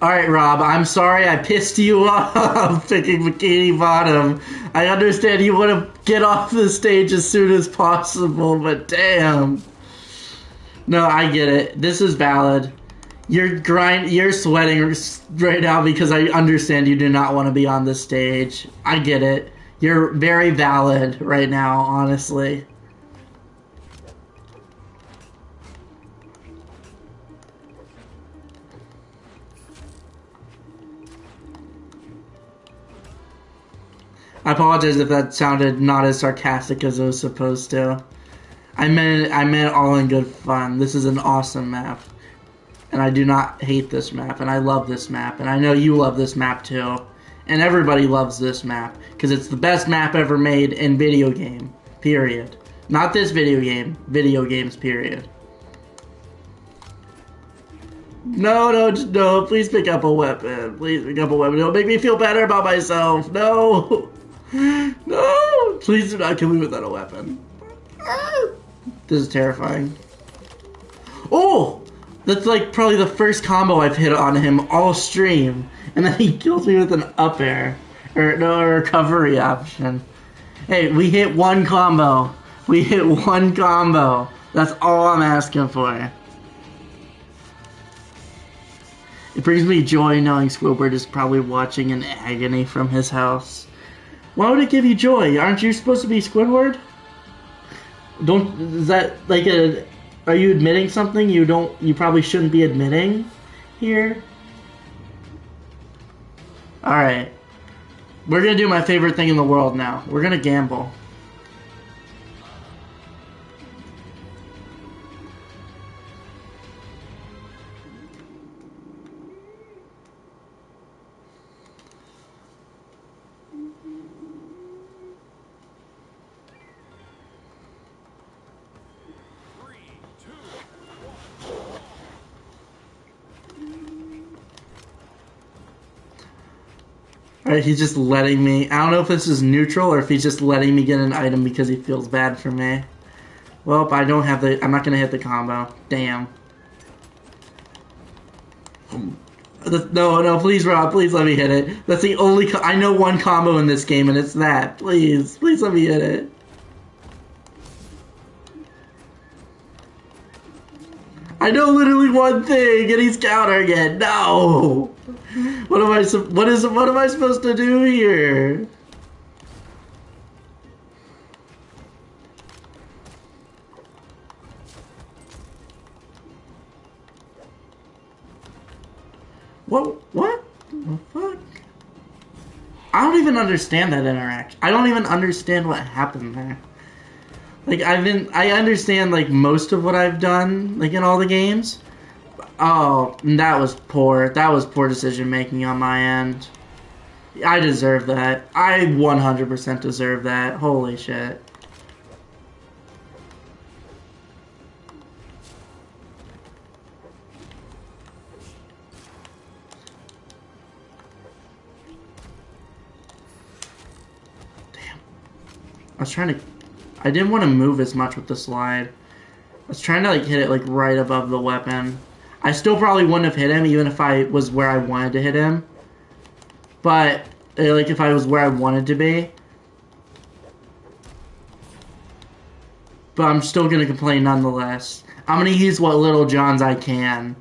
Alright, Rob, I'm sorry I pissed you off picking Bikini Bottom. I understand you want to get off the stage as soon as possible, but damn. No, I get it. This is valid. You're sweating right now because I understand you do not want to be on this stage. I get it. You're very valid right now, honestly. I apologize if that sounded not as sarcastic as it was supposed to. I meant it all in good fun. This is an awesome map. And I do not hate this map, and I love this map, and I know you love this map too. And everybody loves this map, because it's the best map ever made in video game, period. Not this video game, video games, period. No, no, no, please pick up a weapon. Please pick up a weapon. It'll make me feel better about myself. No. No. Please do not kill me without a weapon. This is terrifying. Oh! That's like probably the first combo I've hit on him all stream. And then he kills me with an up air. Or no, a recovery option. Hey, we hit one combo. We hit one combo. That's all I'm asking for. It brings me joy knowing Squidward is probably watching in agony from his house. Why would it give you joy? Aren't you supposed to be Squidward? Is that like a... Are you admitting something you probably shouldn't be admitting here? Alright. We're gonna do my favorite thing in the world now. We're gonna gamble. Alright, he's just letting me... I don't know if this is neutral or if he's just letting me get an item because he feels bad for me. Well, I don't have the... I'm not gonna hit the combo. Damn. No, no, please, Rob, please let me hit it. That's the only... I know one combo in this game, and it's that. Please, please let me hit it. I know literally one thing, and he's countering it. No! What am I supposed to do here? What the fuck? I don't even understand that interaction. I don't even understand what happened there. Like, I understand, like, most of what I've done, like, in all the games. Oh, that was poor. That was poor decision making on my end. I deserve that. I 100% deserve that. Holy shit. Damn. I was trying to... I didn't want to move as much with the slide. I was trying to, like, hit it, like, right above the weapon. I still probably wouldn't have hit him even if I was where I wanted to hit him. But, like, if I was where I wanted to be. But I'm still going to complain nonetheless. I'm going to use what little Johns I can.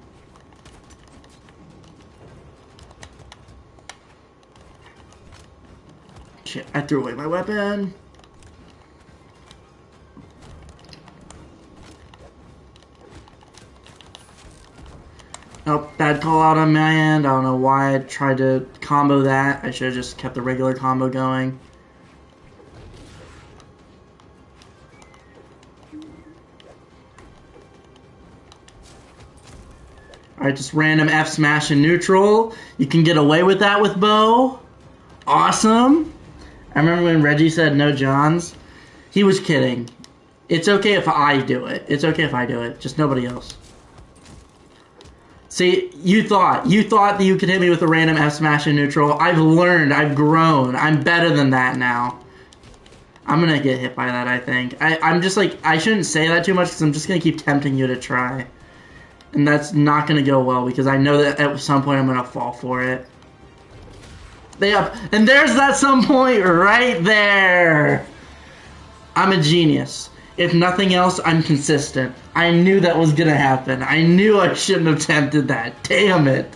Shit, I threw away my weapon. Nope, bad call out on my end. I don't know why I tried to combo that. I should have just kept the regular combo going. Alright, just random F smash in neutral. You can get away with that with Bo. Awesome. I remember when Reggie said no Johns. He was kidding. It's okay if I do it. It's okay if I do it. Just nobody else. See, you thought that you could hit me with a random F smash in neutral. I've learned, I've grown. I'm better than that now. I'm gonna get hit by that, I think. I'm just like, I shouldn't say that too much because I'm just gonna keep tempting you to try. And that's not gonna go well because I know that at some point I'm gonna fall for it. And there's that some point right there. I'm a genius. If nothing else, I'm consistent. I knew that was gonna happen. I knew I shouldn't have attempted that. Damn it.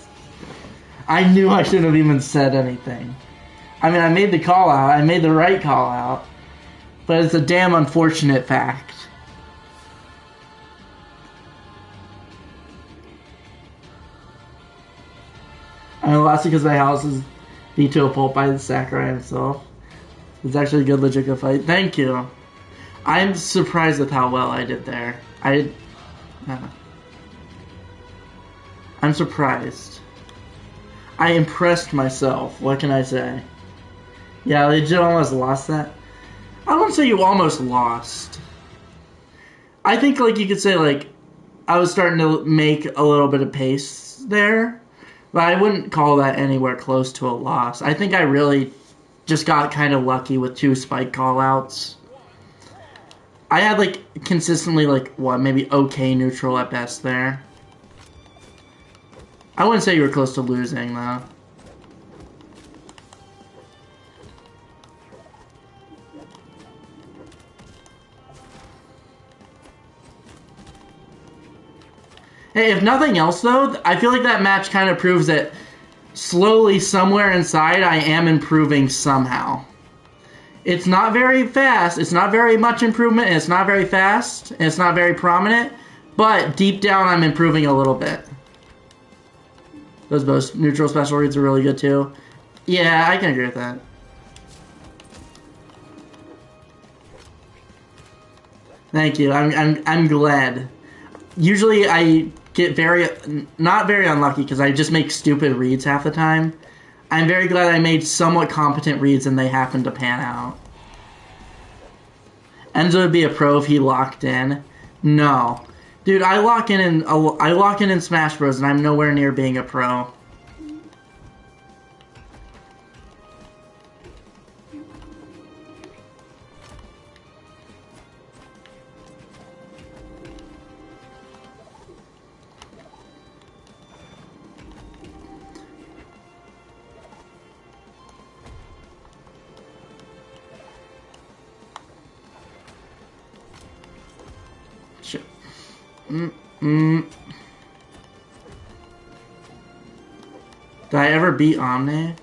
I knew I shouldn't have even said anything. I mean, I made the call out. I made the right call out. But it's a damn unfortunate fact. I mean, last because my house is beat to a pulp by the Sakurai himself. It's actually a good legit good fight. Thank you. I'm surprised with how well I did there. I'm surprised. I impressed myself. What can I say? Yeah, legit almost lost that. I wouldn't say you almost lost. I think, like, you could say, like, I was starting to make a little bit of pace there, but I wouldn't call that anywhere close to a loss. I think I really just got kind of lucky with 2 spike callouts. I had like consistently like what, maybe okay neutral at best there. I wouldn't say you were close to losing though. Hey, if nothing else though, I feel like that match kind of proves that slowly somewhere inside I am improving somehow. It's not very fast, it's not very much improvement, and it's not very fast, and it's not very prominent, but deep down I'm improving a little bit. Those both neutral special reads are really good too. Yeah, I can agree with that. Thank you, I'm glad. Usually I get not very unlucky because I just make stupid reads half the time. I'm very glad I made somewhat competent reads and they happened to pan out. Enzo would be a pro if he locked in. No. Dude, I lock in Smash Bros and I'm nowhere near being a pro. Did I ever beat Omni?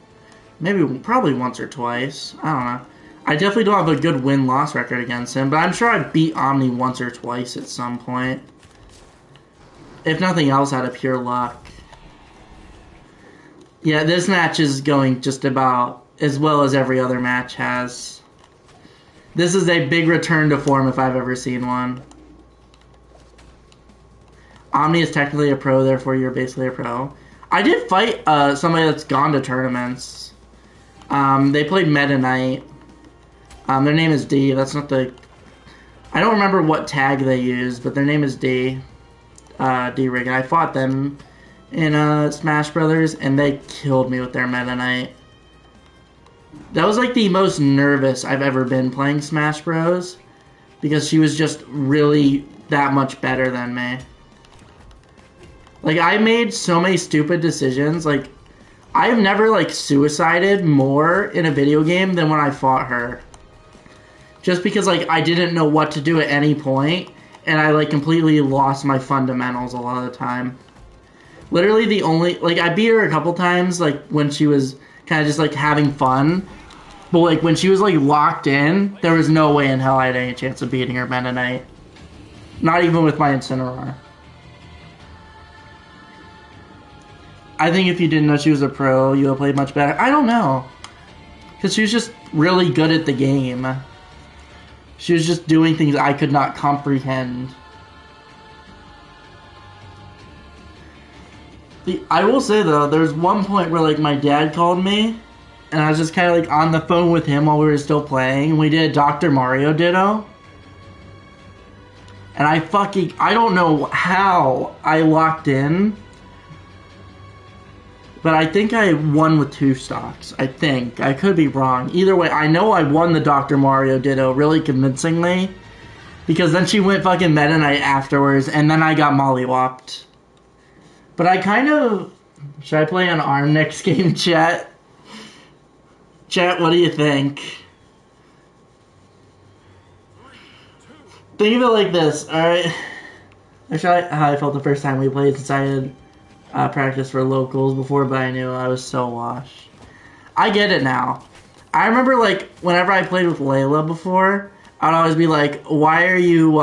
Probably once or twice. I don't know. I definitely don't have a good win-loss record against him, but I'm sure I beat Omni once or twice at some point. If nothing else, out of pure luck. Yeah, this match is going just about as well as every other match has. This is a big return to form if I've ever seen one. Omni is technically a pro, therefore you're basically a pro. I did fight somebody that's gone to tournaments. They played Meta Knight. Their name is D. That's not the... I don't remember what tag they used, but their name is D. D-Rig. And I fought them in Smash Brothers, and they killed me with their Meta Knight. That was like the most nervous I've ever been playing Smash Bros. Because she was just really that much better than me. Like, I made so many stupid decisions. Like, I've never, like, suicided more in a video game than when I fought her. Just because, like, I didn't know what to do at any point, and I, like, completely lost my fundamentals a lot of the time. Literally the only... Like, I beat her a couple times, like, when she was kind of just, like, having fun. But, like, when she was, like, locked in, there was no way in hell I had any chance of beating her Meta Knight. Not even with my Incineroar. I think if you didn't know she was a pro, you would have played much better. I don't know. Because she was just really good at the game. She was just doing things I could not comprehend. I will say, though, there's one point where, like, my dad called me, and I was just kind of, like, on the phone with him while we were still playing, and we did a Dr. Mario Ditto. And I don't know how I locked in. But I think I won with 2 stocks. I think. I could be wrong. Either way, I know I won the Dr. Mario Ditto really convincingly. Because then she went fucking Meta Knight afterwards, and then I got mollywopped. But I kind of... Should I play on ARM next game, chat? Chat, what do you think? Think of it like this, alright? Actually, how I felt the first time we played since I had... practice for locals before, but I knew I was so washed. I get it now. I remember, like, whenever I played with Layla before, I'd always be like, why are you,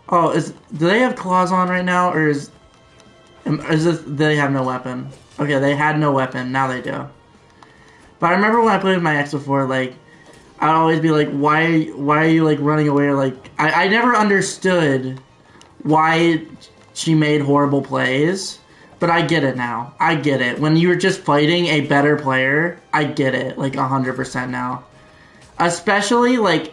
Oh, do they have claws on right now, or is this, they have no weapon? Okay, they had no weapon, now they do. But I remember when I played with my ex before, like, I'd always be like, why are you, like, running away, or, like, I never understood why she made horrible plays, but I get it now. I get it. When you're just fighting a better player, I get it, like, 100% now. Especially, like,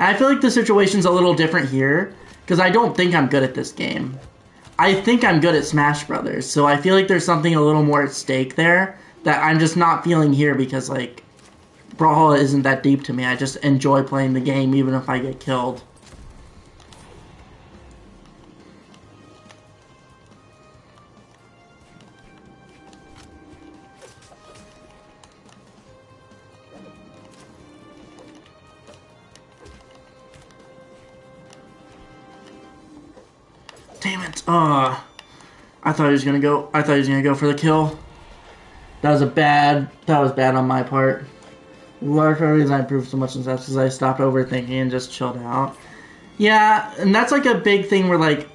And I feel like the situation's a little different here, because I don't think I'm good at this game. I think I'm good at Smash Brothers, so I feel like there's something a little more at stake there that I'm just not feeling here because, like, Brawlhalla isn't that deep to me. I just enjoy playing the game even if I get killed. Damn it! I thought he was gonna go. I thought he was gonna go for the kill. That was bad on my part. Large part of the reason I improved so much in that because I stopped overthinking and just chilled out. Yeah, and that's like a big thing where like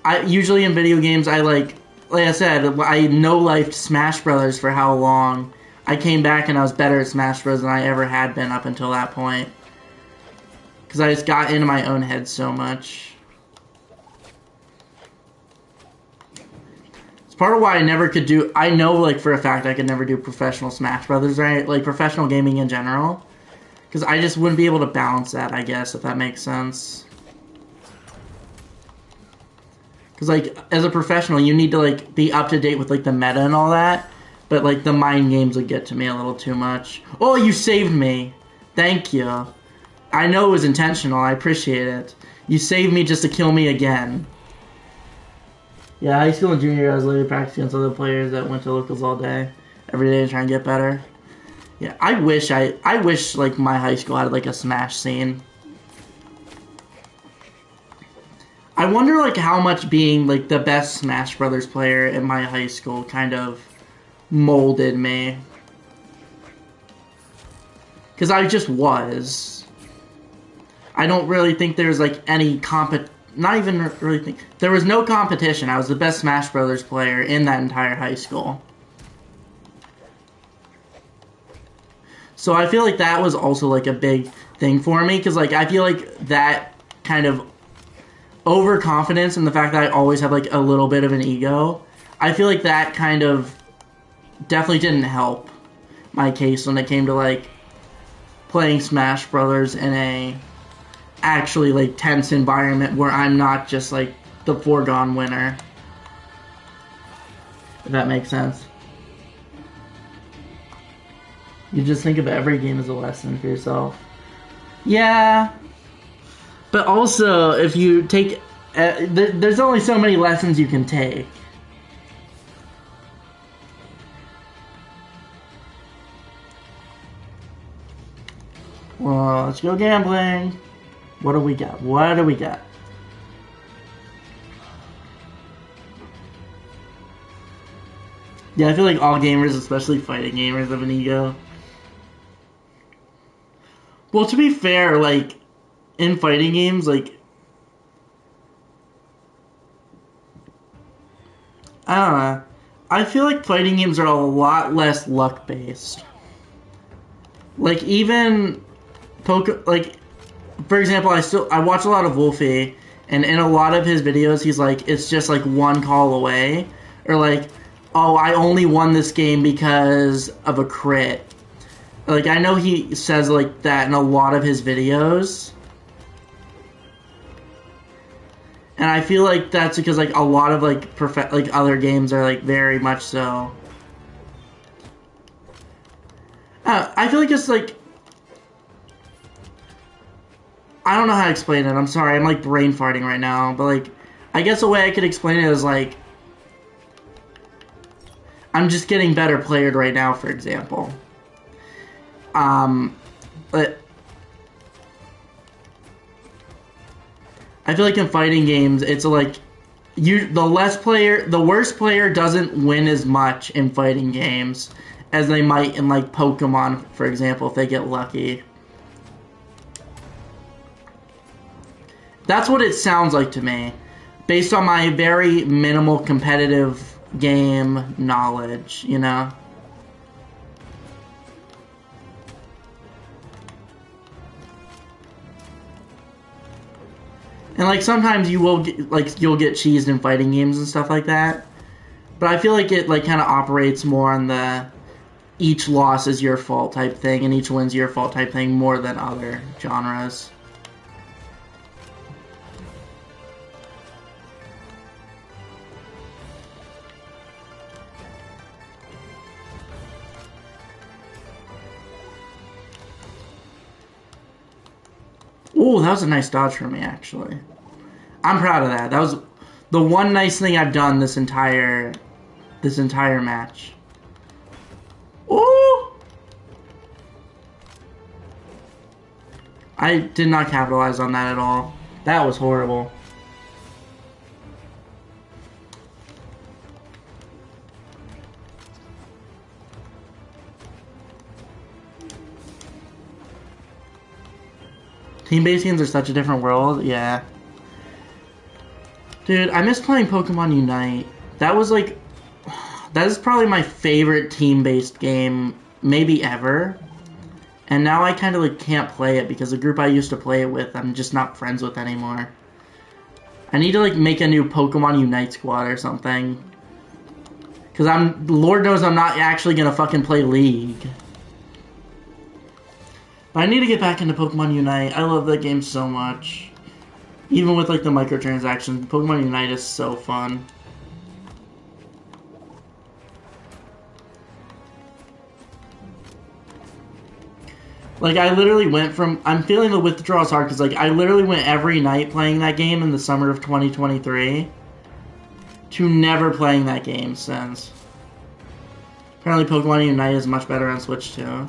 I usually in video games like I said, I no-lifed Smash Brothers for how long. I came back and I was better at Smash Bros. Than I ever had been up until that point. Because I just got into my own head so much. It's part of why I never could do... I know, like, for a fact I could never do professional Smash Brothers, right? Like, professional gaming in general. Because I just wouldn't be able to balance that, I guess, if that makes sense. Because, like, as a professional, you need to, like, be up-to-date with, like, the meta and all that. But, like, the mind games would get to me a little too much. Oh, you saved me. Thank you. I know it was intentional. I appreciate it. You saved me just to kill me again. Yeah, high school and junior year, I was literally practicing against other players that went to locals all day. Every day to try and get better. Yeah, I wish, like, my high school had, like, a Smash scene. I wonder, like, how much being, like, the best Smash Brothers player in my high school kind of molded me. Because I just was. I don't really think there's, like, any not even really think... There was no competition. I was the best Smash Brothers player in that entire high school. So I feel like that was also, like, a big thing for me. Because, like, I feel like that kind of overconfidence and the fact that I always have, like, a little bit of an ego, I feel like that kind of definitely didn't help my case when it came to, like, playing Smash Brothers in a actually, like, tense environment where I'm not just, like, the foregone winner. If that makes sense. You just think of every game as a lesson for yourself. Yeah. But also, if you take... there's only so many lessons you can take. Well, let's go gambling. What do we got? What do we got? Yeah, I feel like all gamers, especially fighting gamers, have an ego. Well, to be fair, like, in fighting games, like, I don't know. I feel like fighting games are a lot less luck-based. Like, even like, for example, I watch a lot of Wolfie, and in a lot of his videos, he's like, it's just like one call away, or like, oh, I only won this game because of a crit. Like, I know he says like that in a lot of his videos, and I feel like that's because like a lot of like other games are like very much so. I feel like it's like, I don't know how to explain it. I'm sorry. I'm, like, brain farting right now. But, like, I guess the way I could explain it is, like, I'm just getting better played right now, for example. But I feel like in fighting games, it's, like, the worst player doesn't win as much in fighting games as they might in, like, Pokemon, for example, if they get lucky. That's what it sounds like to me, based on my very minimal competitive game knowledge, you know? And, like, sometimes you'll get cheesed in fighting games and stuff like that. But I feel like it, like, kind of operates more on the each loss is your fault type thing and each win's your fault type thing more than other genres. Oh, that was a nice dodge for me, actually. I'm proud of that. That was the one nice thing I've done this entire match. Ooh! I did not capitalize on that at all. That was horrible. Team-based games are such a different world, yeah. Dude, I miss playing Pokemon Unite. That was like... That is probably my favorite team-based game, maybe ever. And now I kind of like can't play it because the group I used to play it with, I'm just not friends with anymore. I need to like make a new Pokemon Unite squad or something. Because Lord knows I'm not actually going to fucking play League. But I need to get back into Pokemon Unite. I love that game so much. Even with like the microtransactions, Pokemon Unite is so fun. Like I literally went from, I'm feeling the withdrawals hard because like I literally went every night playing that game in the summer of 2023 to never playing that game since. Apparently Pokemon Unite is much better on Switch too.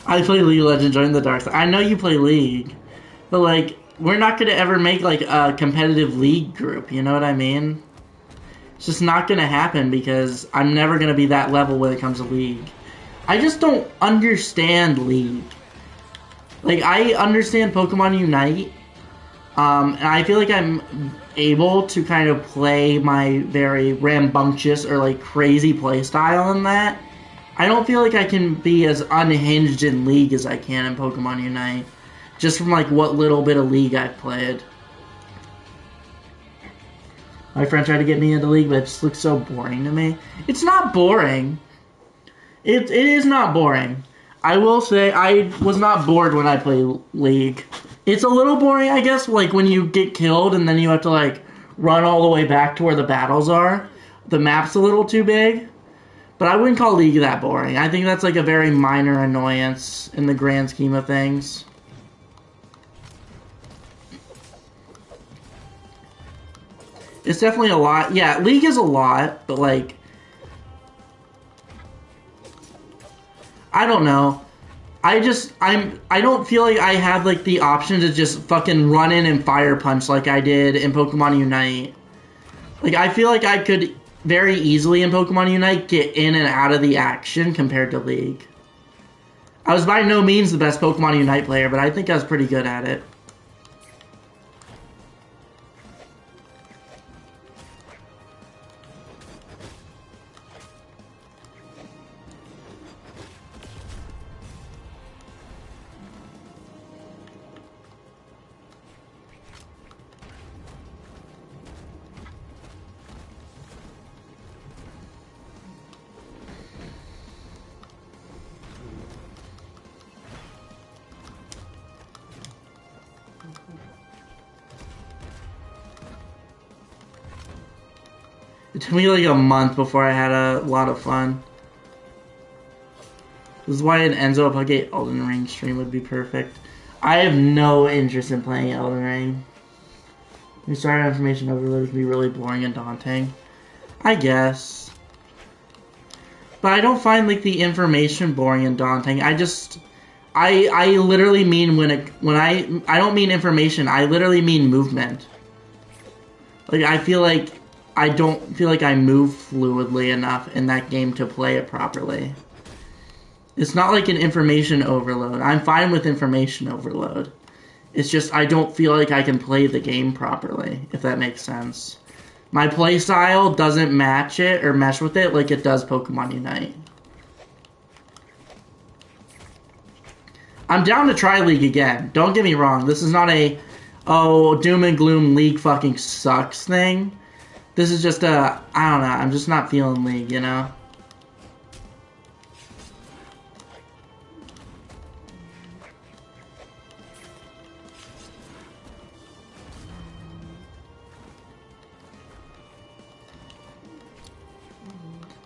I play League of Legends, join the dark side. I know you play League, but like, we're not gonna ever make like a competitive League group, you know what I mean? It's just not gonna happen because I'm never gonna be that level when it comes to League. I just don't understand League. Like, I understand Pokemon Unite, and I feel like I'm able to kind of play my very rambunctious or like crazy playstyle in that. I don't feel like I can be as unhinged in League as I can in Pokemon Unite. Just from like what little bit of League I've played. My friend tried to get me into League, but it just looks so boring to me. It's not boring. It is not boring. I will say I was not bored when I played League. It's a little boring, I guess, like when you get killed and then you have to like run all the way back to where the battles are. The map's a little too big. But I wouldn't call League that boring. I think that's like a very minor annoyance in the grand scheme of things. It's definitely a lot. Yeah, League is a lot, but like... I don't know. I don't feel like I have like the option to just fucking run in and fire punch like I did in Pokemon Unite. Like, I feel like I could very easily in Pokemon Unite get in and out of the action compared to League. I was by no means the best Pokemon Unite player, but I think I was pretty good at it. It took me like a month before I had a lot of fun. This is why an Enzo Upgate Elden Ring stream would be perfect. I have no interest in playing Elden Ring. Your starter information overload can be really boring and daunting. I guess. But I don't find like the information boring and daunting. I literally mean I don't mean information, I literally mean movement. Like I don't feel like I move fluidly enough in that game to play it properly. It's not like an information overload. I'm fine with information overload. It's just I don't feel like I can play the game properly, if that makes sense. My playstyle doesn't match it or mesh with it like it does Pokemon Unite. I'm down to try League again. Don't get me wrong. This is not a, oh, doom and gloom League fucking sucks thing. This is just a, I don't know, I'm just not feeling League, you know?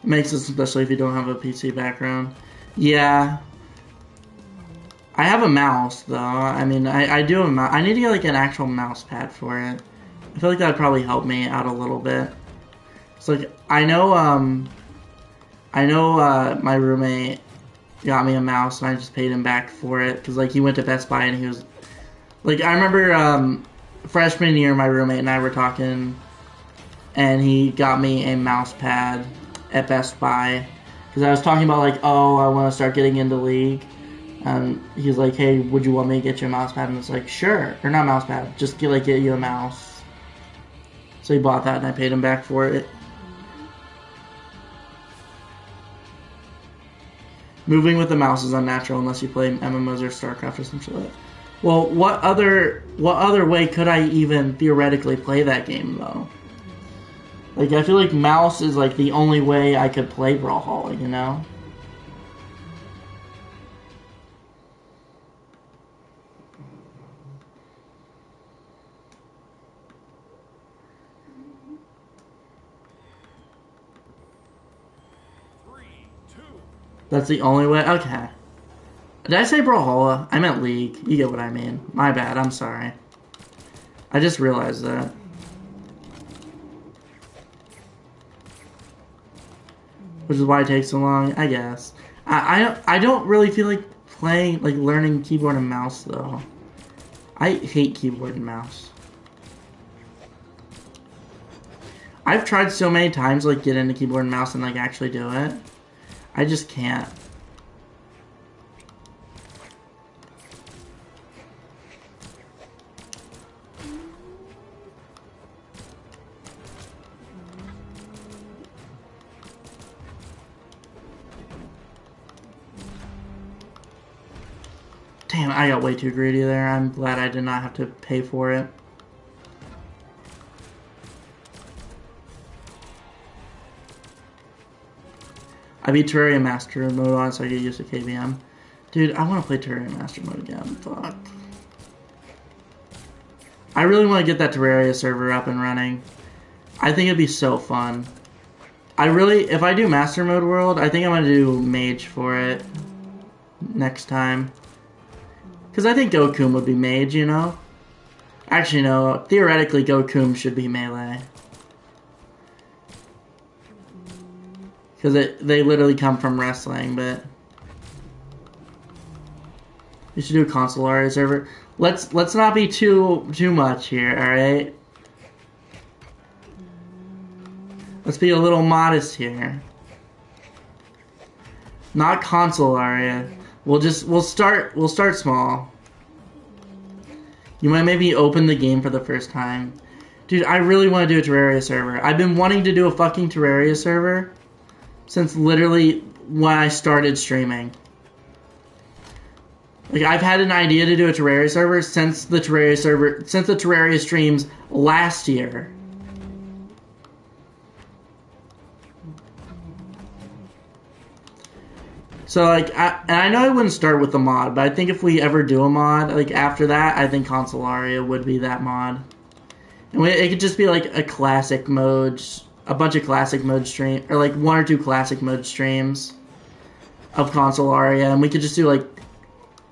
It makes sense, especially if you don't have a PC background. Yeah. I have a mouse though. I mean, I do have a mouse. I need to get like an actual mouse pad for it. I feel like that would probably help me out a little bit. So like, I know my roommate got me a mouse and I just paid him back for it because like he went to Best Buy and he was like, I remember freshman year my roommate and I were talking and he got me a mouse pad at Best Buy because I was talking about like, oh, I want to start getting into League, and he's like, hey, would you want me to get you a mouse pad? And it's like, sure, or not mouse pad, just get you a mouse. So he bought that and I paid him back for it. Moving with the mouse is unnatural unless you play MMOs or StarCraft or some shit like that. Well, what other way could I even theoretically play that game though? Like, I feel like mouse is like the only way I could play Brawlhalla, you know? That's the only way? Okay. Did I say Brawlhalla? I meant League. You get what I mean. My bad, I'm sorry. I just realized that. Which is why it takes so long, I guess. I don't really feel like playing, like learning keyboard and mouse though. I hate keyboard and mouse. I've tried so many times like get into keyboard and mouse and like actually do it. I just can't. Damn, I got way too greedy there. I'm glad I did not have to pay for it. I beat Terraria Master Mode on so I get used to KBM. Dude, I want to play Terraria Master Mode again. Fuck. I really want to get that Terraria server up and running. I think it'd be so fun. If I do Master Mode World, I think I'm going to do Mage for it next time. Because I think Goku would be Mage, you know? Actually, no. Theoretically, Goku should be Melee. Because they literally come from wrestling, but... We should do a console area server. Let's not be too much here, alright? Let's be a little modest here. Not console area. We'll start small. You might maybe open the game for the first time. Dude, I really want to do a Terraria server. I've been wanting to do a fucking Terraria server since literally when I started streaming. Like, I've had an idea to do a Terraria server since the Terraria streams last year. So, like, I know I wouldn't start with the mod, but I think if we ever do a mod, like, after that, I think Consolaria would be that mod. And it could just be, like, a classic mode, a bunch of classic mode stream, or, like, 1 or 2 classic mode streams of Consolaria, and we could just do, like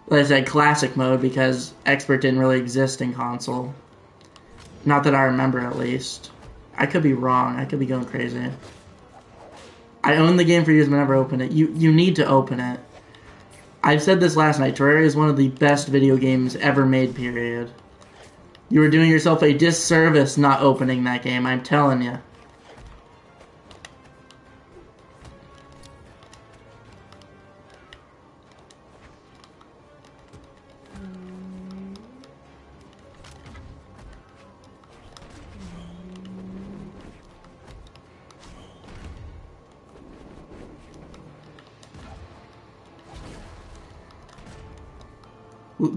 I said, classic mode, because Expert didn't really exist in console. Not that I remember, at least. I could be wrong. I could be going crazy. I own the game for years but never opened it. You need to open it. I said this last night. Terraria is one of the best video games ever made, period. You are doing yourself a disservice not opening that game, I'm telling you.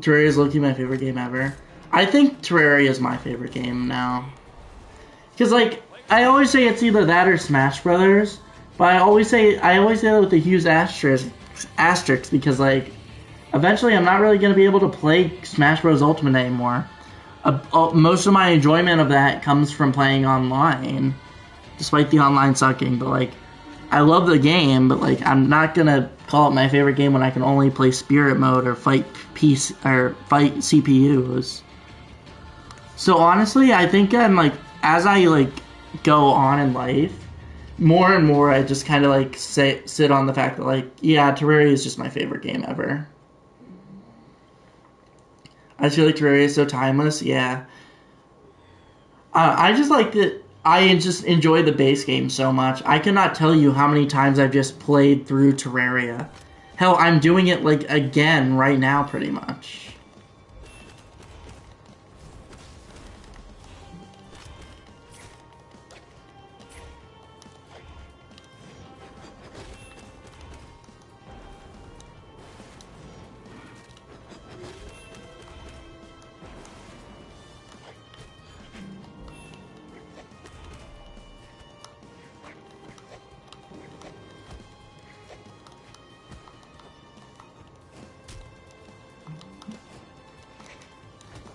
Terraria is low-key my favorite game ever. I think Terraria is my favorite game now. Because, like, I always say it's either that or Smash Brothers, but I always say that with a huge asterisk because, like, eventually I'm not really going to be able to play Smash Bros. Ultimate anymore. Most of my enjoyment of that comes from playing online, despite the online sucking, but, like, I love the game, but like I'm not gonna call it my favorite game when I can only play spirit mode or fight fight CPUs. So honestly, I think I'm like as I like go on in life, more and more I just kind of like sit on the fact that like yeah, Terraria is just my favorite game ever. I just feel like Terraria is so timeless. Yeah, I just like that. I just enjoy the base game so much. I cannot tell you how many times I've just played through Terraria. Hell, I'm doing it like again right now, pretty much.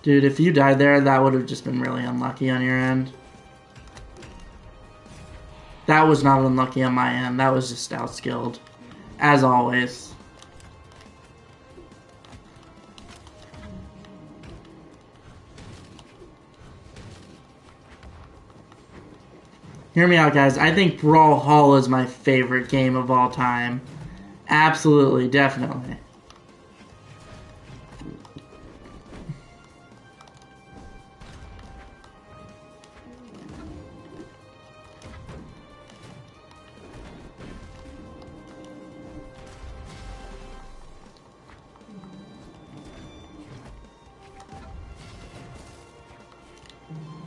Dude, if you died there, that would have just been really unlucky on your end. That was not unlucky on my end. That was just outskilled. As always. Hear me out, guys. I think Brawlhalla is my favorite game of all time. Absolutely, definitely.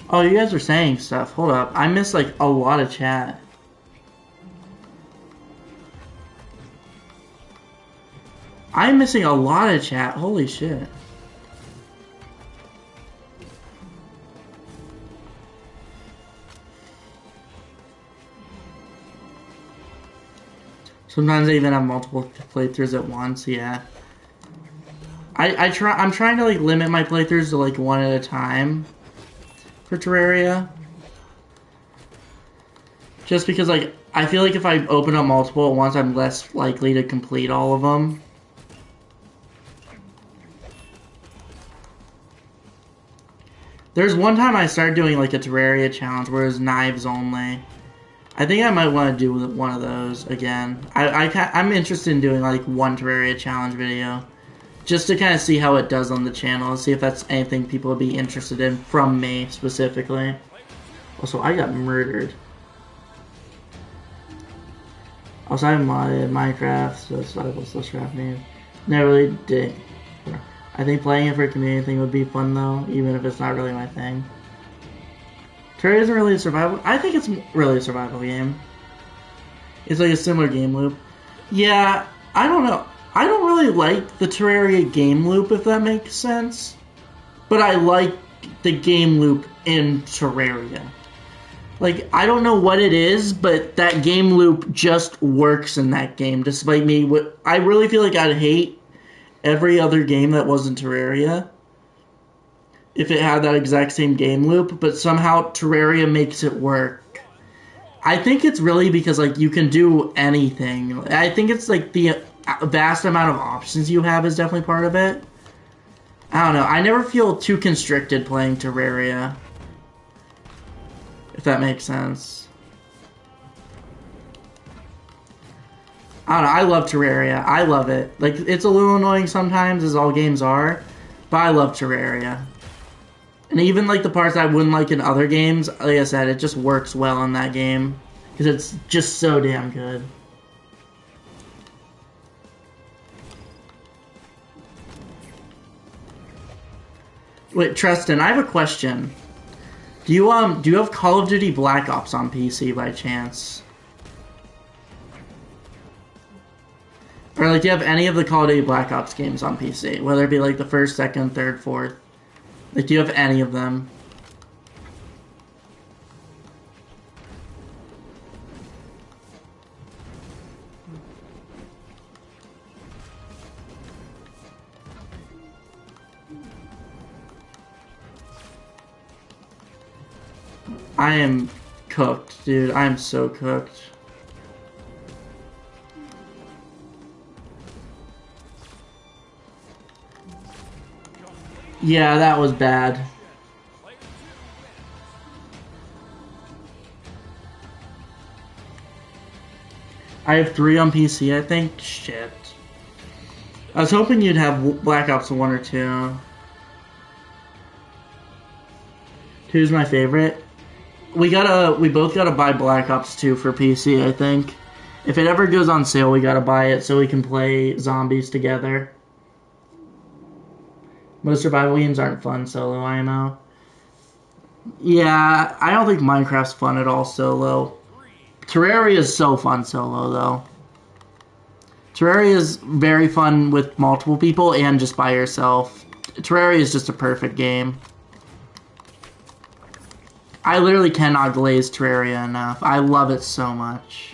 Oh, you guys are saying stuff. Hold up. I missed, like, a lot of chat. I'm missing a lot of chat. Holy shit. Sometimes I even have multiple playthroughs at once, yeah. I'm trying to, like, limit my playthroughs to, like, one at a time. For Terraria. Just because, like, I feel like if I open up multiple at once, I'm less likely to complete all of them. There's one time I started doing, like, a Terraria challenge where it was knives only. I think I might want to do one of those again. I'm interested in doing, like, one Terraria challenge video. Just to kind of see how it does on the channel and see if that's anything people would be interested in from me specifically. Also, I got murdered. Also, I modded Minecraft, so survival still scrap me. Never really did. I think playing it for a community thing would be fun though, even if it's not really my thing. Terraria isn't really a survival. I think it's really a survival game. It's like a similar game loop. Yeah, I don't know. I don't really like the Terraria game loop, if that makes sense. But I like the game loop in Terraria. Like, I don't know what it is, but that game loop just works in that game, despite me. I really feel like I'd hate every other game that wasn't Terraria if it had that exact same game loop, but somehow Terraria makes it work. I think it's really because, like, you can do anything. I think it's, like, the vast amount of options you have is definitely part of it. I don't know. I never feel too constricted playing Terraria. If that makes sense. I don't know. I love Terraria. I love it. Like, it's a little annoying sometimes, as all games are, but I love Terraria. And even, like, the parts I wouldn't like in other games, like I said, it just works well in that game. Because it's just so damn good. Wait, Tristan, I have a question. Do you have Call of Duty Black Ops on PC by chance? Or like, do you have any of the Call of Duty Black Ops games on PC? Whether it be like the first, second, third, fourth. Like, do you have any of them? I am cooked, dude. I am so cooked. Yeah, that was bad. I have 3 on PC, I think. Shit. I was hoping you'd have Black Ops 1 or 2. 2's my favorite. We both gotta buy Black Ops 2 for PC, I think. If it ever goes on sale, we gotta buy it so we can play zombies together. Most survival games aren't fun solo, I know. Yeah, I don't think Minecraft's fun at all solo. Terraria is so fun solo, though. Terraria is very fun with multiple people and just by yourself. Terraria is just a perfect game. I literally cannot glaze Terraria enough. I love it so much.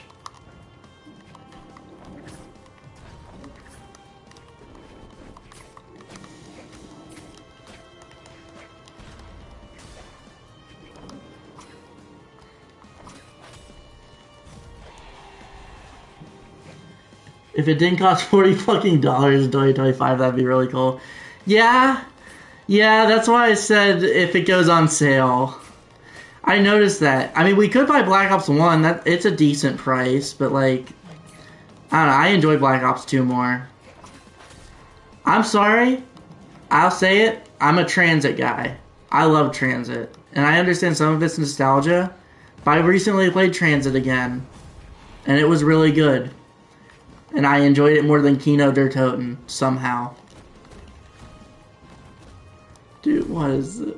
If it didn't cost $40 fucking in 2025, that'd be really cool. Yeah, that's why I said if it goes on sale. I noticed that. I mean, we could buy Black Ops 1. It's a decent price, but like, I don't know. I enjoy Black Ops 2 more. I'm sorry. I'll say it. I'm a transit guy. I love transit. And I understand some of it's nostalgia, but I recently played transit again, and it was really good. And I enjoyed it more than Kino der Toten, somehow. Dude, what is it?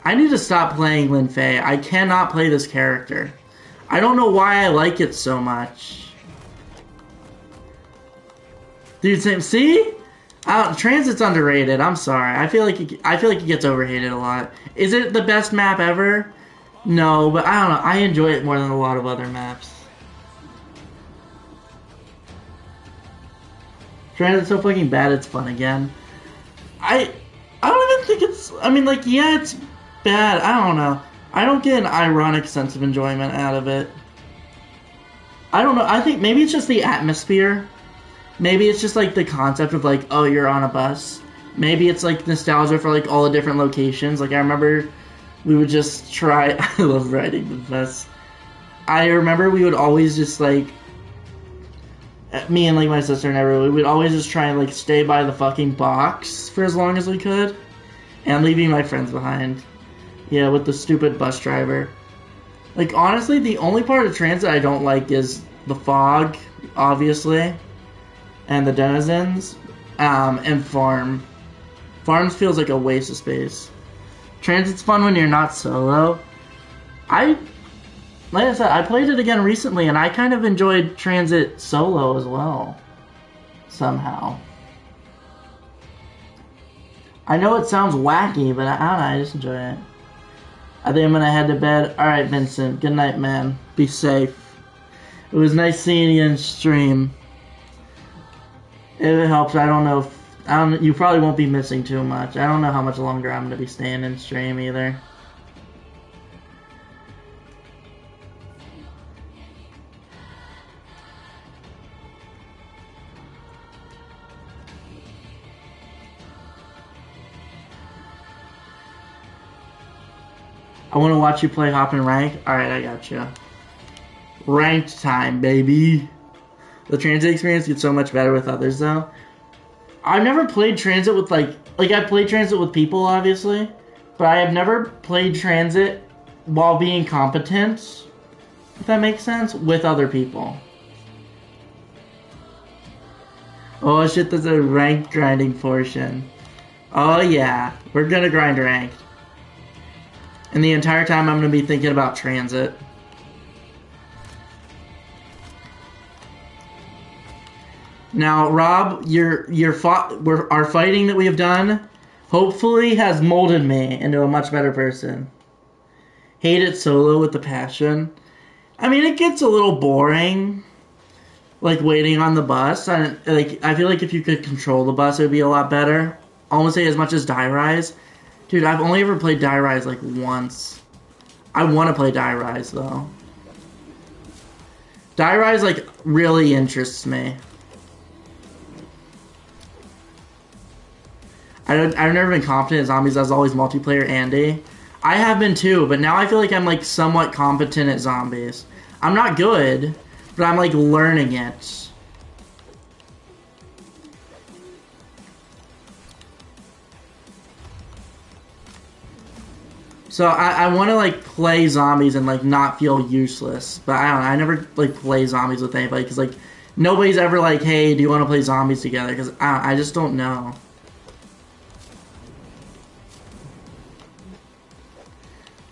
I need to stop playing Lin Fei. I cannot play this character. I don't know why I like it so much. Dude, see? Transit's underrated. I'm sorry. I feel like it gets overhated a lot. Is it the best map ever? No, but I don't know. I enjoy it more than a lot of other maps. Transit's so fucking bad it's fun again. I don't even think it's... I mean, like, yeah, it's bad. I don't know. I don't get an ironic sense of enjoyment out of it. I don't know. I think maybe it's just the atmosphere. Maybe it's just, like, the concept of, like, oh, you're on a bus. Maybe it's, like, nostalgia for, like, all the different locations. Like, I remember we would just try... I love riding the bus. I remember we would always just, like... Me and, like, my sister and everyone, we would always just try and, like, stay by the fucking box for as long as we could. And leaving my friends behind. Yeah, with the stupid bus driver. Like, honestly, the only part of transit I don't like is the fog, obviously. And the denizens. And farm. Farms feels like a waste of space. Transit's fun when you're not solo. Like I said, I played it again recently, and I kind of enjoyed Transit solo as well. Somehow. I know it sounds wacky, but I don't know, I just enjoy it. I think I'm gonna head to bed. Alright, Vincent. Good night, man. Be safe. It was nice seeing you in stream. If it helps, I don't know if... you probably won't be missing too much. I don't know how much longer I'm gonna be staying in stream either. I want to watch you play Hop and Rank. Alright, I got you. Ranked time, baby. The transit experience gets so much better with others, though. I've never played transit with, like I've played transit with people, obviously. But I have never played transit while being competent, if that makes sense, with other people. Oh shit, there's a ranked grinding portion. Oh yeah, we're gonna grind ranked. And the entire time I'm going to be thinking about transit. Now, Rob, our fighting that we have done hopefully has molded me into a much better person. Hate it solo with the passion. I mean, it gets a little boring, like waiting on the bus. I feel like if you could control the bus, it would be a lot better. Almost say as much as Die Rise. Dude, I've only ever played Die Rise like once. I want to play Die Rise though. Die Rise like really interests me. I've never been confident in zombies. I was always multiplayer Andy. I have been too, but now I feel like I'm like somewhat competent at zombies. I'm not good, but I'm like learning it. So I want to like play zombies and like not feel useless, but I don't know. I never like play zombies with anybody because like nobody's ever like, hey, do you want to play zombies together? Because I just don't know.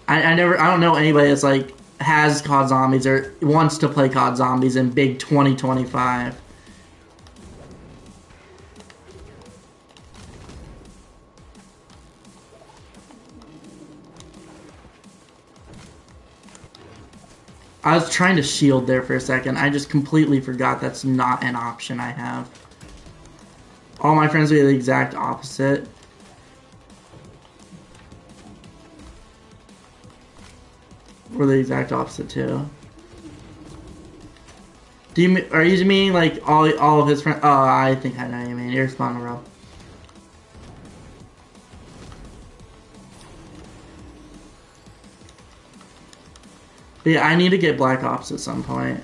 I don't know anybody that's like has COD Zombies or wants to play COD Zombies in big 2025. I was trying to shield there for a second. I just completely forgot that's not an option I have. All my friends are the exact opposite. We're the exact opposite too. Are you meaning like all of his friends? Oh, I think I know what you mean. You're spawn row. But yeah, I need to get Black Ops at some point.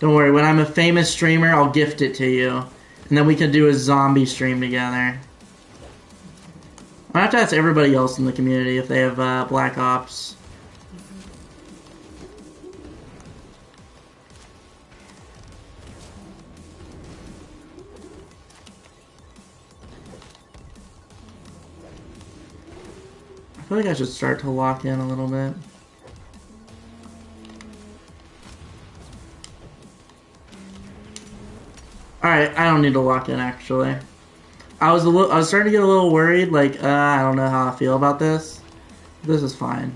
Don't worry, when I'm a famous streamer, I'll gift it to you. And then we can do a zombie stream together. I have to ask everybody else in the community if they have Black Ops. I feel like I should start to lock in a little bit. Alright, I don't need to lock in actually. I was starting to get a little worried, like, I don't know how I feel about this. This is fine.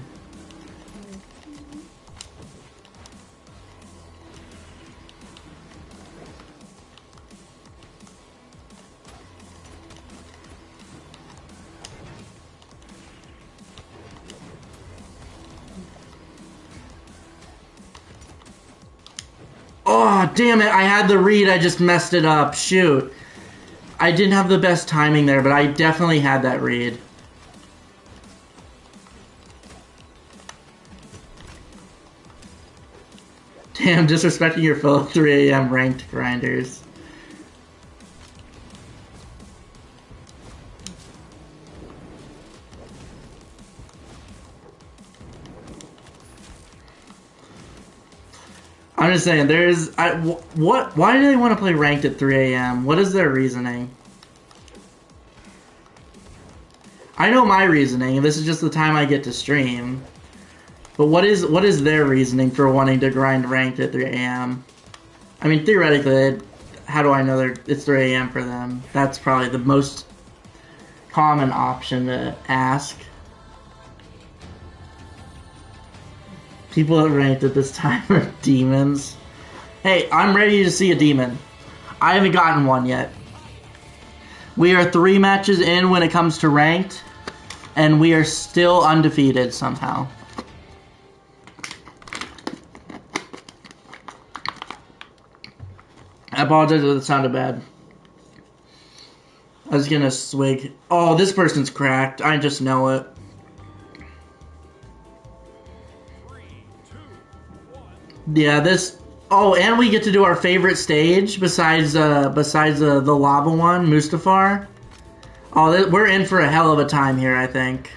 Oh, damn it, I had the read, I just messed it up, shoot. I didn't have the best timing there, but I definitely had that read. Damn, disrespecting your fellow 3 a.m. ranked grinders. I'm just saying, why do they want to play ranked at 3 a.m.? What is their reasoning? I know my reasoning, and this is just the time I get to stream. But what is their reasoning for wanting to grind ranked at 3 a.m.? I mean, theoretically, how do I know it's 3 a.m. for them? That's probably the most common option to ask. People that ranked at this time are demons. Hey, I'm ready to see a demon. I haven't gotten one yet. We are 3 matches in when it comes to ranked, and we are still undefeated somehow. I apologize if it sounded bad. I was gonna swig. Oh, this person's cracked. I just know it. Yeah, this. Oh, and we get to do our favorite stage besides the lava one, Mustafar. Oh, we're in for a hell of a time here, I think.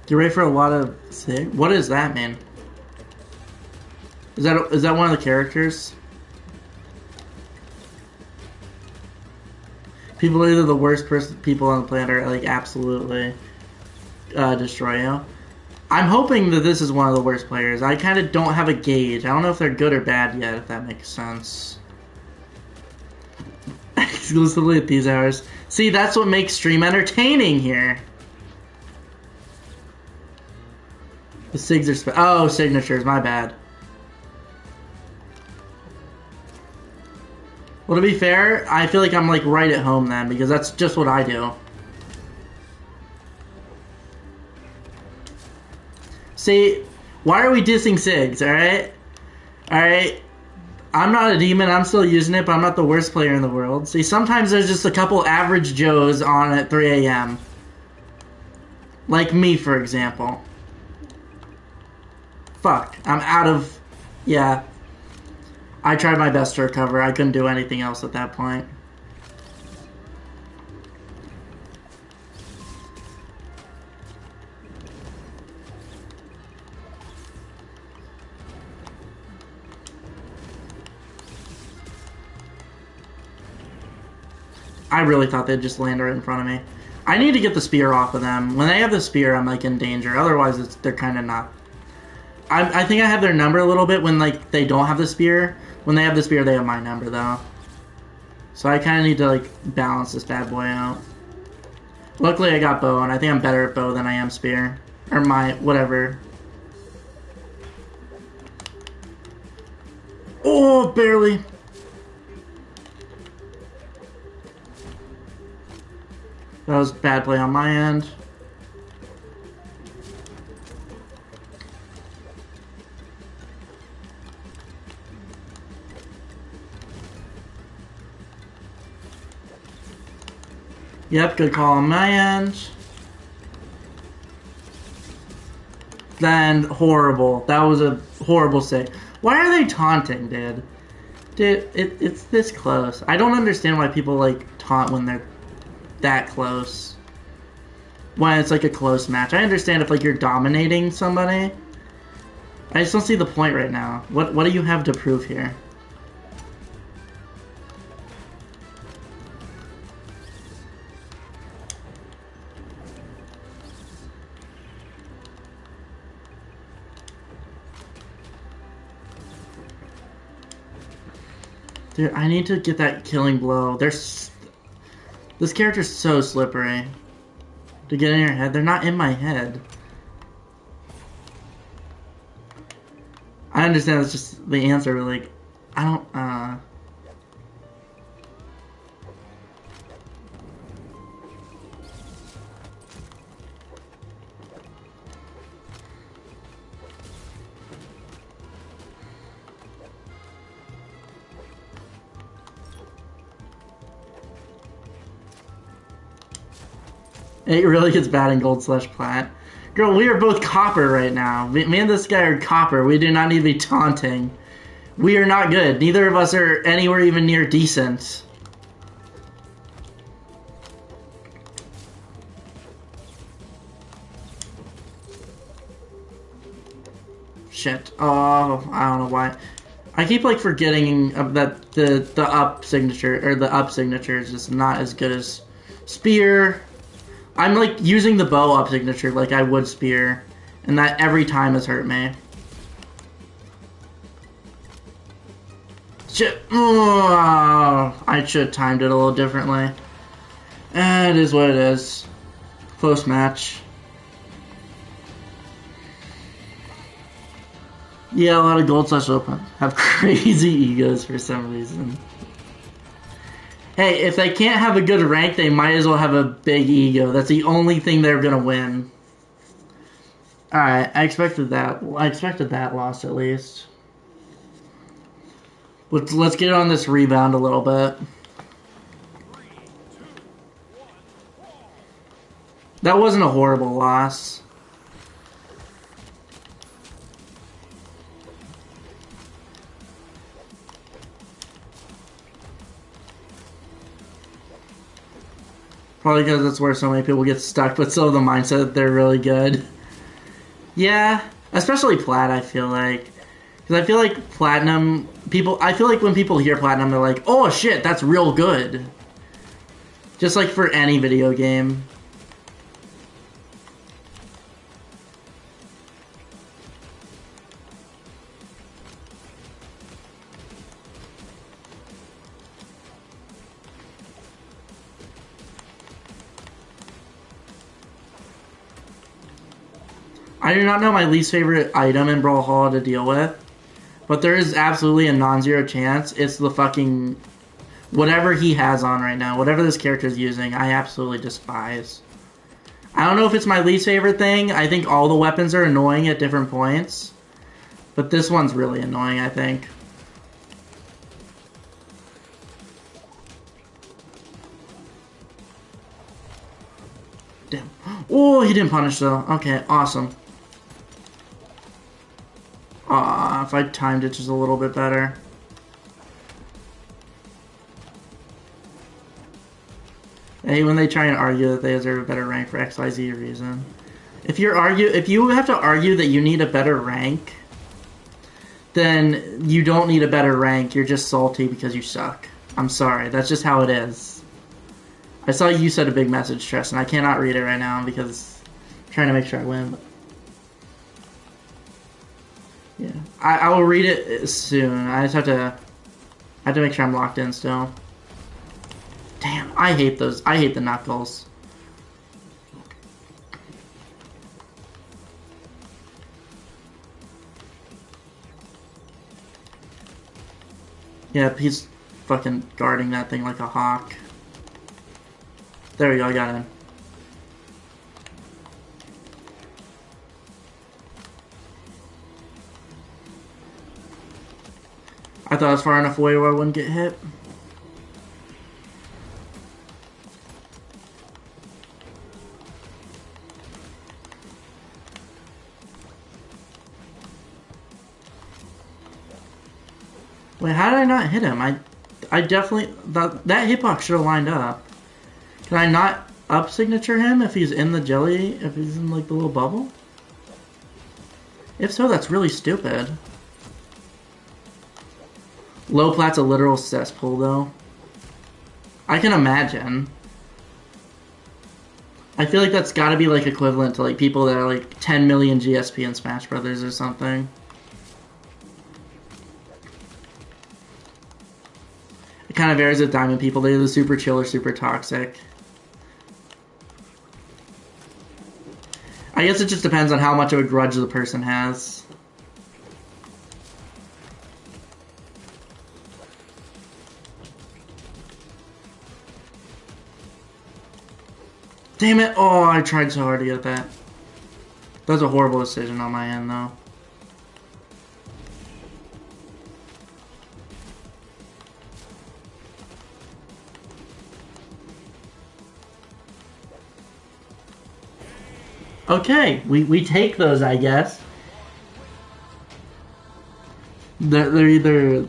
You ready for a lot of sick? What does that mean? Is that one of the characters? People are either the worst people on the planet or like absolutely destroy you. I'm hoping that this is one of the worst players. I kind of don't have a gauge. I don't know if they're good or bad yet, if that makes sense. Exclusively at these hours. See, that's what makes stream entertaining here. The SIGs are oh, signatures, my bad. Well, to be fair, I feel like I'm like right at home then, because that's just what I do. See, why are we dissing SIGs, alright? Alright? I'm not a demon, I'm still using it, but I'm not the worst player in the world. See, sometimes there's just a couple average Joes on at 3 a.m. Like me, for example. Fuck, I'm out of... Yeah. I tried my best to recover, I couldn't do anything else at that point. I really thought they'd just land right in front of me. I need to get the spear off of them. When they have the spear, I'm like in danger. Otherwise, they're kind of not. I think I have their number a little bit when like they don't have the spear. When they have the spear, they have my number though. So I kind of need to like balance this bad boy out. Luckily, I got bow, and I think I'm better at bow than I am spear. Or my whatever. Oh, barely. That was bad play on my end. Yep, good call on my end. Then horrible. That was a horrible save. Why are they taunting, dude? Dude, it's this close. I don't understand why people like taunt when they're that close. When it's like a close match. I understand if like you're dominating somebody. I just don't see the point right now. What do you have to prove here? Dude, I need to get that killing blow. This character's so slippery. To get in your head. They're not in my head. I understand that's just the answer, but like, I don't, It really gets bad in gold/plat. Girl, we are both copper right now. Me and this guy are copper. We do not need to be taunting. We are not good. Neither of us are anywhere even near decent. Shit. Oh, I don't know why. I keep like forgetting that the up signature or the up signature is just not as good as spear. I'm like using the bow up signature like I would spear, and that every time has hurt me. Shit. Oh, I should have timed it a little differently. It is what it is. Close match. Yeah, a lot of gold/open have crazy egos for some reason. Hey, if they can't have a good rank, they might as well have a big ego. That's the only thing they're gonna win. Alright, I expected that. I expected that loss at least. Let's get on this rebound a little bit. That wasn't a horrible loss. Probably because that's where so many people get stuck, but still the mindset that they're really good. Yeah, especially plat, I feel like. Because I feel like platinum, I feel like when people hear platinum, they're like, oh shit, that's real good. Just like for any video game. I do not know my least favorite item in Brawlhalla to deal with, but there is absolutely a non-zero chance it's the fucking... whatever he has on right now, whatever this character is using, I absolutely despise. I don't know if it's my least favorite thing. I think all the weapons are annoying at different points. But this one's really annoying, I think. Damn. Oh, he didn't punish though. Okay, awesome. If I timed it just a little bit better. Hey, when they try and argue that they deserve a better rank for XYZ reason. If you have to argue that you need a better rank, then you don't need a better rank. You're just salty because you suck. I'm sorry. That's just how it is. I saw you said a big message, Tristan. I cannot read it right now because I'm trying to make sure I win. But yeah, I will read it soon. I just have to make sure I'm locked in still. Damn, I hate those. I hate the knuckles. Yep, he's fucking guarding that thing like a hawk. There we go, I got him. I thought I was far enough away where I wouldn't get hit. Wait, how did I not hit him? I definitely... That hitbox should have lined up. Can I not up signature him if he's in the jelly? If he's in, like, the little bubble? If so, that's really stupid. Low plat's a literal cesspool, though. I can imagine. I feel like that's gotta be, like, equivalent to, like, people that are, like, 10 million GSP in Smash Brothers or something. It kind of varies with Diamond people. They're either super chill or super toxic. I guess it just depends on how much of a grudge the person has. Damn it! Oh, I tried so hard to get that. That was a horrible decision on my end, though. Okay, we take those, I guess. They're either